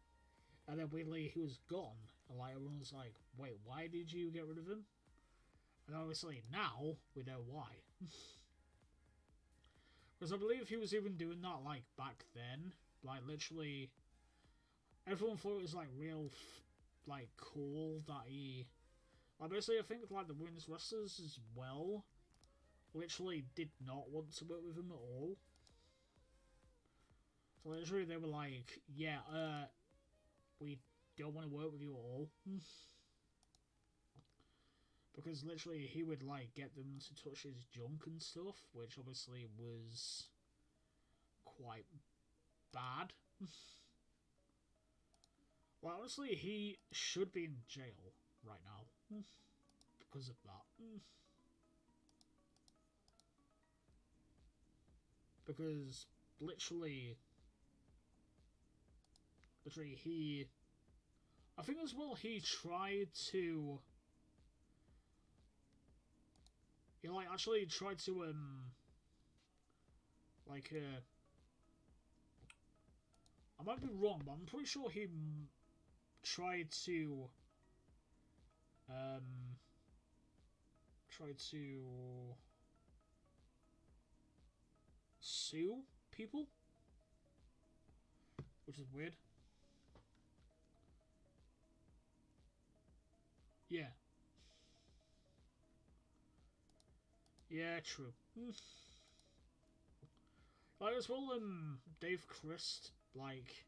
And then weirdly, he was gone. And like everyone was like, wait, why did you get rid of him? And obviously now, we know why. Because I believe he was even doing that like back then. Like literally, everyone thought it was like real like cool that he... Like basically I think like the women's wrestlers as well literally did not want to work with him at all. So literally they were like, yeah, we don't want to work with you at all. Because literally he would like get them to touch his junk and stuff, which obviously was quite bad. Well, honestly, he should be in jail right now because of that. Because literally he... I think as well he tried to... He like actually tried to like I might be wrong, but I'm pretty sure he tried to sue people, which is weird. Yeah. Yeah, true. Like as well, Dave Christ, like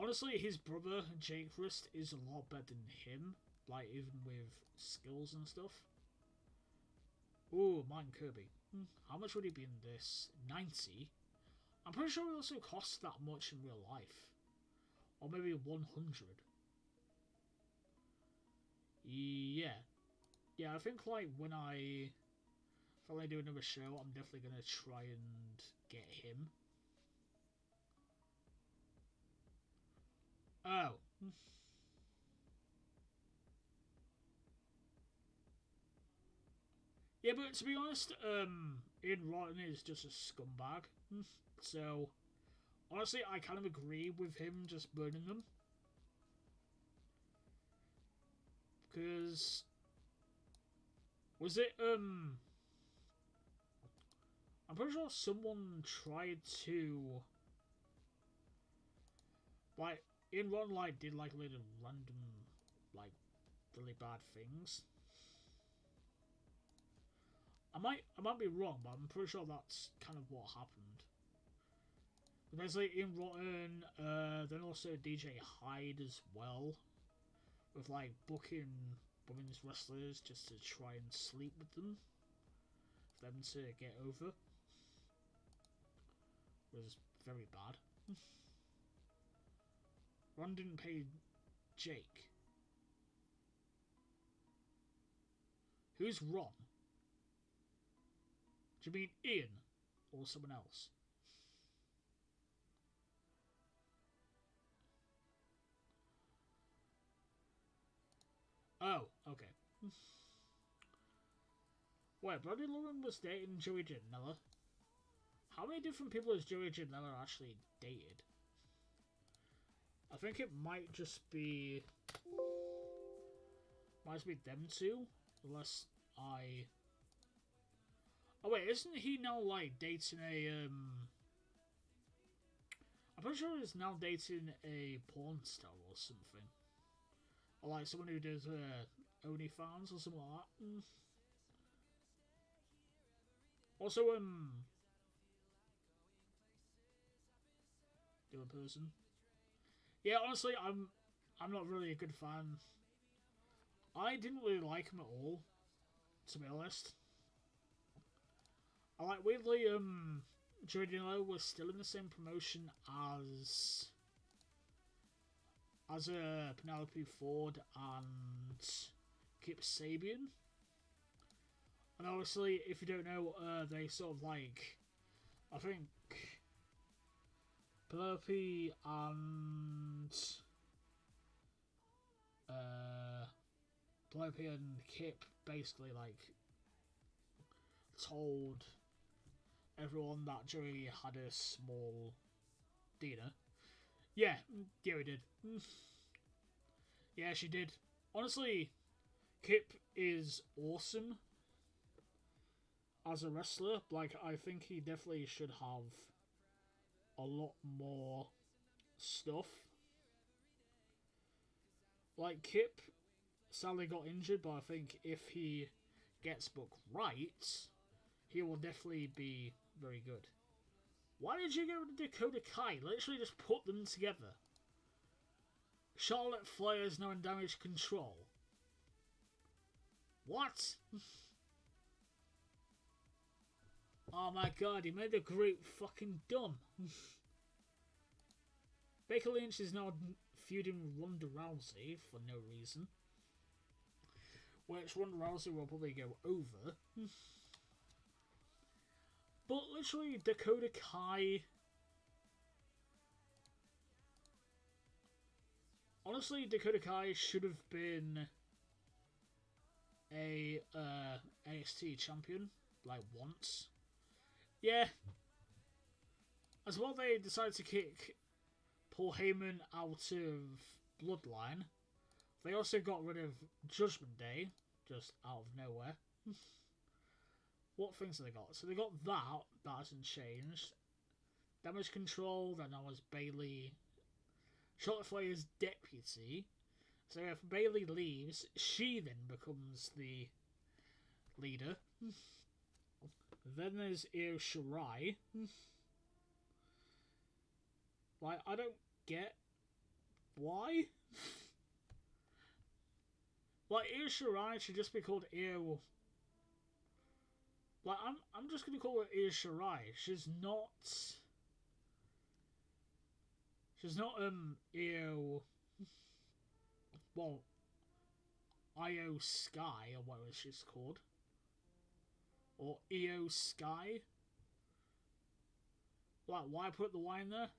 Honestly, his brother, Jake Wrist, is a lot better than him. Like, even with skills and stuff. Ooh, Martin Kirby. How much would he be in this? 90? I'm pretty sure it also costs that much in real life. Or maybe 100. Yeah. Yeah, I think, like, when I finally do another show, I'm definitely going to try and get him. Oh. Yeah, but to be honest, Ian Rotten is just a scumbag. So, honestly, I kind of agree with him just burning them. Because, was it, I'm pretty sure someone tried to, like, Ian Rotten, like, did, like, little random, like, really bad things. I might be wrong, but I'm pretty sure that's kind of what happened. Basically, Ian Rotten, then also DJ Hyde as well, with like booking women's wrestlers just to try and sleep with them, for them to get over, was very bad. Ron didn't pay Jake. Who's Ron? Do you mean Ian or someone else? Oh, okay. Wait, Brody Lauren was dating Joey Janela? How many different people has Joey Janela actually dated? I think it might just be them two, unless I. Oh wait, isn't he now like dating a I'm pretty sure he's now dating a porn star or something, or like someone who does OnlyFans or something like that. Also, the other person. Yeah, honestly, I'm not really a good fan. I didn't really like him at all, to be honest. I like weirdly, Joey Janela was still in the same promotion as Penelope Ford and Kip Sabian. And obviously, if you don't know, they sort of like, I think Penelope and Kip basically like told everyone that Joey had a small dinner. Yeah, we did. Yeah, she did. Honestly, Kip is awesome as a wrestler. Like, I think he definitely should have a lot more stuff. Like, Kip sadly got injured, but I think if he gets booked right, he will definitely be very good. Why did you go with Dakota Kai? Literally just put them together. Charlotte Flair is now in Damage Control. What? Oh my god, he made the group fucking dumb. Becky Lynch is now feuding with Ronda Rousey for no reason. Which Ronda Rousey will probably go over. But literally, Dakota Kai. Honestly, Dakota Kai should have been a NXT champion, like once. Yeah. As well, they decided to kick Paul Heyman out of Bloodline. They also got rid of Judgment Day, just out of nowhere. What things have they got? So they got that hasn't changed. Damage Control, then that was Bayley. Charlotte Flair's deputy. So if Bayley leaves, she then becomes the leader. Then there's Io Shirai. Like, I don't get Why? Like, Io Shirai should just be called Io. Like, I'm just gonna call her Io Shirai. She's not. She's not Io. Well, Io Sky or whatever she's called, or Io Sky. Like, why put the Y in there?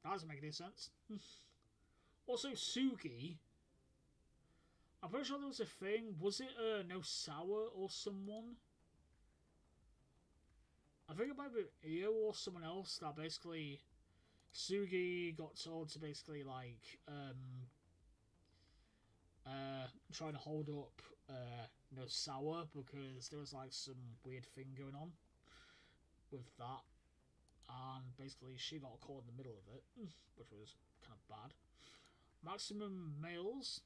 That doesn't make any sense. Also, Sugi. I'm pretty sure there was a thing. Was it Nosawa or someone? I think it might be Io or someone else that basically Sugi got told to basically like trying to hold up Nosawa because there was like some weird thing going on with that, and basically she got caught in the middle of it, which was kind of bad. Maximum males.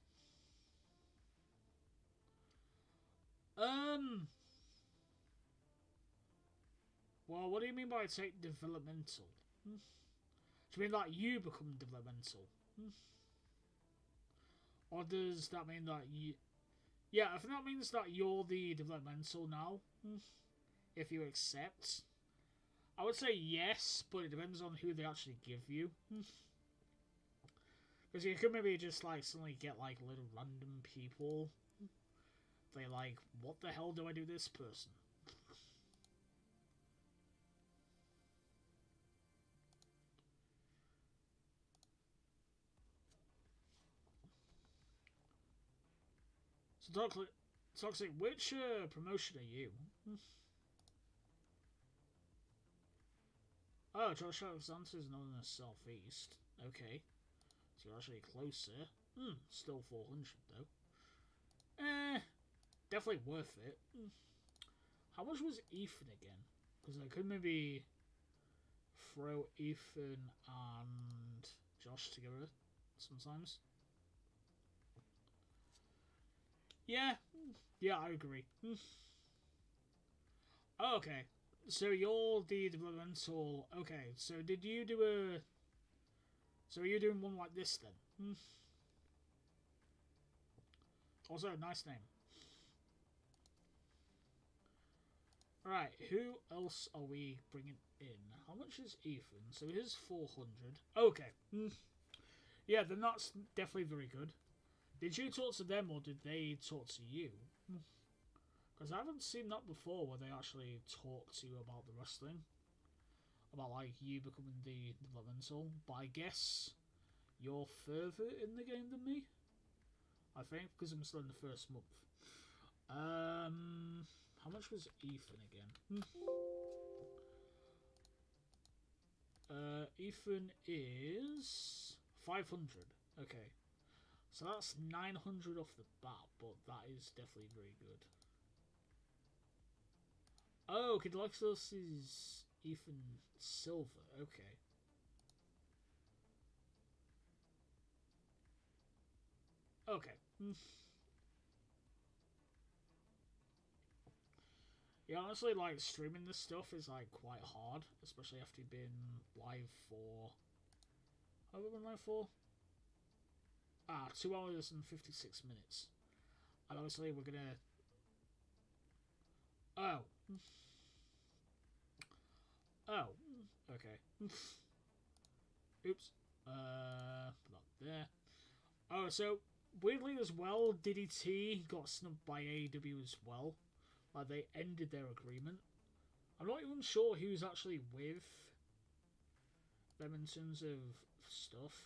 Well, what do you mean by take developmental? Do you mean that you become developmental? Or does that mean that you... Yeah, I think that means that you're the developmental now. If you accept. I would say yes, but it depends on who they actually give you. Because you could maybe just like suddenly get like little random people. They like, what the hell do I do this person? So Toxic, which promotion are you? Oh, Josh Alexander is known in the southeast. Okay. So you're actually closer. Still 400 though. Definitely worth it. How much was Ethan again? Because I could maybe throw Ethan and Josh together sometimes. Yeah, I agree. Oh, okay, so you're the developmental. Okay, so did you do a... So are you doing one like this then? Also, nice name. Alright, who else are we bringing in? How much is Ethan? So here's 400. Okay. Yeah, then that's definitely very good. Did you talk to them or did they talk to you? Because I haven't seen that before where they actually talk to you about the wrestling. About like you becoming the developmental. But I guess you're further in the game than me. I think, because I'm still in the first month. How much was Ethan again? Ethan is 500. Okay. So that's 900 off the bat, but that is definitely very good. Oh, Kid Lexus is Ethan Silver. Okay. Okay. Yeah, honestly, like, streaming this stuff is, like, quite hard, especially after you've been live for... How have we been live for? 2 hours and 56 minutes. And obviously we're gonna... Oh. Oh. Okay. Oops. Not there. Oh, so, weirdly as well, DDT got snubbed by AEW as well. Like, they ended their agreement. I'm not even sure who's actually with them in terms of stuff.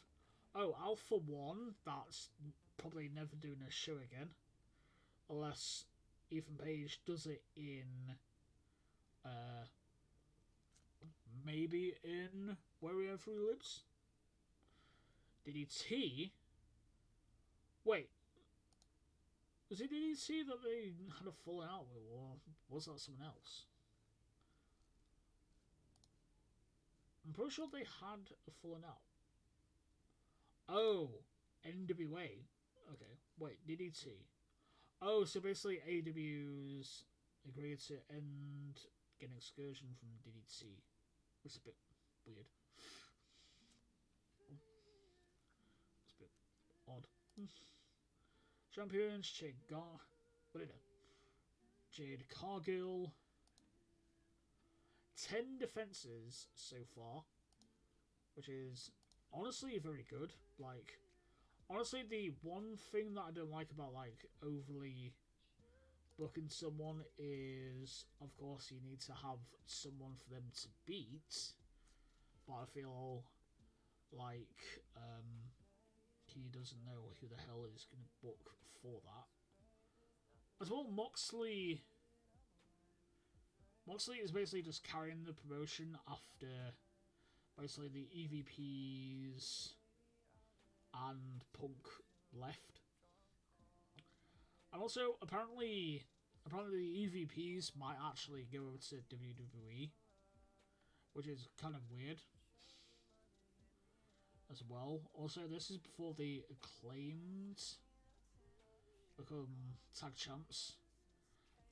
Oh, Alpha 1, that's probably never doing a show again. Unless Ethan Page does it in... maybe in Where We Have Free Lips? DDT? Wait. Was it DDT that they had a falling out with, or was that someone else? I'm pretty sure they had a falling out. Oh, NWA. Okay, wait, DDT. Oh, so basically AW's agreed to end getting excursion from DDT. It's a bit weird. Champions, Jade Cargill. 10 defenses so far, which is honestly very good. Like, honestly, the one thing that I don't like about, like, overly booking someone is, of course, you need to have someone for them to beat. But I feel like he doesn't know who the hell is going to book for that. As well, Moxley is basically just carrying the promotion after basically the EVPs and Punk left. And also, apparently the EVPs might actually go over to WWE, which is kind of weird as well. Also, this is before the Acclaimed become tag champs.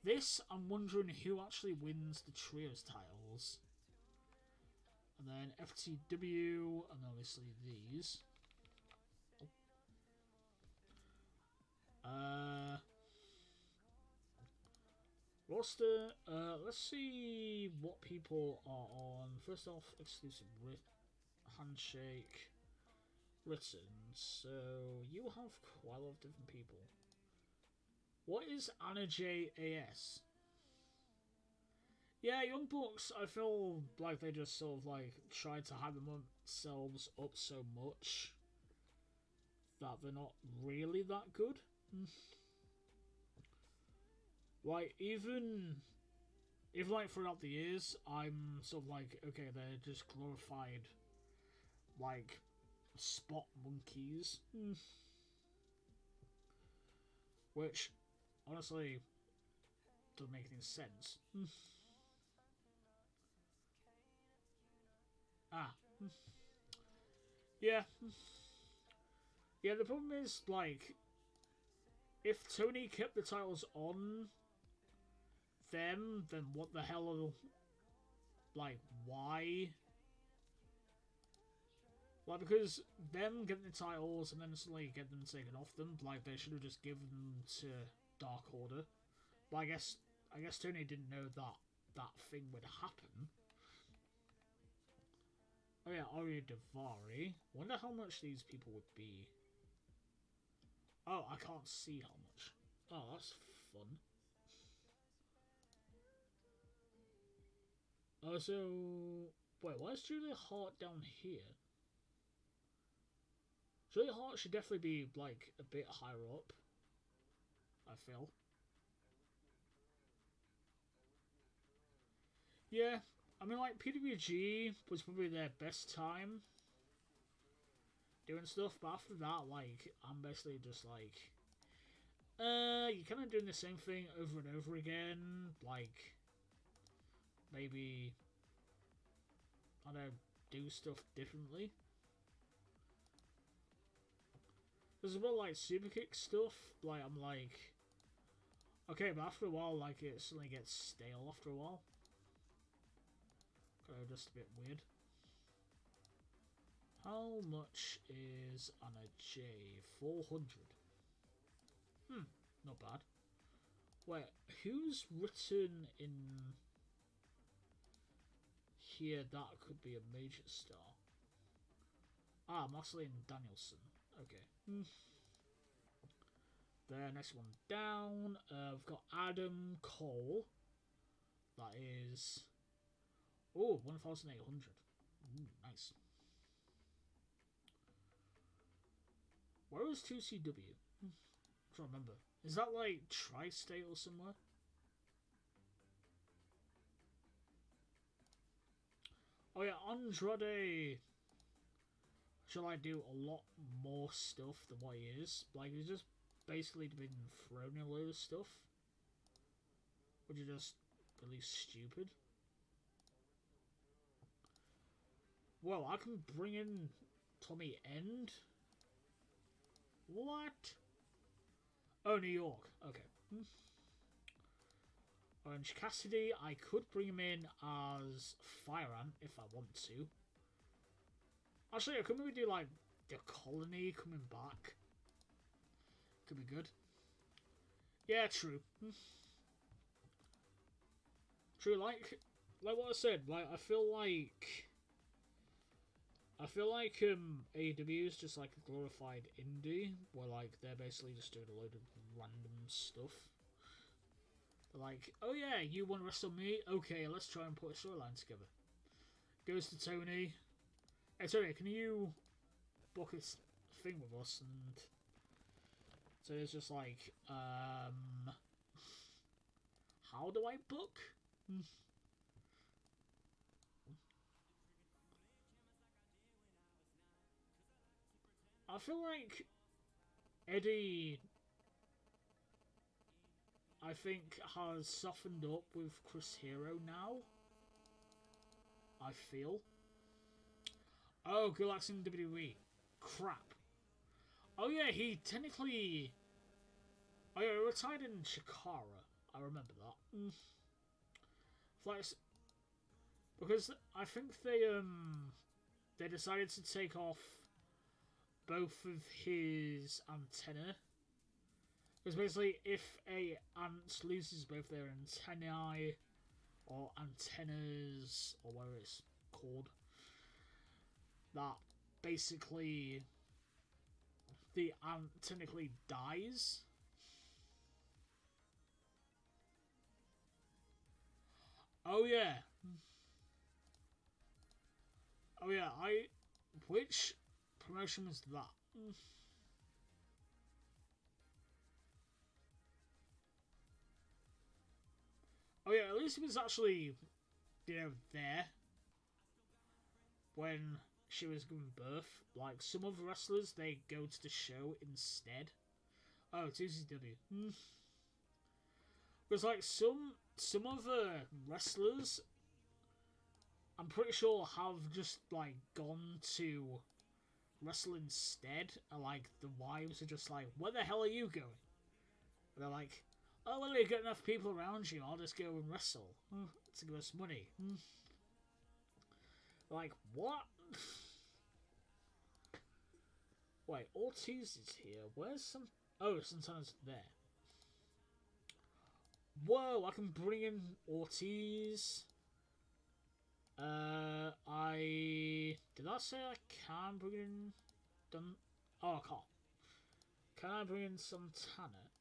This, I'm wondering who actually wins the Trios titles. And then FTW, and obviously these. Roster, let's see what people are on. First off, exclusive handshake written. So, you have quite a lot of different people. What is Anna JAS? Yeah, Young Bucks, I feel like they just sort of like tried to hype themselves up so much that they're not really that good. Like, even like throughout the years, I'm sort of like, okay, they're just glorified, like, spot monkeys. Which, honestly, doesn't make any sense. Yeah. Yeah, the problem is, like, if Tony kept the titles on them, then what the hell, like, why? Like, because them getting the titles and then suddenly get them taken off them, like, they should have just given them to Dark Order. But I guess Tony didn't know that thing would happen. Oh yeah, Arya Davari. Wonder how much these people would be. Oh, I can't see how much. Oh, that's fun. Oh, so... Wait, why is Julia Hart down here? Julia Hart should definitely be, like, a bit higher up. I feel. Yeah, I mean, like, PWG was probably their best time doing stuff, but after that, like, I'm basically just like... you're kind of doing the same thing over and over again. Like, maybe... I don't know, do stuff differently. There's as well, like, Superkick stuff. Like, I'm like... Okay, but after a while, like, it suddenly gets stale after a while. Just a bit weird. How much is Anna J? 400. Not bad. Wait, who's written in here that could be a major star? Ah, Moxley and Danielson. Okay. The next one down, we've got Adam Cole. That is... Oh, 1,800. Nice. Where was 2CW? I can't remember. Is that like Tri-State or somewhere? Oh yeah, Andrade should like do a lot more stuff than what he is. Like, he's just basically been thrown in a load of stuff, which is just really stupid. Well, I can bring in Tommy End. What? Oh, New York. Okay. Orange Cassidy, I could bring him in as Fire Ant if I want to. Actually, I could maybe do like the Colony coming back. could be good. Yeah, true. True, like what I said, like I feel like AEW is just like a glorified indie where like they're basically just doing a load of random stuff. They're like, oh yeah, you want to wrestle me? Okay, let's try and put a storyline together. Goes to Tony. Hey Tony, can you book this thing with us? And so it's just like, how do I book? I feel like Eddie, I think, has softened up with Chris Hero now. I feel. Oh, Gulak's in WWE. Crap. Oh yeah, he technically. Oh yeah, he retired in Shikara. I remember that. Flex, because I think they decided to take off both of his antennae. Because basically, if a ant loses both their antennae or antennas or whatever it's called, that basically the ant technically dies. Oh yeah. Oh yeah, which promotion was that? Oh yeah, at least it was actually, there when she was giving birth. Like some other wrestlers, they go to the show instead. Oh, it's ECW. Because like some other wrestlers, I'm pretty sure have just like gone to wrestle instead, and like the wives are just like, "Where the hell are you going?" And they're like, "Oh well, you get enough people around you. I'll just go and wrestle to give us money." Like what? Wait, Ortiz is here. Where's some? Oh, Santana's there. Whoa! I can bring in Ortiz. I did I say I can bring in? Done. Oh, I can't. Can I bring in Santana?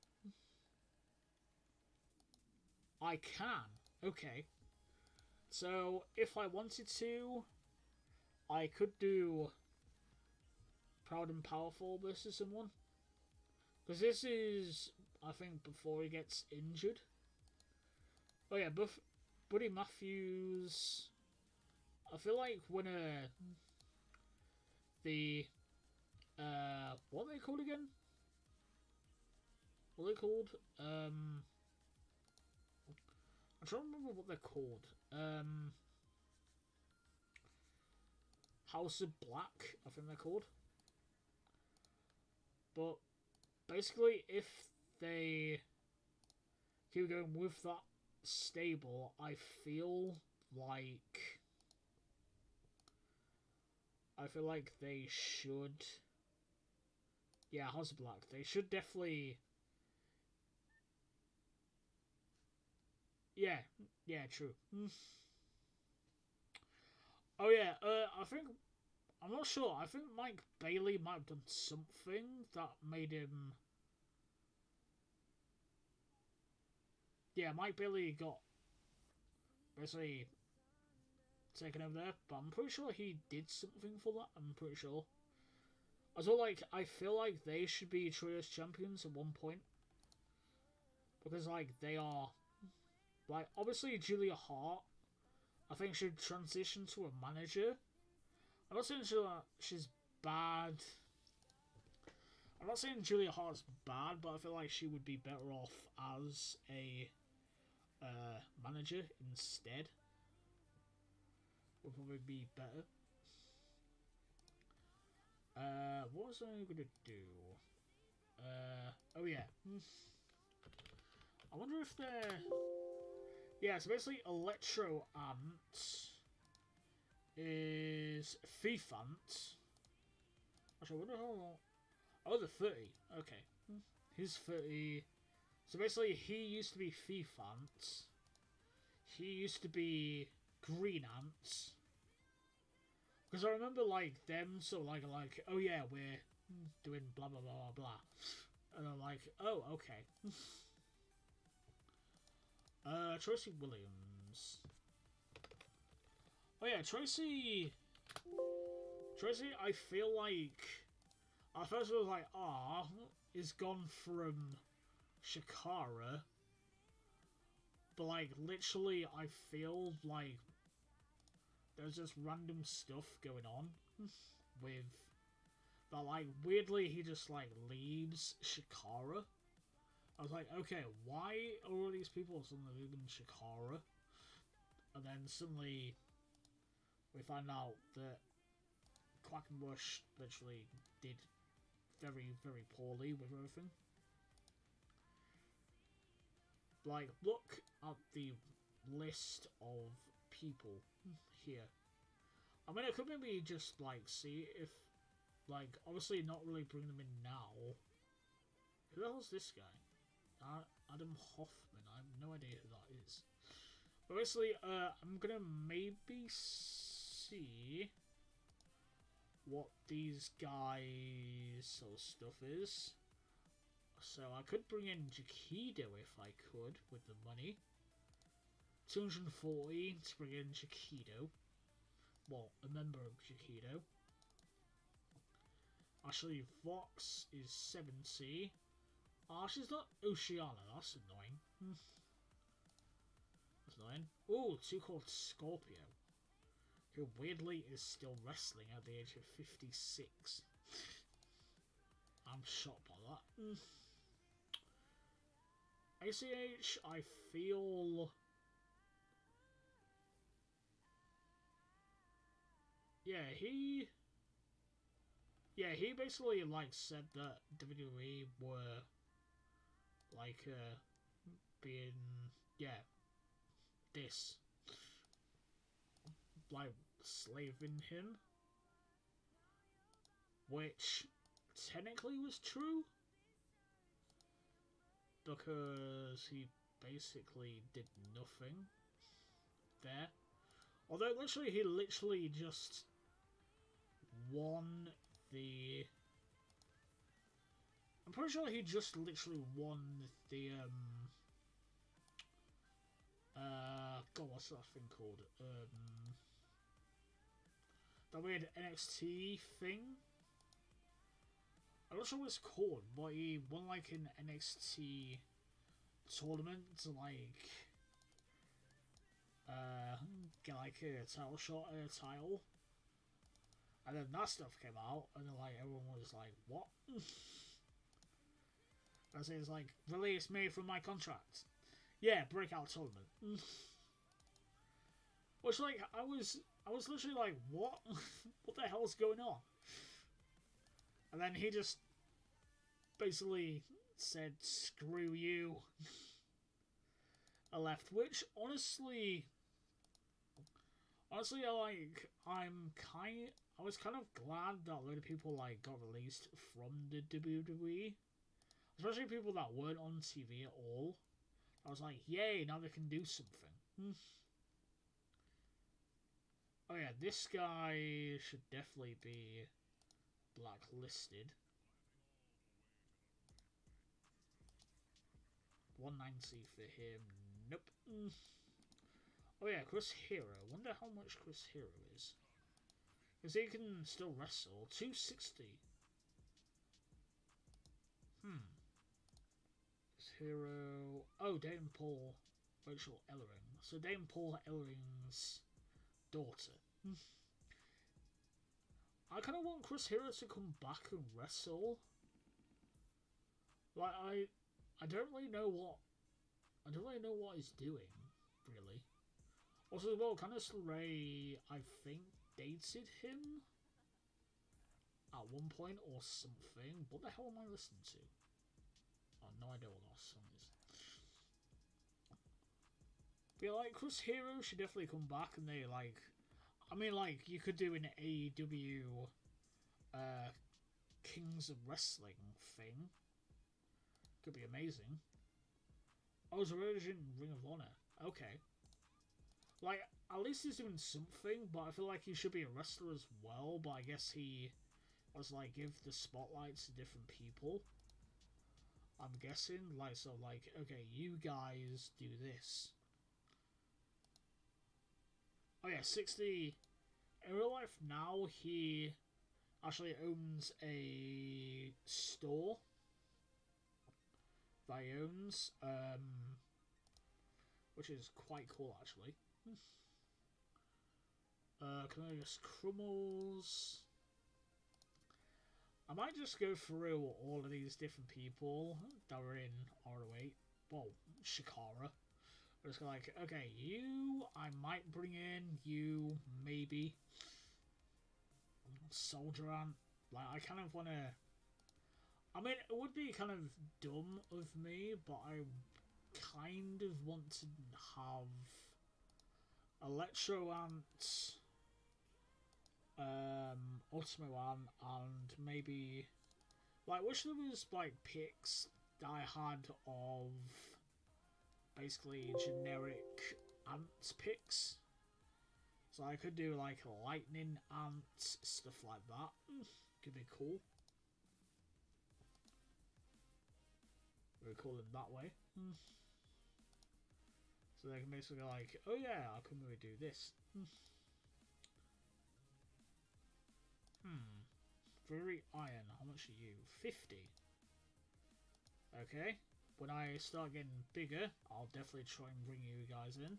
I can. Okay. So if I wanted to, I could do Proud and Powerful versus someone. Because this is, I think, before he gets injured. Oh yeah, Buddy Matthews. I feel like when the what are they called again? What are they called? I'm trying to remember what they're called. House of Black, I think they're called. But basically, if they keep going with that stable, I feel like they should. Yeah, House of Black. They should definitely. Yeah, yeah, true. Oh yeah, I think I'm not sure. I think Mike Bailey might have done something that made him. Yeah, Mike Bailey got basically taken over there, but I'm pretty sure he did something for that. I'm pretty sure. As well, like I feel like they should be trios champions at one point because like they are, like obviously Julia Hart. I think should transition to a manager. I'm not saying she's bad. I'm not saying Julia Hart's bad, but I feel like she would be better off as a manager instead. Would probably be better. What was I gonna do? Oh yeah. I wonder if they're. Yeah, so basically Electro Ant is Thief Ant. Actually, I wonder how long. Oh, the 30. Okay. He's 30. So basically, he used to be Thief Ants. He used to be Green Ants. Because I remember, like, them sort of like, oh yeah, we're doing blah blah blah blah blah. And I'm like, oh, okay. Tracy Williams. Oh yeah, Tracy, I feel like at first I was like, is gone from Shikara, but like literally, I feel like there's just random stuff going on with that. Like weirdly, he just like leaves Shikara. I was like, okay, why are all these people suddenly leaving Shikara? And then suddenly we find out that Quackenbush literally did very, very poorly with everything. Like, look at the list of people here. I mean, I could maybe just, like, see if, like, obviously not really bring them in now. Who the hell's this guy? Adam Hoffman. I have no idea who that is. But basically, I'm gonna maybe see what these guys' sort of stuff is. So I could bring in Jakido if I could with the money. 240 to bring in Jakido. Well, a member of Jakido. Actually, Vox is 70. She's not Oceana, that's annoying. That's annoying. Oh, two called Scorpio, who weirdly is still wrestling at the age of 56. I'm shocked by that. ACH, I feel... he basically, like, said that WWE were, like, being, this. Like, slaving him. Which, technically was true. Because he basically did nothing there. Although, he literally just won the... I'm pretty sure he just literally won the, God, what's that thing called? That weird NXT thing? I'm not sure what it's called, but he won, like, an NXT tournament to, like, get, like, a title shot at a title. And then that stuff came out, and then, like, everyone was like, what? And so it's like, release me from my contract. Yeah, breakout tournament. Which, like, I was literally like, what? What the hell's going on? And then he just basically said, screw you. I left, which, honestly, I was kind of glad that a lot of people, like, got released from the WWE. Especially people that weren't on TV at all. I was like, yay, now they can do something. Oh yeah, this guy should definitely be blacklisted. 190 for him. Nope. Oh yeah, Chris Hero. Wonder how much Chris Hero is. Because he can still wrestle. 260. Hero. Oh, Dayton Paul, Rachel Ellering. So Dayton Paul Ellering's daughter. I kind of want Chris Hero to come back and wrestle. Like I don't really know what he's doing, really. Also, as well, Candice LeRae, I think, dated him at one point or something. What the hell am I listening to? I have no idea what that song is. But yeah, like, Chris Hero should definitely come back and they, like... I mean, like, you could do an AEW Kings of Wrestling thing. Could be amazing. Oh, he's already in Ring of Honor. Okay. Like, at least he's doing something, but I feel like he should be a wrestler as well, but I guess he was like, give the spotlights to different people. I'm guessing. Like, so, like, okay, you guys do this. Oh yeah, 60. In real life now, he actually owns a store that he owns, which is quite cool actually. Can I just Crummels? I might just go through all of these different people that were in ROH. Well, Shikara. I'm just like, okay, you I might bring in, you maybe. Soldier Ant. Like, I kind of want to. I mean, it would be kind of dumb of me, but I kind of want to have Electro Ant, Ultimo Ant, and maybe like which of those like picks that I had of basically generic ants picks. So I could do like lightning ants, stuff like that. Could be cool. We call them that way. So they can basically go like, oh yeah, how come we do this? Very iron, how much are you? 50. Okay. When I start getting bigger, I'll definitely try and bring you guys in.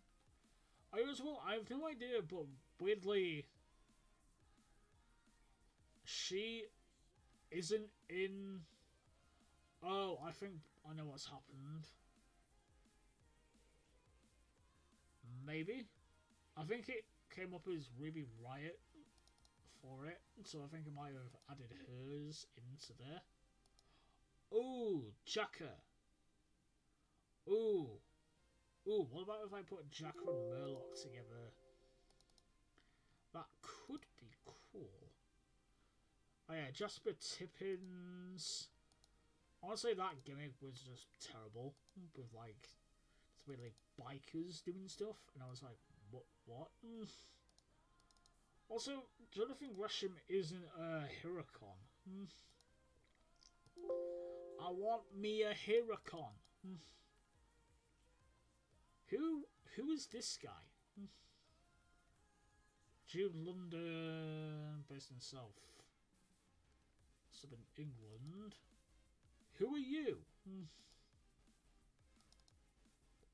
I as well, I have no idea, but weirdly, she isn't in. Oh, I think I know what's happened. Maybe. I think it came up as Ruby Riot for it, so I think I might have added hers into there. Ooh, Jacka. Ooh. Ooh, what about if I put Jacka and Murloc together? That could be cool. Oh yeah, Jasper Tippins. Honestly, that gimmick was just terrible. With like, it's really bikers doing stuff, and I was like, what? Also, Jonathan Gresham isn't a Huracan. I want me a Huracan. Who is this guy? Jude London, based in South. Sub in England. Who are you?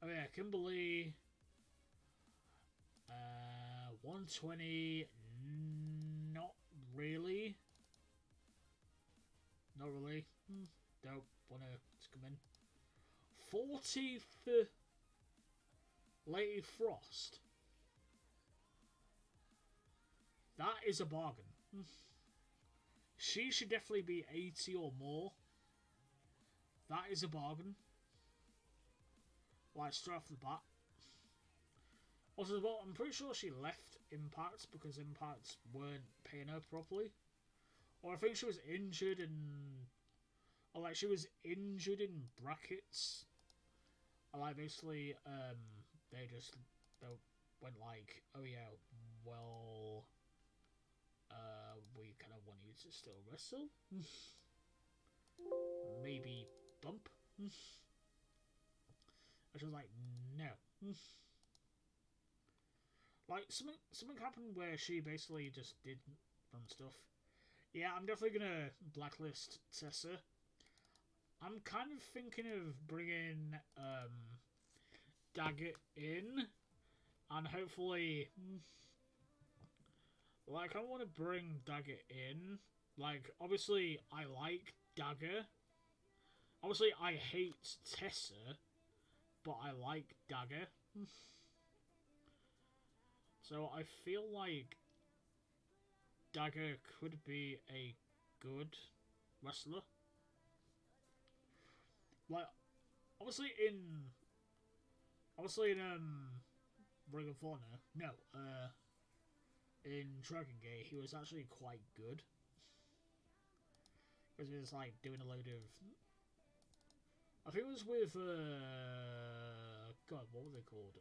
Oh yeah, Kimberly. 120. Not really. Not really. Don't want to come in. 40 for Lady Frost. That is a bargain. She should definitely be 80 or more. That is a bargain. Like, straight off the bat. Also, well, I'm pretty sure she left Impact because Impact weren't paying her properly. Or I think she was injured and... Or, like, she was injured in brackets. And, like, basically, they went like, oh yeah, well... we kind of want you to still wrestle. Maybe bump. And she was like, no. Like, something happened where she basically just did some stuff. Yeah, I'm definitely gonna blacklist Tessa. I'm kind of thinking of bringing Daggett in, and hopefully, like, I want to bring Daggett in. Like, obviously, I like Dagger. Obviously, I hate Tessa, but I like Dagger. So I feel like Dagger could be a good wrestler. Like, obviously in Ring of Honor, no, in Dragon Gate, he was actually quite good. Because he was like doing a load of, I think it was with God, what were they called?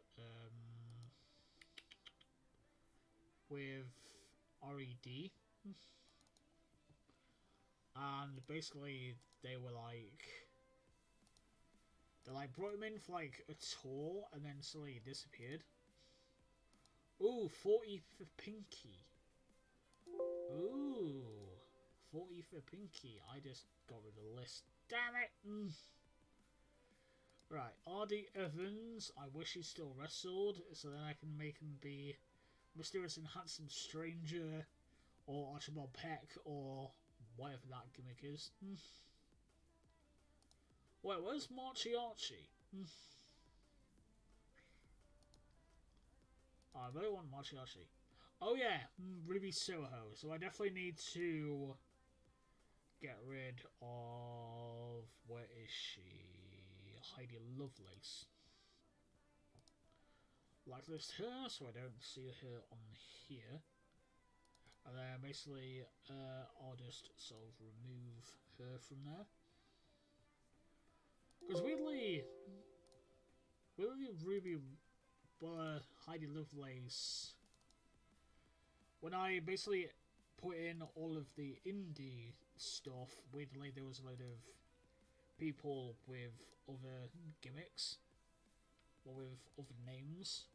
With RED, and basically they were like, they like brought him in for like a tour, and then suddenly he disappeared. Ooh, 40 for Pinky. Ooh, 40 for Pinky. I just got rid of the list. Damn it! Right, R.D. Evans. I wish he still wrestled, so then I can make him be Mysterious and Handsome Stranger, or Archibald Peck, or whatever that gimmick is. Wait, where's Marchy Archie? I really want Marchy Archie. Oh yeah, Ruby Soho. So I definitely need to get rid of... Where is she? Heidi Lovelace. Blacklist her, so I don't see her on here. And then basically, I'll just sort of remove her from there. Because weirdly, Ruby, Heidi Lovelace, when I basically put in all of the indie stuff, weirdly there was a load of people with other gimmicks, or with other names.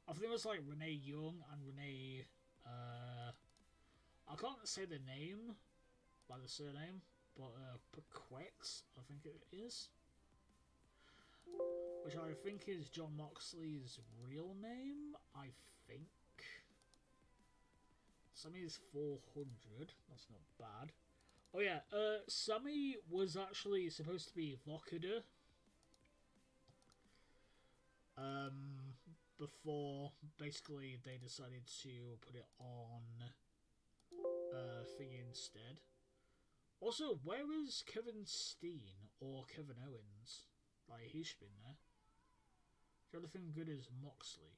I think it was like Renee Young and Renee, I can't say the name by the surname, but Paquette, I think it is. Which I think is John Moxley's real name, I think. Sammy's 400, that's not bad. Oh yeah, Sammy was actually supposed to be Vokader. Before basically they decided to put it on thing instead. Also, where is Kevin Steen or Kevin Owens? Like, he should be in there. The other thing good is Moxley.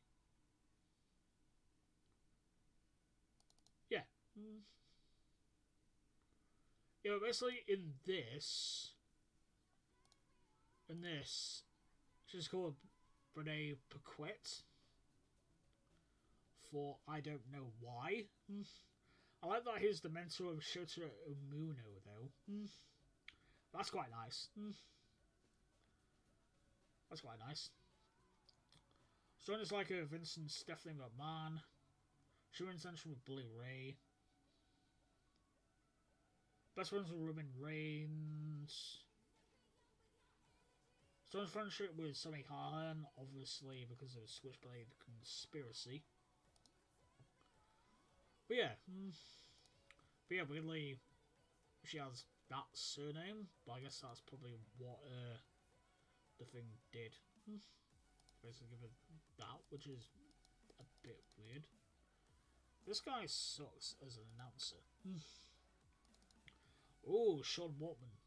Yeah. Yeah, basically in this, she's called Renee Paquette. For I don't know why. I like that he's the mentor of Shota Umuno, though. That's quite nice. That's quite nice. Strong is like a Vincent Stephanie McMahon. True intention with Bully Ray. Best friends with Roman Reigns. Strong's friendship with Sammy Callahan, obviously because of Switchblade Conspiracy. But yeah, weirdly, she has that surname, but I guess that's probably what the thing did. Basically give it that, which is a bit weird. This guy sucks as an announcer. Oh, Sean Watman.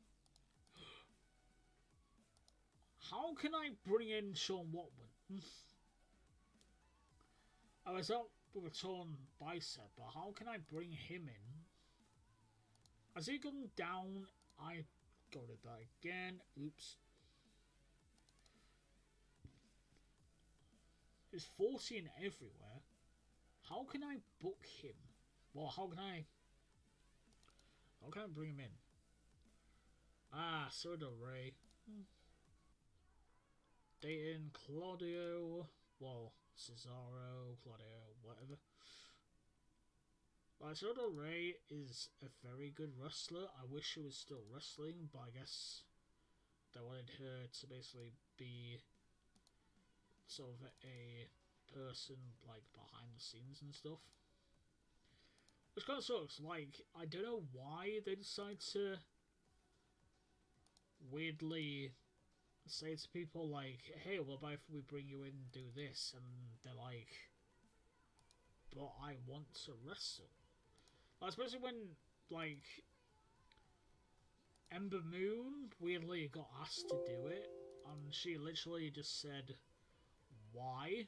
How can I bring in Sean Watman? I was out with a torn bicep, but how can I bring him in? Has he gone down? I got it that again. Oops. There's 14 everywhere. How can I book him? Well, how can I bring him in? Ah, Soda Ray. Dayton, Claudio. Well, Cesaro, Claudio, whatever. Soda Ray is a very good wrestler. I wish she was still wrestling, but I guess they wanted her to basically be sort of a person like behind the scenes and stuff. Which kind of sucks. Like, I don't know why they decide to weirdly say to people like, hey, what about if we bring you in and do this? And they're like, but I want to wrestle. Like, especially when, like, Ember Moon weirdly got asked to do it, and she literally just said, why?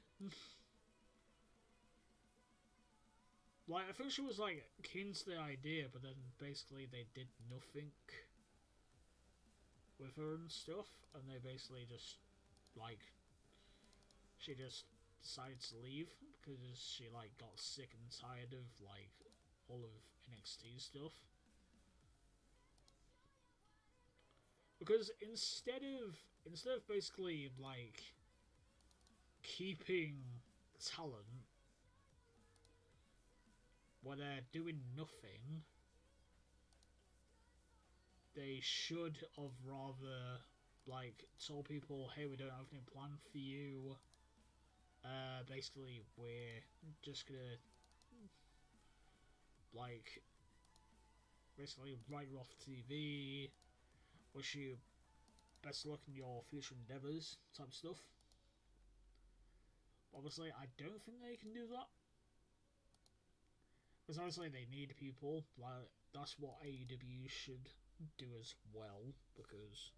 Like, I think she was, like, keen to the idea, but then basically they did nothing. with her and stuff, and they basically just like she just decided to leave because she like got sick and tired of like all of NXT stuff. Because instead of basically like keeping talent where they're doing nothing, they should have rather like told people, hey, we don't have any plan for you. Basically, we're just gonna like basically write you off TV. Wish you best luck in your future endeavours, type of stuff. Obviously, I don't think they can do that. Because obviously they need people. Like that's what AEW should do as well. Because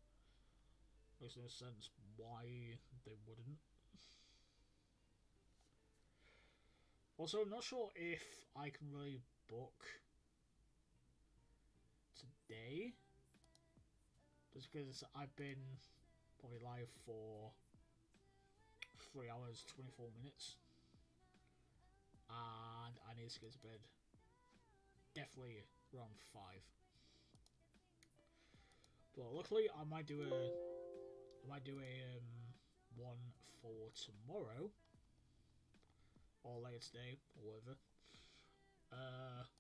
it makes no sense why they wouldn't. Also, I'm not sure if I can really book today. Just because I've been probably live for 3 hours, 24 minutes. And I need to get to bed. Definitely around 5. But luckily, I might do a one for tomorrow or later today or whatever.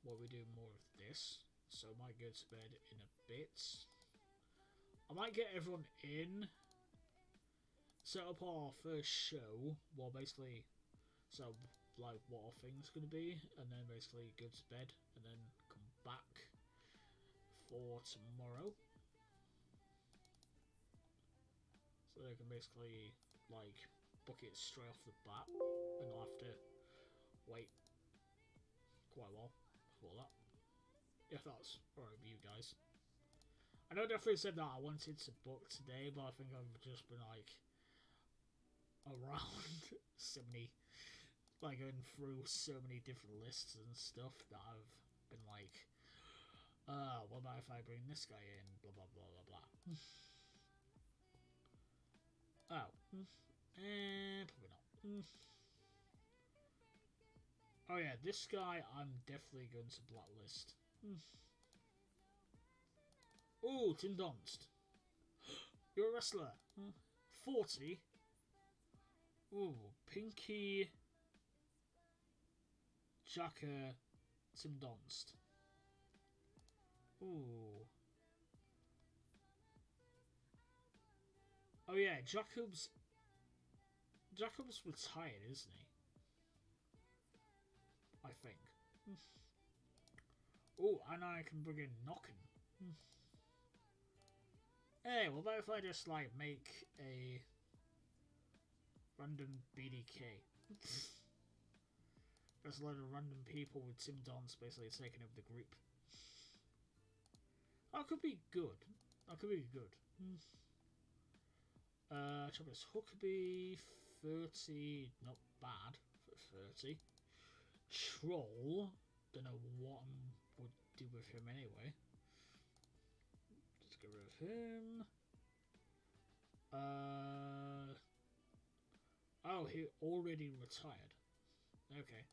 Where we do more of this, so I might go to bed in a bit. I might get everyone in, set up our first show. Well, basically, so like what our thing's gonna be, and then basically go to bed and then come back for tomorrow. So they can basically like book it straight off the bat and not have to wait quite a while before that. If that's alright with you guys. I know I definitely said that I wanted to book today, but I think I've just been like around so many, like going through so many different lists and stuff that I've been like, what about if I bring this guy in, blah blah blah blah blah. Oh. Probably not. Oh yeah, this guy I'm definitely going to blacklist. Oh, Tim Donst. You're a wrestler. 40. Ooh, Pinky Jaka Tim Donst. Ooh. Oh yeah, Jacob's retired, isn't he? I think. Oh, and I can bring in Knockin. Hey, what about if I just like make a random BDK? There's a load of random people with Tim Donst basically taking over the group. That could be good. That could be good. Travis Huckabee, 30, not bad for 30. Troll, don't know what I would do with him anyway. Just get rid of him. Oh, he already retired. Okay.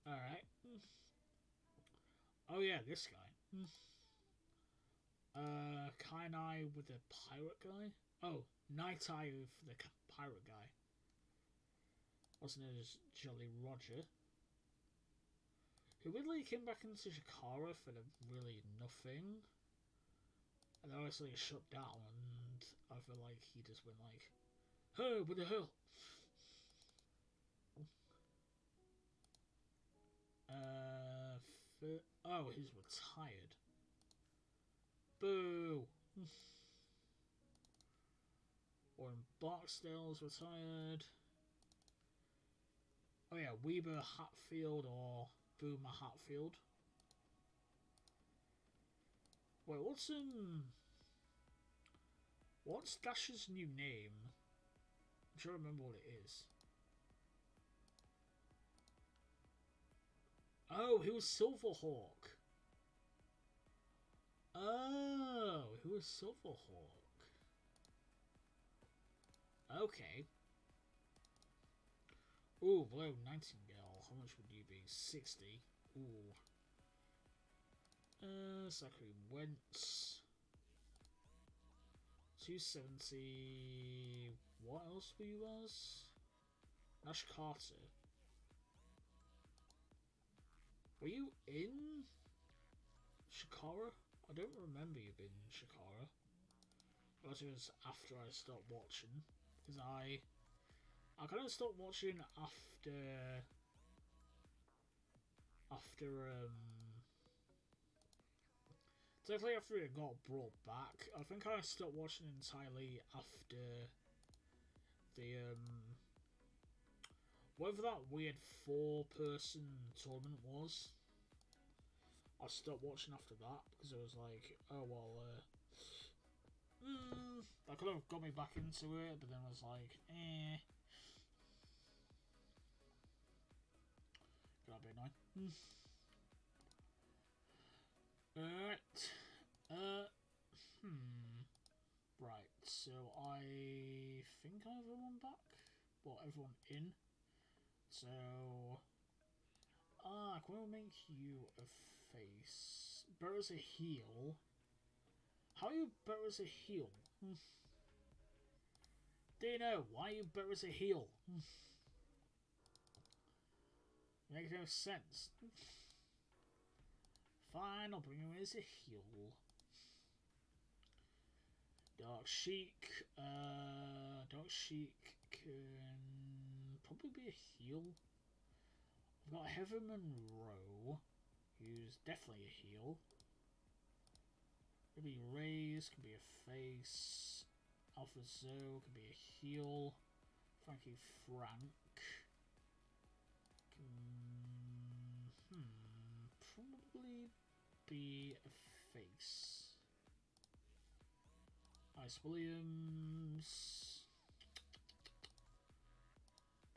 Alright. Oh yeah, this guy. Kainai with the pirate guy? Oh, Night Eye with the pirate guy. Also known as Jolly Roger. Who weirdly came back into Shikara for really nothing. And then obviously shut down, and I feel like he just went like, hey, what the hell? Oh, he's retired. Boo! Warren Barksdale's retired. Oh yeah, Weber Hatfield or Boomer Hatfield. Wait, what's Dash's new name? I'm trying to remember what it is. Oh, he was Silverhawk. Oh, who is Silverhawk? Okay. Ooh, Blue Nightingale. How much would you be? 60. Ooh. Zachary Wentz. 270. What else were you as? Nash Carter. Were you in Shikara? I don't remember you being in Shikara. But it was after I stopped watching. Because I kind of stopped watching after definitely after it got brought back. I think I stopped watching entirely after the whatever that weird 4-person tournament was. I stopped watching after that because it was like, oh well, that could have got me back into it, but then I was like, got a bit annoying. Alright. Right, so I think I have everyone back. Well, everyone in. So, I'm going to make you a face. Better as a heel. How are you better as a heel? Do you know why you better as a heel? Makes no sense. Fine, I'll bring you as a heel. Dark Sheik. Dark Sheik can probably be a heel. I've got Heather Monroe, who's definitely a heel. Maybe Reyes can be a face. Alpha Zoe can be a heel. Frankie Frank can probably be a face. Ice Williams.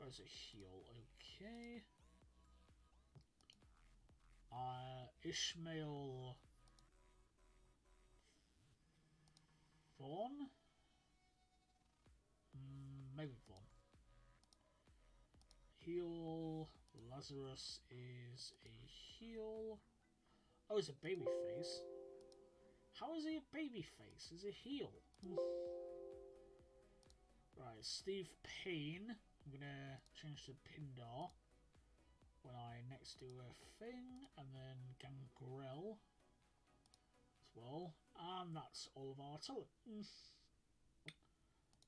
As a heel, okay. Ishmael Vaughn? Maybe Vaughn. Heel. Lazarus is a heel. Oh, he's a baby face. How is he a baby face? He's a heel. Right, Steve Payne. I'm gonna change to Pindar when I next do a thing, and then Gangrel as well. And that's all of our talent.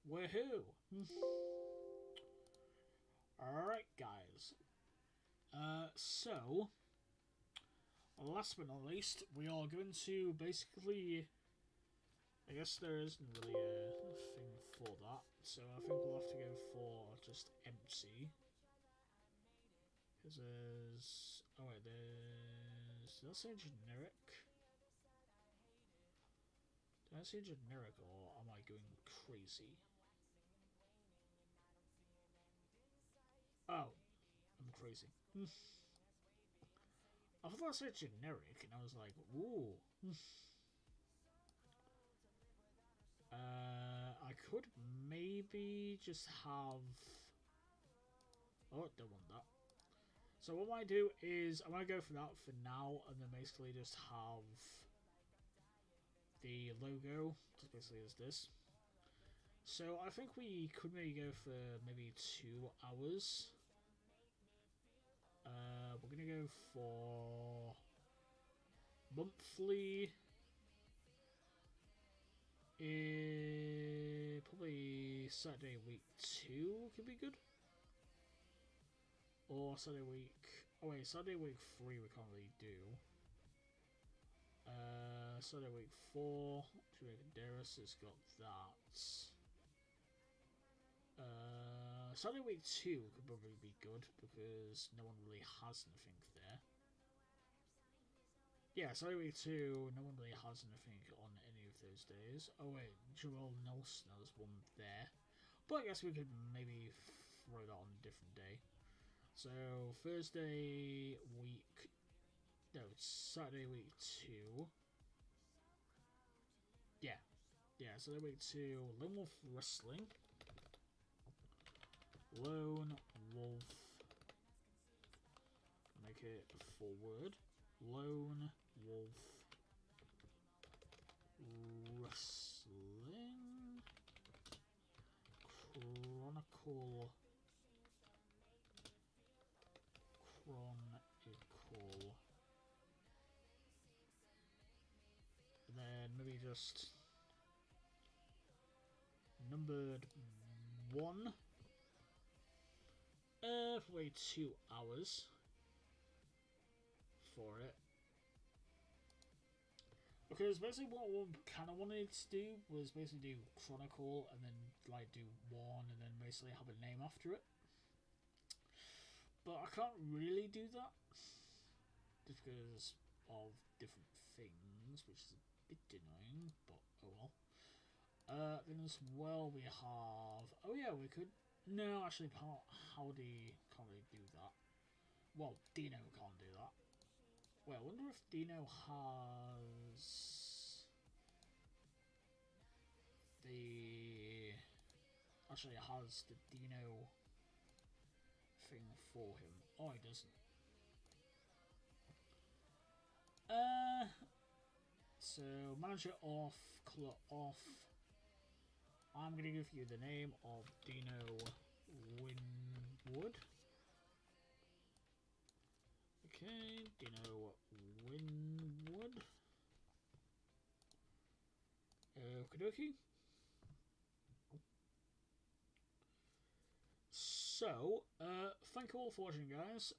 Woohoo! Alright, guys. So, last but not least, we are going to basically. I guess there isn't really a thing for that, so I think we'll have to go for just empty. Because there's. Oh, wait, there's. Did I say generic? Did I say generic, or am I going crazy? Oh, I'm crazy. I thought I said generic, and I was like, ooh. I could maybe just have. Oh, don't want that. So what I might do is I'm gonna go for that for now, and then basically just have the logo, just basically as this. So I think we could maybe go for maybe 2 hours. We're gonna go for monthly. Probably Saturday week 2 could be good. Or Saturday week. Oh wait, Saturday week 3 we can't really do. Saturday week 4. Darius has got that. Saturday week 2 could probably be good because no one really has anything there. Yeah, Saturday week 2, no one really has anything on any of those days. Oh wait, Joel Nelson has one there. But I guess we could maybe throw that on a different day. So Thursday week, no, it's Saturday week 2. yeah, so then we to Lone Wolf Wrestling. Lone Wolf. Make it forward. Lone Wolf Wrestling. Chronicle. And then maybe just numbered 1 for 2 hours for it. Because basically what we kind of wanted to do was basically do Chronicle and then like do 1 and then basically have a name after it. But I can't really do that just because of different things, which is a bit annoying, but oh well. Then as well we have... Oh yeah, we could... No, actually Howdy can't really do that. Well, Dino can't do that. Wait, I wonder if Dino has... the... Actually has the Dino thing for him. Oh, he doesn't. So manager off, color off. I'm gonna give you the name of Dino Winwood. Okay, Dino Winwood. Okie dokie. So, thank you all for watching, guys.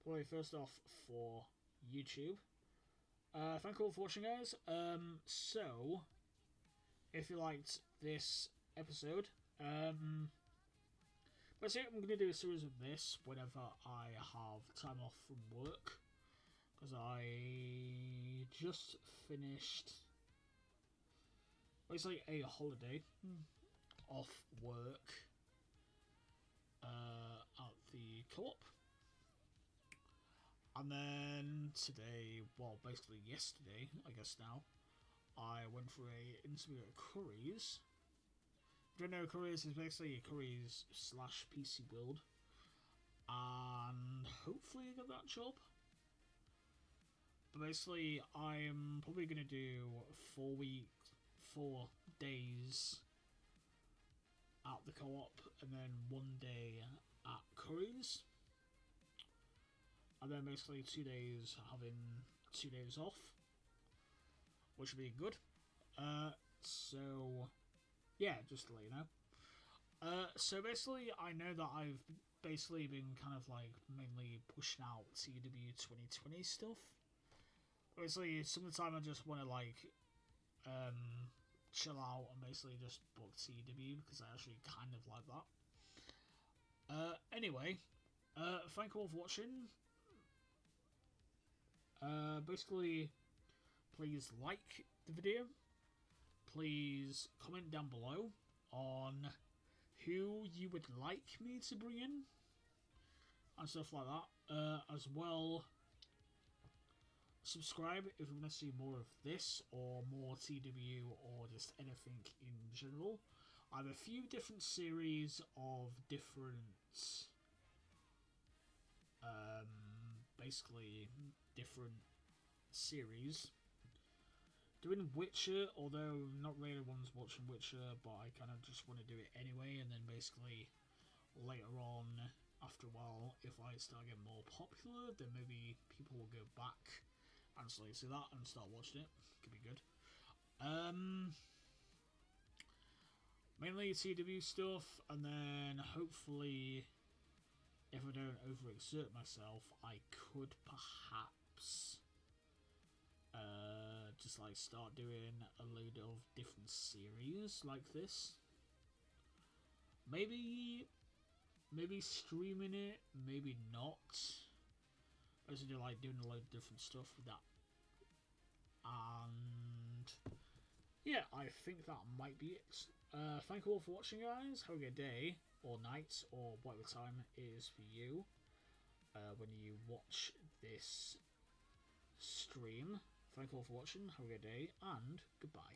Probably first off for YouTube. Thank you all for watching, guys. So, if you liked this episode, basically I'm going to do a series of this whenever I have time off from work. Because I just finished basically a holiday off work at the co-op. And then today, well, basically yesterday, I guess now, I went for a interview at Curry's. If you don't know, Curry's is basically Curry's / PC Build. And hopefully I get that job. But basically, I'm probably going to do 4 days at the co-op and then 1 day at Curry's. And then basically 2 days having 2 days off, which would be good. So yeah, just to let you know. So basically, I know that I've basically been kind of like mainly pushing out TEW 2020 stuff. Basically, some of the time I just want to like chill out and basically just book TEW because I actually kind of like that. Anyway, thank you all for watching. Basically, please like the video. Please comment down below on who you would like me to bring in and stuff like that. As well, subscribe if you want to see more of this or more TW or just anything in general. I have a few different series of different basically different series. Doing Witcher, although not really one's watching Witcher, but I kind of just want to do it anyway, and then basically later on, after a while, if I start getting more popular, then maybe people will go back and slowly see that and start watching it. Could be good. Mainly TW stuff, and then hopefully, if I don't overexert myself, I could perhaps just like start doing a load of different series like this. Maybe streaming it, maybe not. I also do like doing a load of different stuff with that. And yeah, I think that might be it. Thank you all for watching, guys. Have a good day or night or whatever time it is for you when you watch this stream. Thank you all for watching. Have a good day, and goodbye.